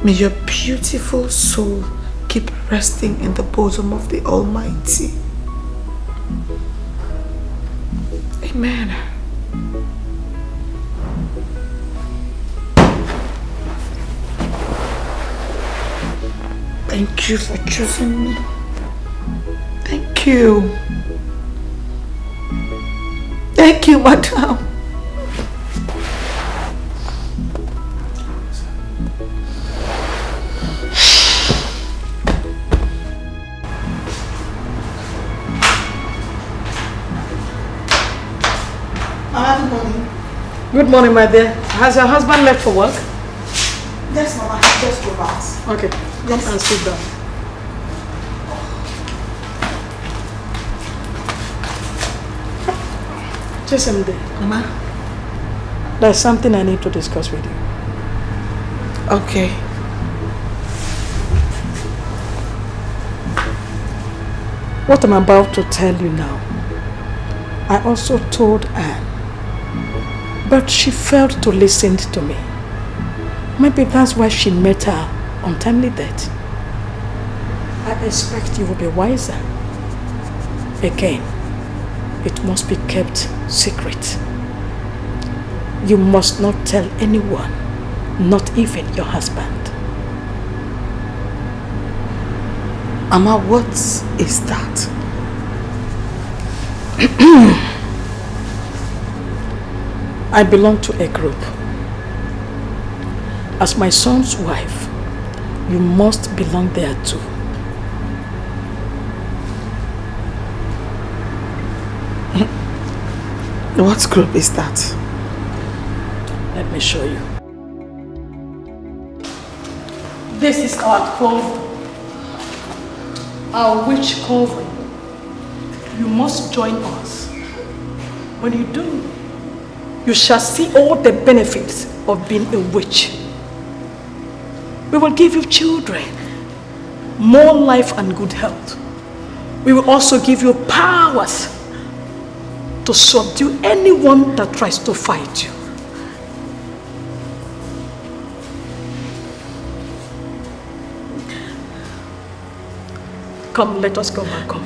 may your beautiful soul keep resting in the bosom of the Almighty. Amen. Thank you for choosing me. Thank you. Thank you, madam. Good morning. Good morning, my dear. Has your husband left for work? Yes, Mama. He just drove out. Okay. Come and sit down. Chisimde. Mama? There's something I need to discuss with you. Okay. What I'm about to tell you now, I also told Anne, but she failed to listen to me. Maybe that's why she met her untimely death. I expect you will be wiser. Again, it must be kept secret. You must not tell anyone, not even your husband. Mama, what is that? I belong to a group. As my son's wife, you must belong there too. What group is that? Let me show you. This is our coven. Our witch coven. You must join us. When you do, you shall see all the benefits of being a witch. We will give you children, more life and good health. We will also give you powers to subdue anyone that tries to fight you. Come, let us go back home.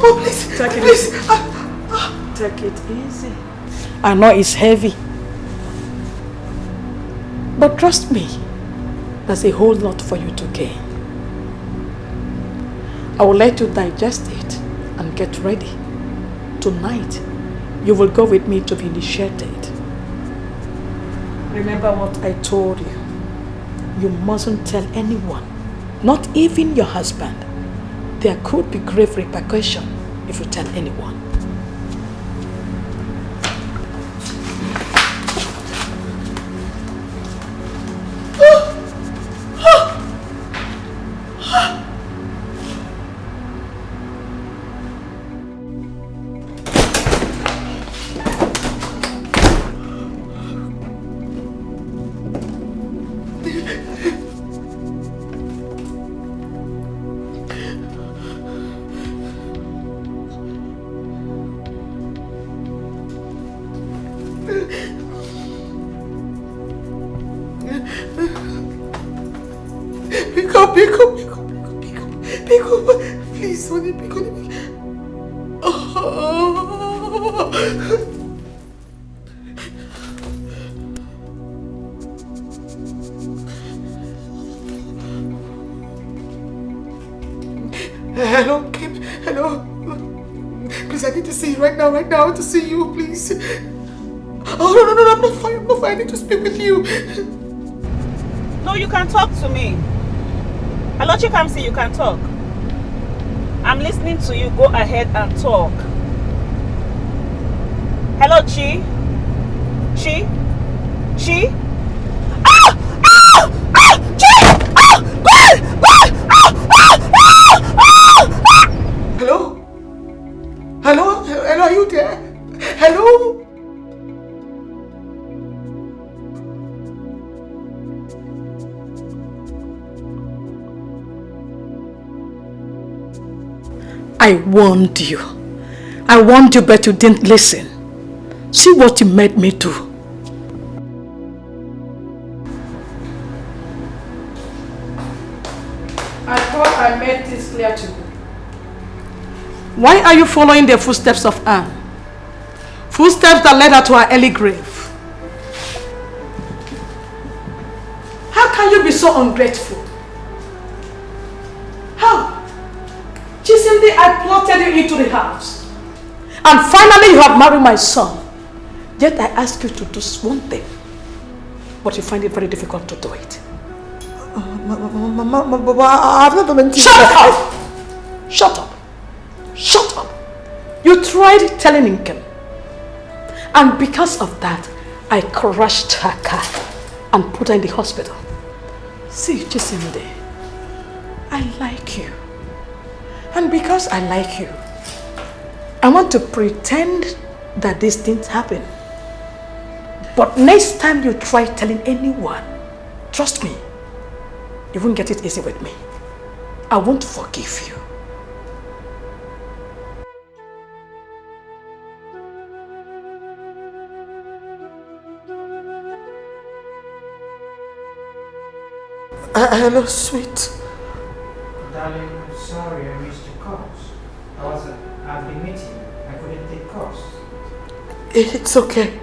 Oh, please, Take it please. easy. Take it easy. I know it's heavy. But trust me, there's a whole lot for you to gain. I will let you digest it and get ready. Tonight, you will go with me to be initiated. Remember what I told you. You mustn't tell anyone, not even your husband. There could be grave repercussion if you tell anyone. Pick up. Please, honey, pick up. Hello, Kim. Hello. Please, I need to see you right now. I want to see you, please. Oh, no, I'm not fine. I need to speak with you. No, you can talk to me. Hello, Chikamsi, you can talk. I'm listening to you. Go ahead and talk. Hello, Chi? Chi? Ah! Chi! Hello, are you there? Hello? I warned you. But you didn't listen. See what you made me do. I thought I made this clear to you. Why are you following the footsteps of Anne? Footsteps that led her to her early grave. How can you be so ungrateful? How? Chisimdi, I plotted you into the house. And finally you have married my son. Yet I ask you to do one thing. But you find it very difficult to do it. I've not done anything. Shut up! You tried telling Inkem. And because of that, I crushed her car and put her in the hospital. See, Chisimde, I like you. And because I like you, I want to pretend that this didn't happen. But next time you try telling anyone, trust me, you won't get it easy with me. I won't forgive you. Hello, sweet. Darling, I'm sorry I missed your calls. I was at the meeting. I couldn't take calls. It's okay.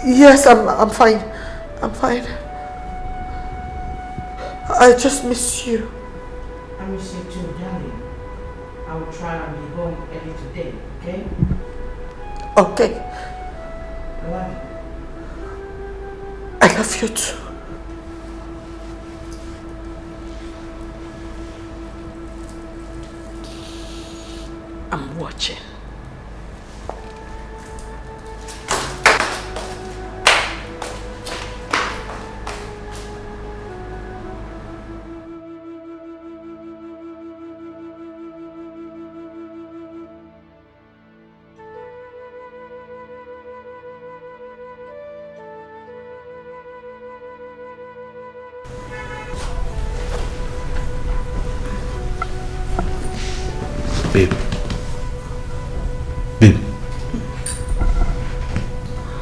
Yes, I'm fine. I'm fine. I just miss you. I miss you too, darling. I will try and be home early today, okay? Okay. I love you. I love you too. I'm watching. Babe. Babe.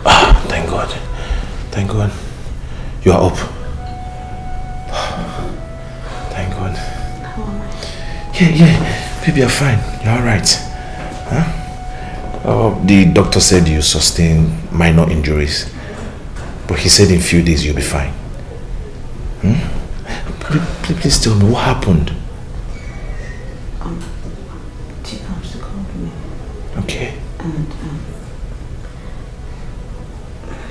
Ah, thank God. Thank God. You are up. Thank God. How am I? Yeah. Babe, you're fine. You're alright. Huh? The doctor said you sustained minor injuries. But he said in a few days you'll be fine. Please tell me what happened. She comes to call me. Okay. And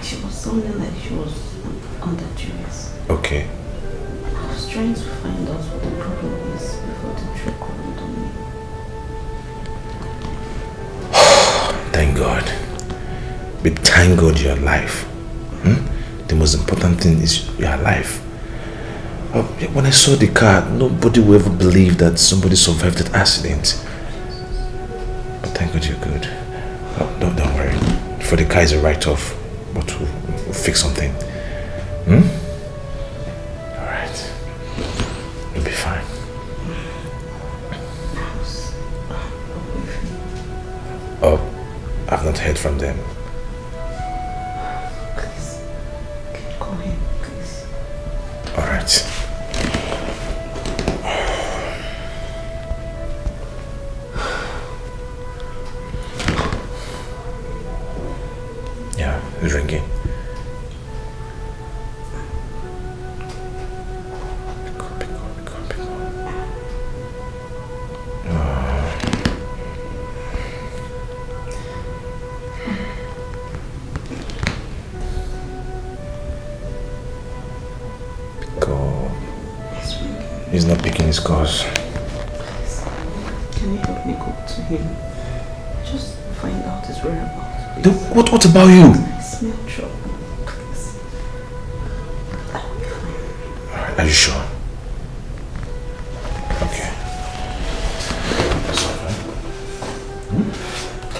she was sounding like she was under duress. Okay. I was trying to find out what the problem is before the trip called on me. Thank God. Babe, thank God you're alive. The most important thing is you're alive. When I saw the car, nobody would ever believe that somebody survived that accident. But thank God you're good. Don't worry. For the car is a write-off, but we'll fix something. Alright. You'll be fine. Oh, I've not heard from them. Please, can you call him, please? Alright. Yeah, it's ringing. Pick up. He's not picking his calls. Please, can you help me go to him? Just find out his whereabouts. What about you? I smell trouble. Please. I'll be fine. Alright, are you sure? Okay. That's all right.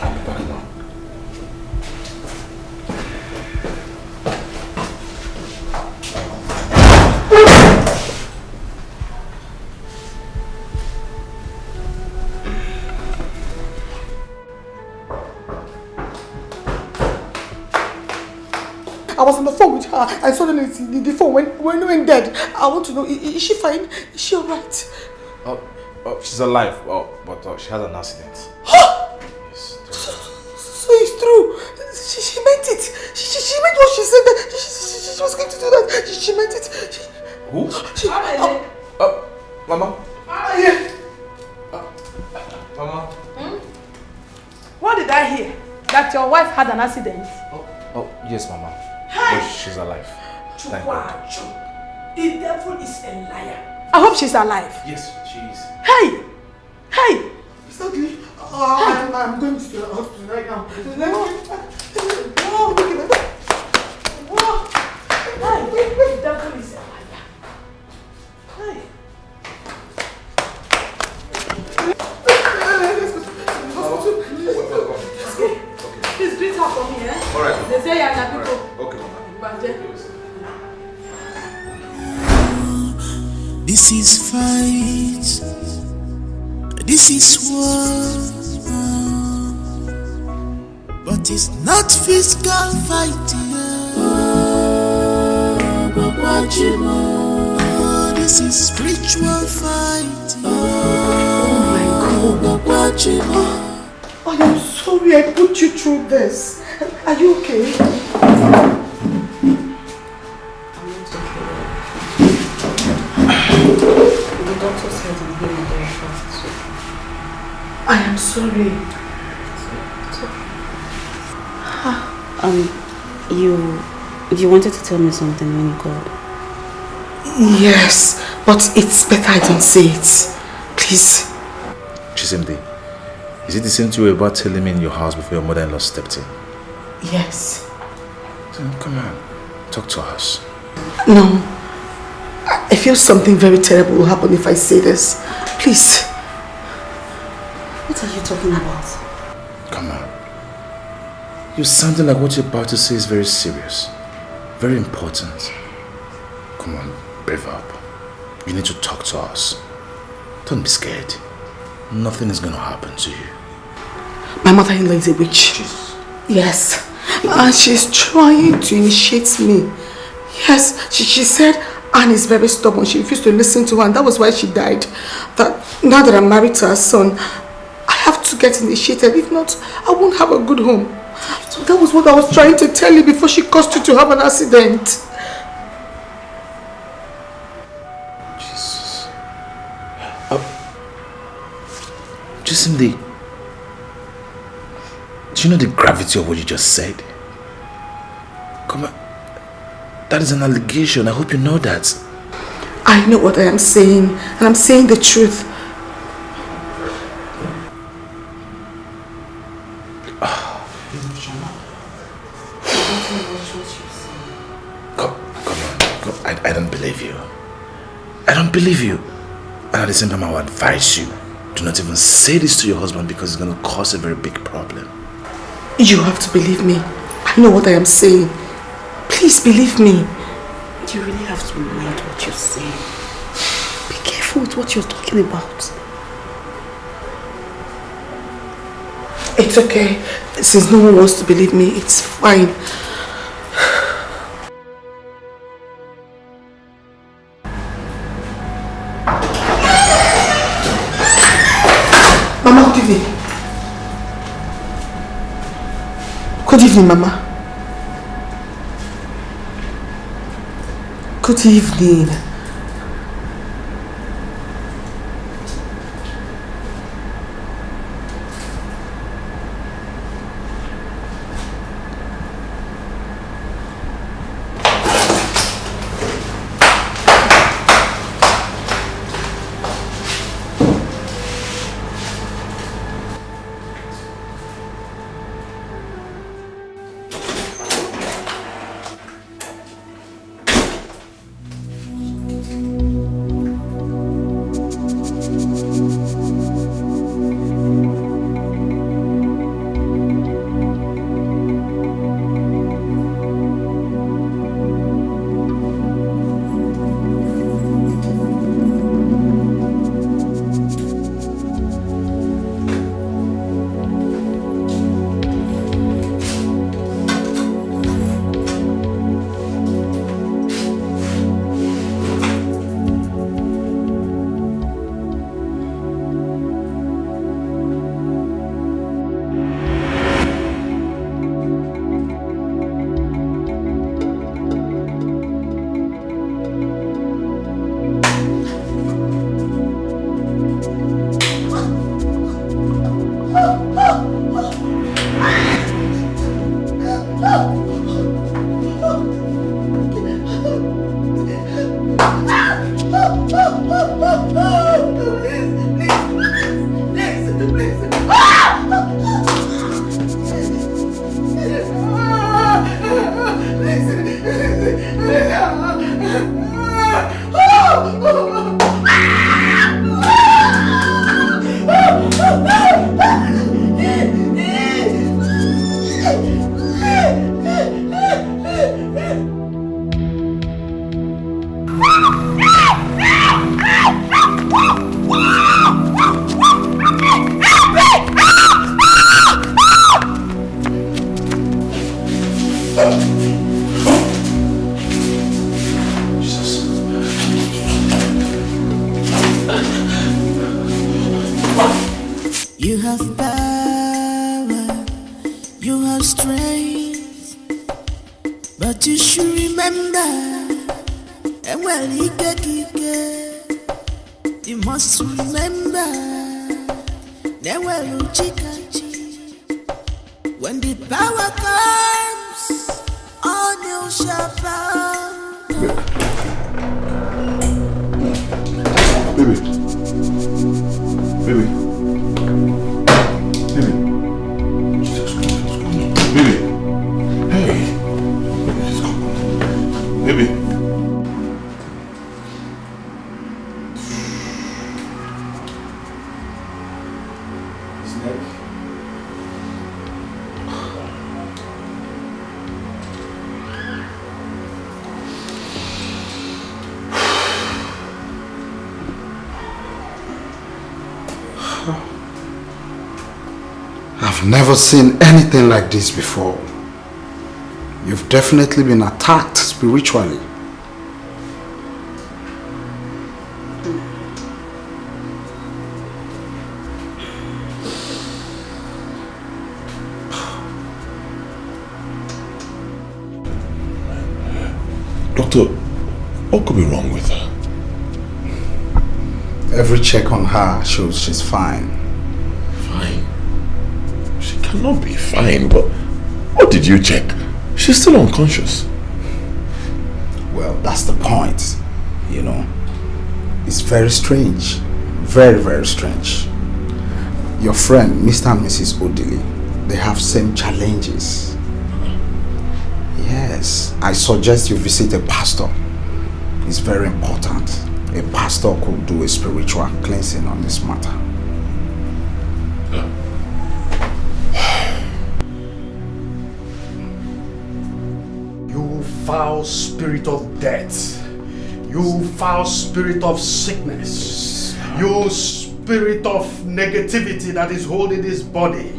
I'll be back now. I was on the phone with her and suddenly the phone went dead. I want to know, is she fine? Is she alright? Oh, she's alive, but she had an accident. Yes. So it's true. She meant it. She meant what she said. That she was going to do that. She meant it. Who? Mama. Mama. What did I hear? That your wife had an accident? Oh, yes, Mama. Hey! But she's alive. Thank God. The devil is a liar. I hope she's alive. Yes, she is. Hey! Hey! It's okay. I'm going to the hospital right now. Oh, look at that. Hey! The devil is a liar. Hey! Please greet her for me, eh? Alright. They say you're happy people. Okay, Mama. This is fight. This is war. But it's not physical fighting. This is spiritual fighting. Oh my God. I am so sorry I put you through this. Are you okay? The doctor said I'm healing very fast. I am sorry. You wanted to tell me something when you called. Yes, but it's better I don't say it. Please. Chisimdi, is it the same thing you were about telling me in your house before your mother-in-law stepped in? Yes. Then come on, talk to us. No. I feel something very terrible will happen if I say this. Please. What are you talking about? Come on. You're sounding like what you're about to say is very serious. Very important. Come on, brave up. You need to talk to us. Don't be scared. Nothing is going to happen to you. My mother-in-law is a witch. Jesus. Yes. And she's trying to initiate me. Yes, she said Anne is very stubborn. She refused to listen to her, and that was why she died. That now that I'm married to her son, I have to get initiated. If not, I won't have a good home. So that was what I was trying to tell you before she caused you to have an accident. Jesus. Chisimdi, do you know the gravity of what you just said? Come on. That is an allegation. I hope you know that. I know what I am saying, and I'm saying the truth. Come on. I don't believe you. I don't believe you. And at the same time, I will advise you, do not even say this to your husband because it's going to cause a very big problem. You have to believe me. I know what I am saying. Please believe me. You really have to mind what you're saying. Be careful with what you're talking about. It's okay. Since no one wants to believe me, it's fine. Mama, good evening. Good evening, Mama. Good evening. You have strength, but you should remember, and well, you must remember, then well, when the power comes, all you shall bow. Baby. Jesus Christ, what's going on? Baby. Hey. Baby. I've never seen anything like this before. You've definitely been attacked spiritually. Doctor, what could be wrong with her? Every check on her shows she's fine. Fine? She cannot be fine, but what did you check? She's still unconscious. Well, that's the point, you know. It's very strange. Very, very strange. Your friend, Mr. and Mrs. Odili, they have same challenges. Yes, I suggest you visit a pastor. It's very important. A pastor could do a spiritual cleansing on this matter. You foul spirit of death. You foul spirit of sickness. You spirit of negativity that is holding this body.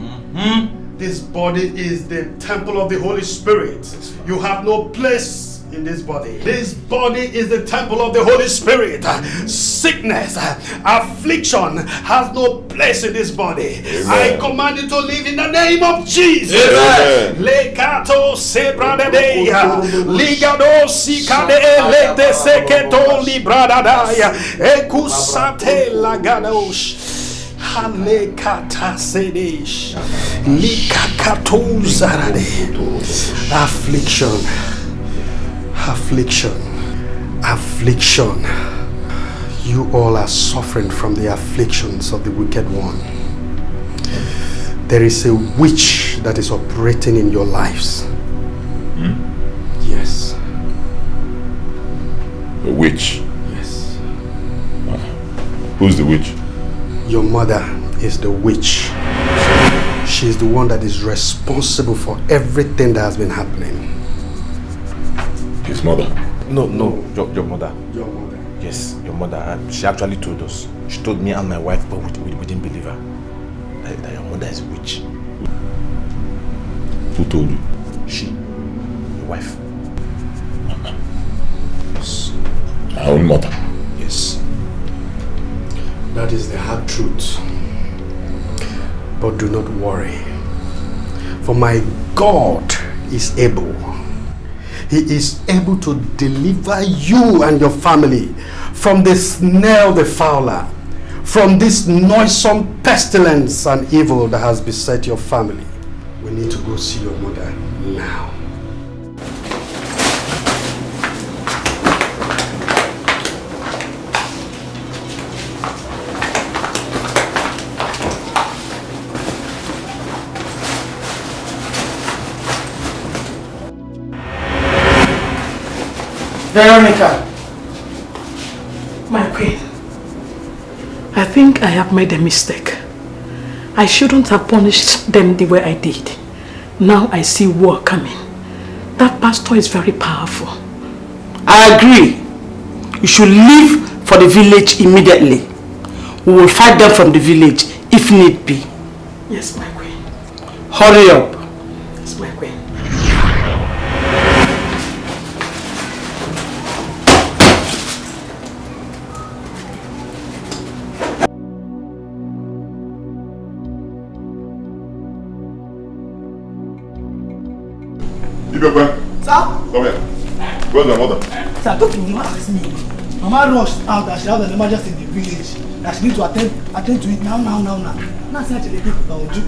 This body is the temple of the Holy Spirit. You have no place in this body. This body is the temple of the Holy Spirit. Sickness, affliction has no place in this body. Amen. I command you to live in the name of Jesus. Lekato sebradeya, ligado sikade lete seketo libradadaya, ekusate lagadosh. Halekata sedesh, likakato zarade. Affliction. Affliction, affliction. You all are suffering from the afflictions of the wicked one. There is a witch that is operating in your lives. Yes. A witch? Yes. Who's the witch? Your mother is the witch. She is the one that is responsible for everything that has been happening. His mother? No, your mother. Your mother? Yes, your mother. She actually told us. She told me and my wife, but we didn't believe her. That your mother is a witch. Who told you? She. Your wife. Yes. My own mother? Yes. That is the hard truth. But do not worry. For my God is able. He is able to deliver you and your family from the snare of the fowler, from this noisome pestilence and evil that has beset your family. We need to go see your mother now. Veronica, my queen, I think I have made a mistake. I shouldn't have punished them the way I did. Now I see war coming. That pastor is very powerful. I agree. You should leave for the village immediately. We will fight them from the village if need be. Yes, my queen. Hurry up. Yes, my queen. Ibekwe. Sir? Come here. Where's my mother? Sir, don't you ask me. Mama rushed out that she had an emergency in the village. That she need to attend to it now. Now say actually people don't do.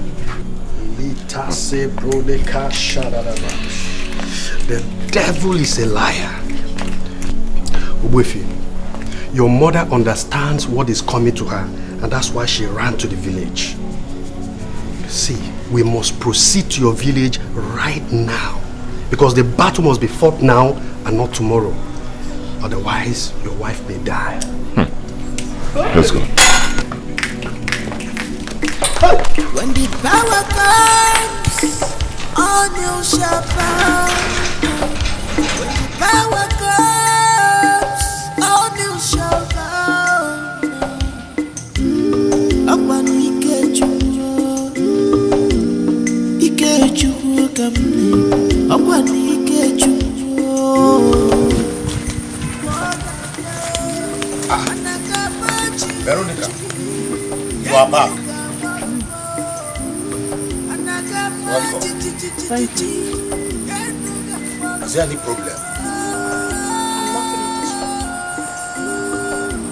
The devil is a liar. Obuefi, your mother understands what is coming to her, and that's why she ran to the village. See, we must proceed to your village right now, because the battle must be fought now and not tomorrow. Otherwise, your wife may die. Let's go. When the power comes, all new shall bow. When the power comes, all new shall bow. Akwanu Ikechu kamne. Akwanu Ikechu. Veronica, you are back. Welcome. Thank you. Is there any problem? I'm not feeling this way.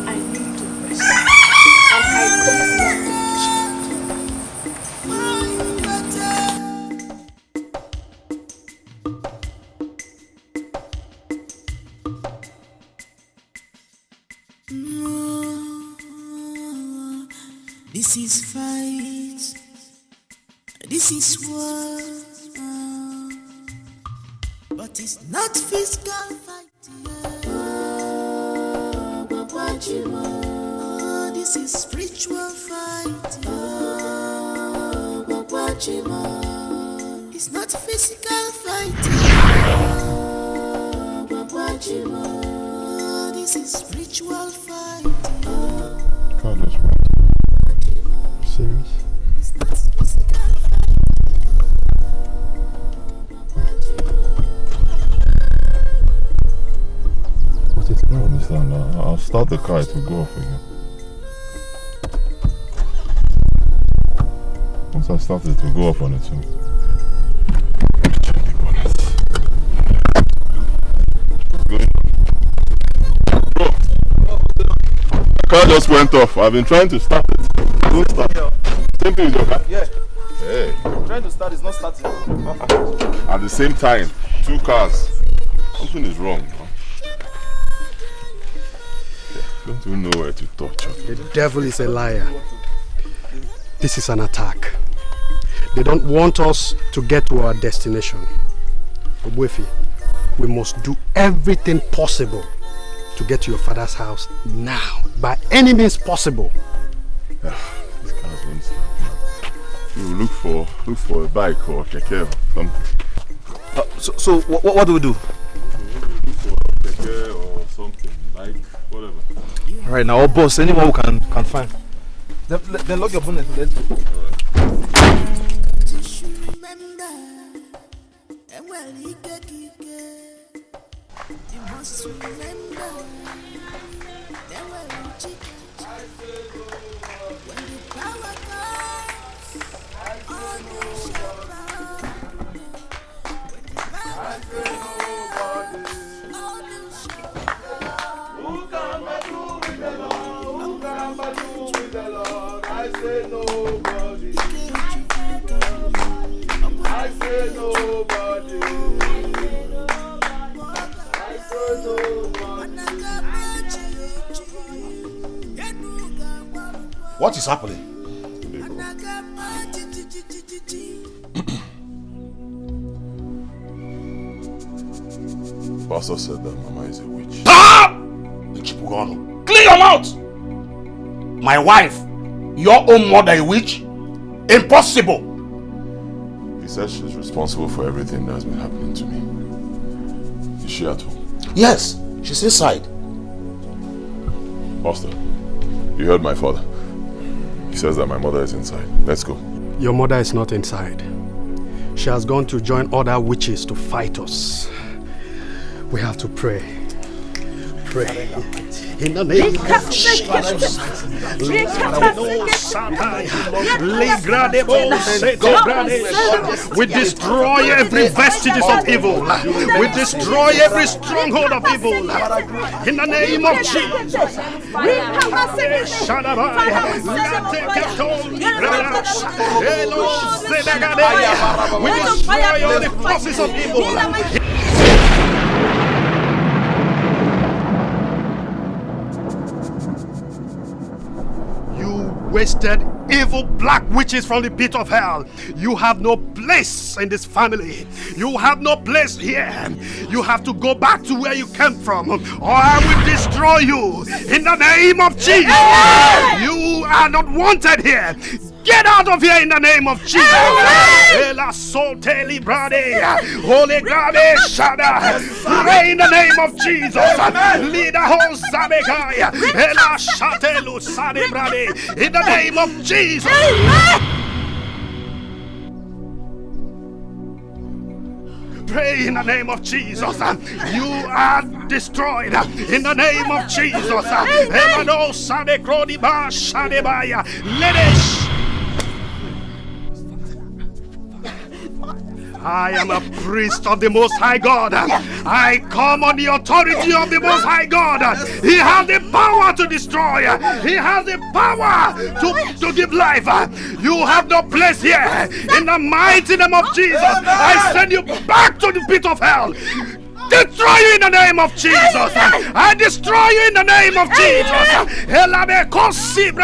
I need to rest. And I don't want to This is fight. This is war. But it's not physical fight. This is spiritual fight. It's not physical fight. This is spiritual fight. God is right. Serious? It's not physical fight. What is it? I don't understand. I'll start the car to go off again. Once I started to go off on its own. Check the bonnet. Bro, the car just went off. I've been trying to start it. Don't start. Same thing with your car? Yeah. Hey. I'm trying to start, it's not starting. At the same time, two cars. Something is wrong. Huh? Don't even know where to touch. The devil is a liar. This is an attack. They don't want us to get to our destination. Obuefi, we must do everything possible to get to your father's house now, by any means possible. These cars won't stop. We will look for a bike or a keke or something. So what do we do? Look for a keke or something, bike, whatever. Alright, now, boss, anyone who can find. Then lock your bonnet. Let's go. What is happening? Pastor said that Mama is a witch. Clear your mouth! My wife, your own mother a witch? Impossible! He said she's responsible for everything that's been happening to me. Is she at home? Yes, she's inside. Pastor, you heard my father. He says that my mother is inside. Let's go. Your mother is not inside. She has gone to join other witches to fight us. We have to pray. Pray. In the name of Jesus. We destroy every vestiges of evil. We destroy every stronghold of evil. In the name of Jesus. We destroy all the forces of evil. Wasted evil black witches from the pit of hell. You have no place in this family. You have no place here. You have to go back to where you came from, or I will destroy you in the name of Jesus. You are not wanted here. Get out of here in the name of Jesus. Holy Grade Shada. Pray in the name of Jesus. Leader Hosabekai. In the name of Jesus. Pray in the name of Jesus. You are destroyed in the name of Jesus. I am a priest of the Most High God. I come on the authority of the Most High God. He has the power to destroy. He has the power to give life. You have no place here. In the mighty name of Jesus, I send you back to the pit of hell. Destroy you in the name of Jesus. I destroy you in the name of Jesus. In the name of Jesus.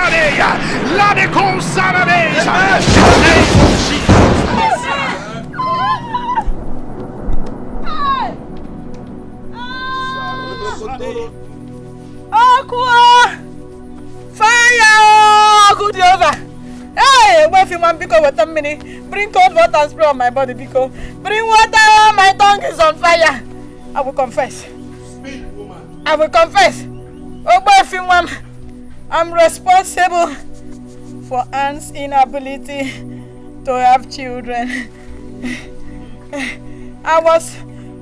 Fire! Good over. Hey, wait a minute, because water mini. Bring cold water and spray on my body, because bring water. My tongue is on fire. I will confess. Speak, woman. I will confess. Oh, boy, I'm responsible for Anne's inability to have children. I was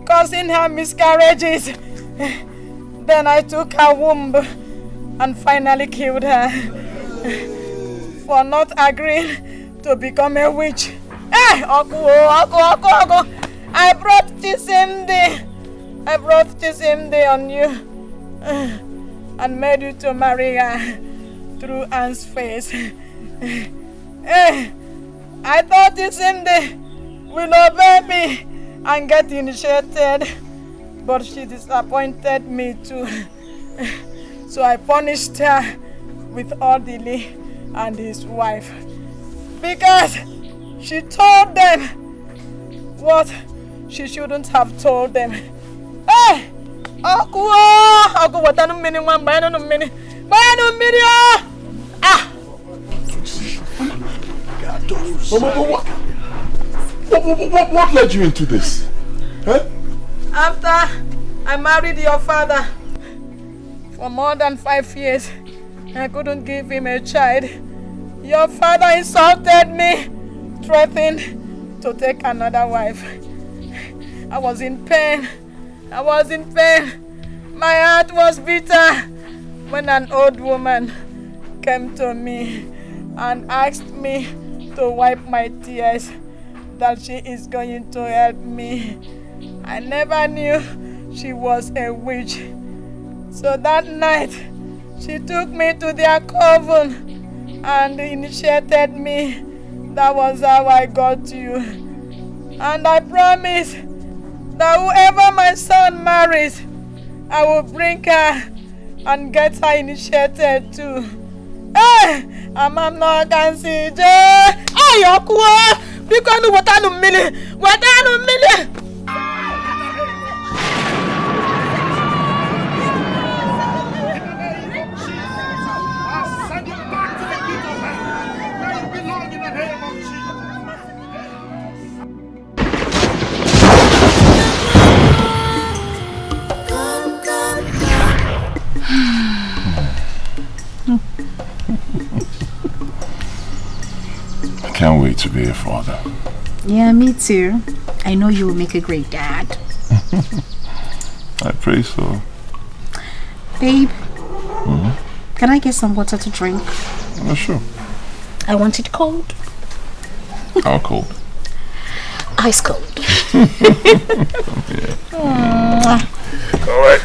causing her miscarriages. Then I took her womb and finally killed her for not agreeing to become a witch. Hey, Oku. I brought this MD. I brought this MD on you and made you to marry her through Anne's face. Hey, I thought this MD will obey me and get initiated. But she disappointed me too. So I punished her with Odili and his wife. Because she told them what she shouldn't have told them. Hey! Aku wata no mini one by no mini. Ah! What led you into this? Huh? After I married your father, for more than 5 years, I couldn't give him a child. Your father insulted me, threatened to take another wife. I was in pain. My heart was bitter when an old woman came to me and asked me to wipe my tears, that she is going to help me. I never knew she was a witch. So that night, she took me to their coven and initiated me. That was how I got you. And I promise that whoever my son marries, I will bring her and get her initiated too. Hey! I'm not going to see you. Hey, Okwa! Because you want to million. I can't wait to be a father. Yeah, me too. I know you will make a great dad. I pray so. Babe, Can I get some water to drink? Sure. I want it cold. How cold? Ice cold. Yeah. All right.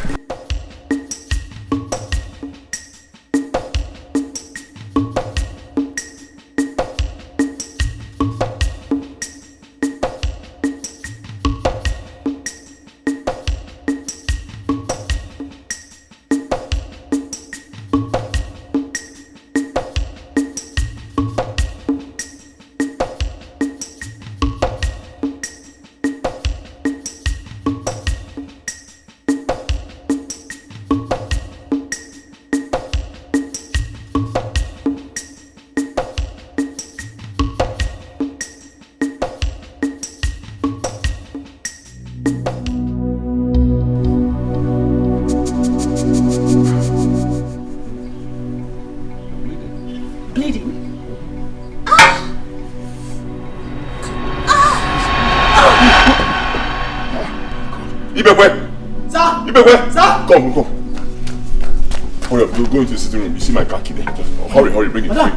Come. Hurry up, go into the sitting room. You see my car key there. Just hurry, bring it. Hurry.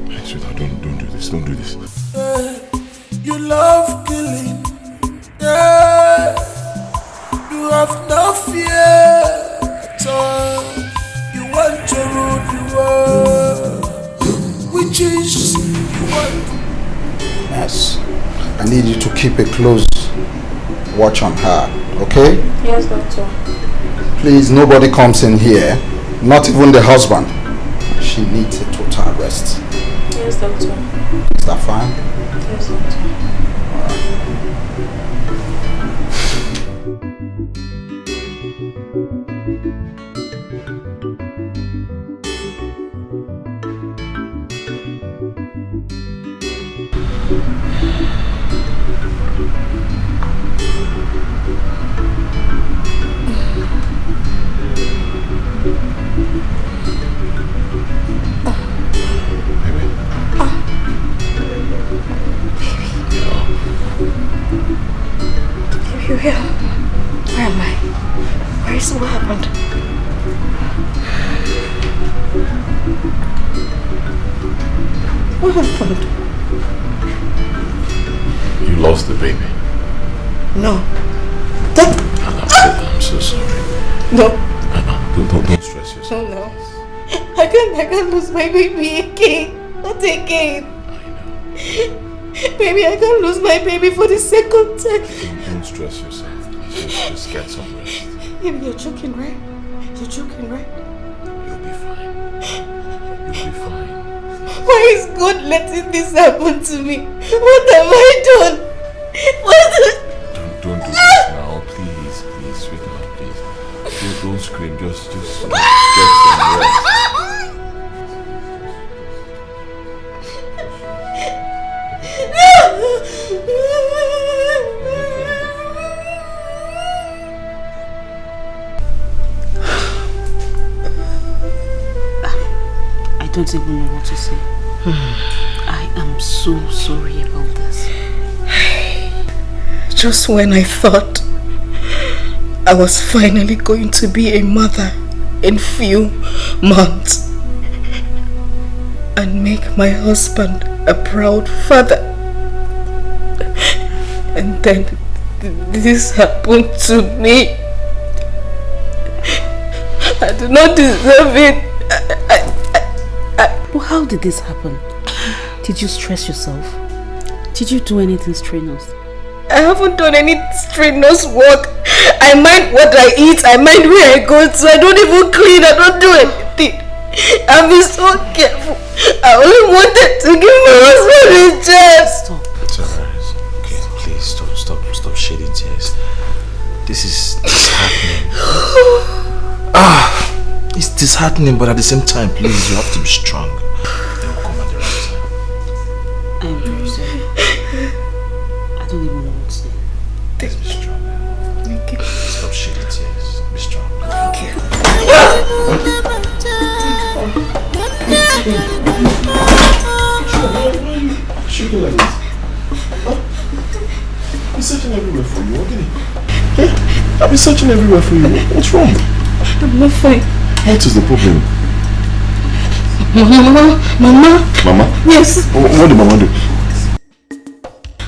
Hey, sweetheart, don't do this. You love killing. Yeah. You have no fear at all. You want to rule the world. Witches, you want. Yes. I need you to keep a close watch on her, okay? Yes, doctor. Please, nobody comes in here, not even the husband. She needs a total rest. Yes, doctor. Is that fine? Yes, doctor. Where am I? Where is what happened? What happened? You lost the baby. No. I'm so sorry. No. Don't stress yourself. No. I can't lose my baby again. Not again. Baby, I can't lose my baby for the second time. Don't stress yourself. Just get some rest. Baby, you're joking, right? You'll be fine. Why is God letting this happen to me? What have I done? Don't do this now, please, sweetheart, please. Don't scream. Just get some rest. I don't even know what to say. I am so sorry about this. Just when I thought I was finally going to be a mother in few months and make my husband a proud father, and then this happened to me. I do not deserve it. Well, how did this happen? Did you stress yourself? Did you do anything strenuous? I haven't done any strenuous work. I mind what I eat, I mind where I go to. I don't even clean, I don't do anything. I've been so careful. I only wanted to give my husband a chance. Stop. It's alright. Okay, please stop shedding tears. This is disheartening. It's disheartening, but at the same time, please, you have to be strong. They will come at the right time. I'm very sorry. I don't even know what to say. Let's be strong. Thank you. Stop shedding tears. Be strong. Thank you. Shaking like this. I'm searching everywhere for you. What did Hey, I've been searching everywhere for you. What's wrong? I'm not fine. What is the problem? Mama. Mama? Yes. What did Mama do?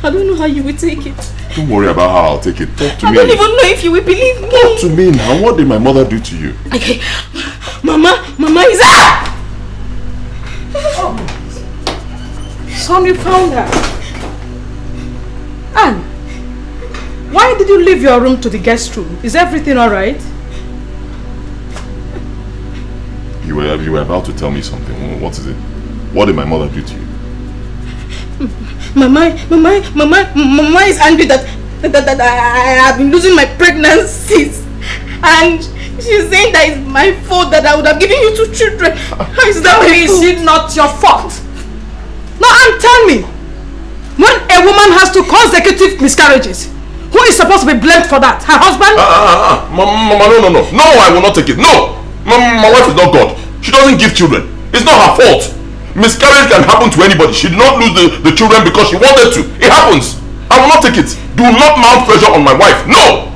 I don't know how you will take it. Don't worry about how I'll take it. Talk to me. I don't even know if you will believe me. Talk to me now. What did my mother do to you? Okay. Mama is up! Oh. Son, you found her. Anne, why did you leave your room to the guest room? Is everything alright? You were about to tell me something. What is it? What did my mother do to you? Mama is angry that I have been losing my pregnancies, and she's saying that it's my fault that I would have given you 2 children. How is that my fault? Is it not your fault? No, and tell me, when a woman has 2 consecutive miscarriages, who is supposed to be blamed for that? Her husband? Mama, no, I will not take it. No! My wife is not God. She doesn't give children. It's not her fault. Miscarriage can happen to anybody. She did not lose the children because she wanted to. It happens. I will not take it. Do not mount pressure on my wife. No!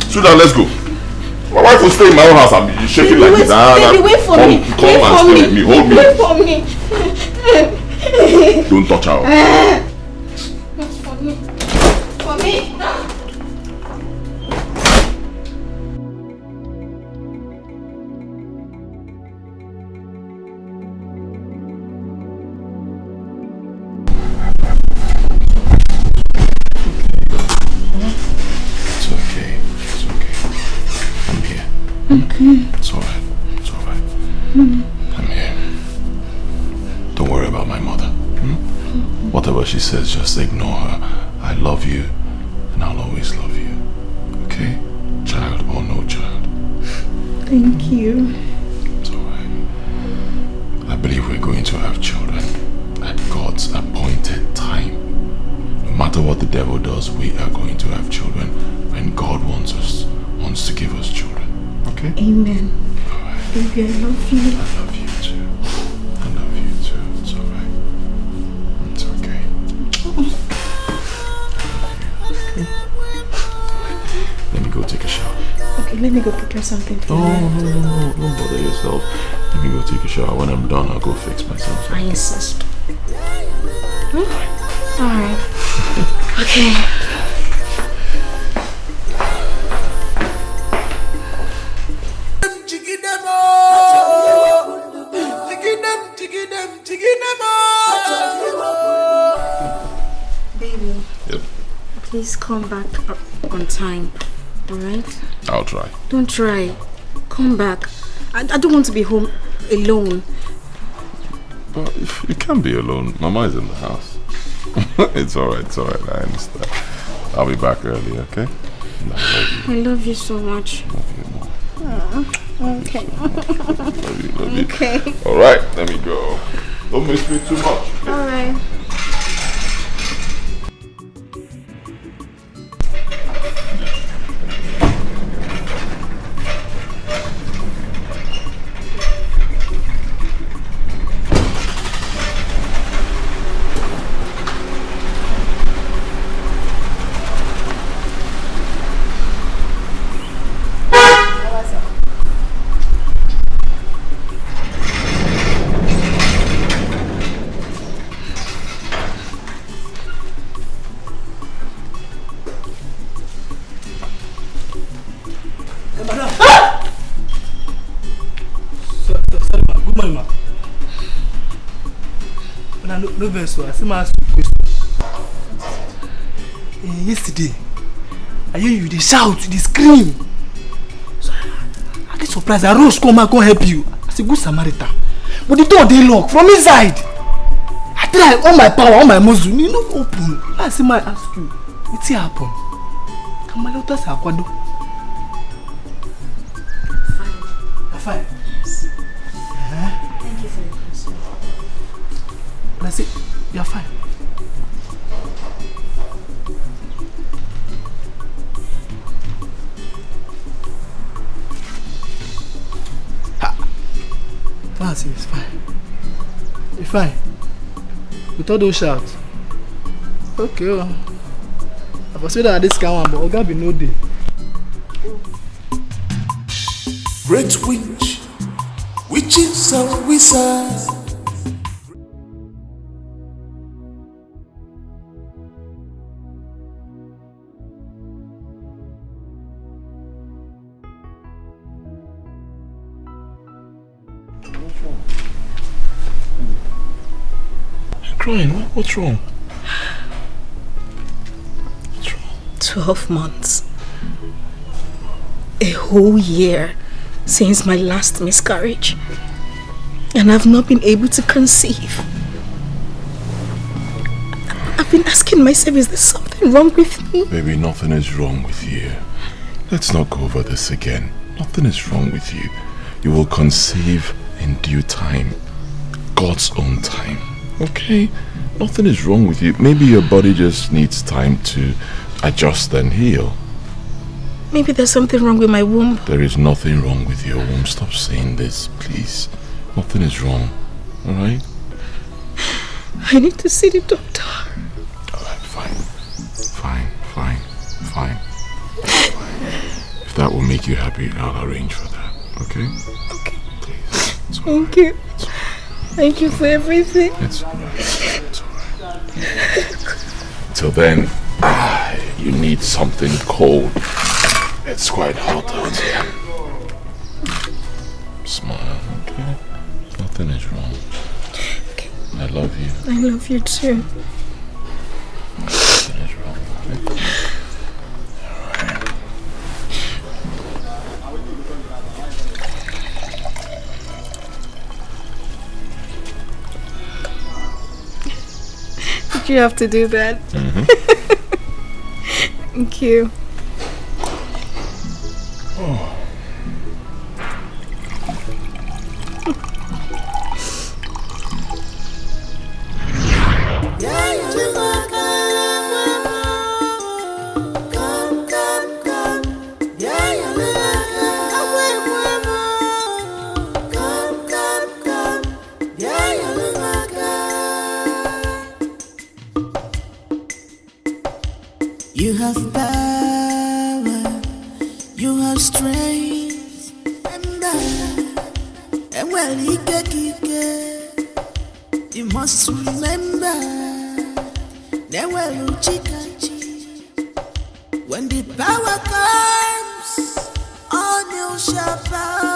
Sweetheart, let's go. My wife will stay in my own house and be shaking like this. Baby, wait for me. Come and stay with me. Hold me. Wait for me. Don't touch her. Wait for me. For me. It's alright. I'm here. Don't worry about my mother. Whatever she says, just ignore her. I love you, and I'll always love you. Okay? Child or no child. Thank you. It's alright. I believe we're going to have children at God's appointed time. No matter what the devil does, we are going to have children when God wants to give us children. Okay? Amen. Alright. Baby, I love you. I love you too. I love you too. It's alright. It's okay. Okay. Let me go take a shower. Okay, let me go prepare something for you. No. Don't bother yourself. Let me go take a shower. When I'm done, I'll go fix myself. I insist. Alright. Okay. Baby. Yep. Please come back on time. Alright? I'll try. Don't try. Come back. I don't want to be home alone. But you can't be alone. Mama is in the house. It's alright. I understand. I'll be back early, okay? I love you so much. Love you more. Okay. Love you. Okay. Alright, let me go. Don't miss me too much. Okay? Alright. No verse, I see my ask you a question. Yesterday, I hear you, they shout, they scream. So I get surprised. I rose, come help you. As a good Samaritan. But the door they lock from inside. I try all my power, all my muscle, you know, open. I see my ask you, what's happen? Come on, let us aquado. You're fine. Yes. Thank you for your concern. And I say, you're fine. Fancy, it's fine. You're fine. With all those shouts. Okay. I was saying that this can but Oga be no day. Great witch, witches and wizards. You're crying. What's wrong? 12 months. A whole year since my last miscarriage. And I've not been able to conceive. I've been asking myself, is there something wrong with me? Baby, nothing is wrong with you. Let's not go over this again. Nothing is wrong with you. You will conceive in due time. God's own time. Okay? Nothing is wrong with you. Maybe your body just needs time to adjust and heal. Maybe there's something wrong with my womb. There is nothing wrong with your womb. Stop saying this, please. Nothing is wrong. Alright? I need to see the doctor. Alright, fine. Fine. If that will make you happy, I'll arrange for that. Okay? Okay. Please. Thank you. Thank you for everything. It's alright. Till then, you need something cold. It's quite hot out here. Smile, okay? Nothing is wrong. Okay. I love you. I love you too. Nothing is wrong. Okay? Alright. Did you have to do that? Mm-hmm. Thank you. Oh. You have power, you have strength, and well, you must remember, when the power comes, all you shall bow.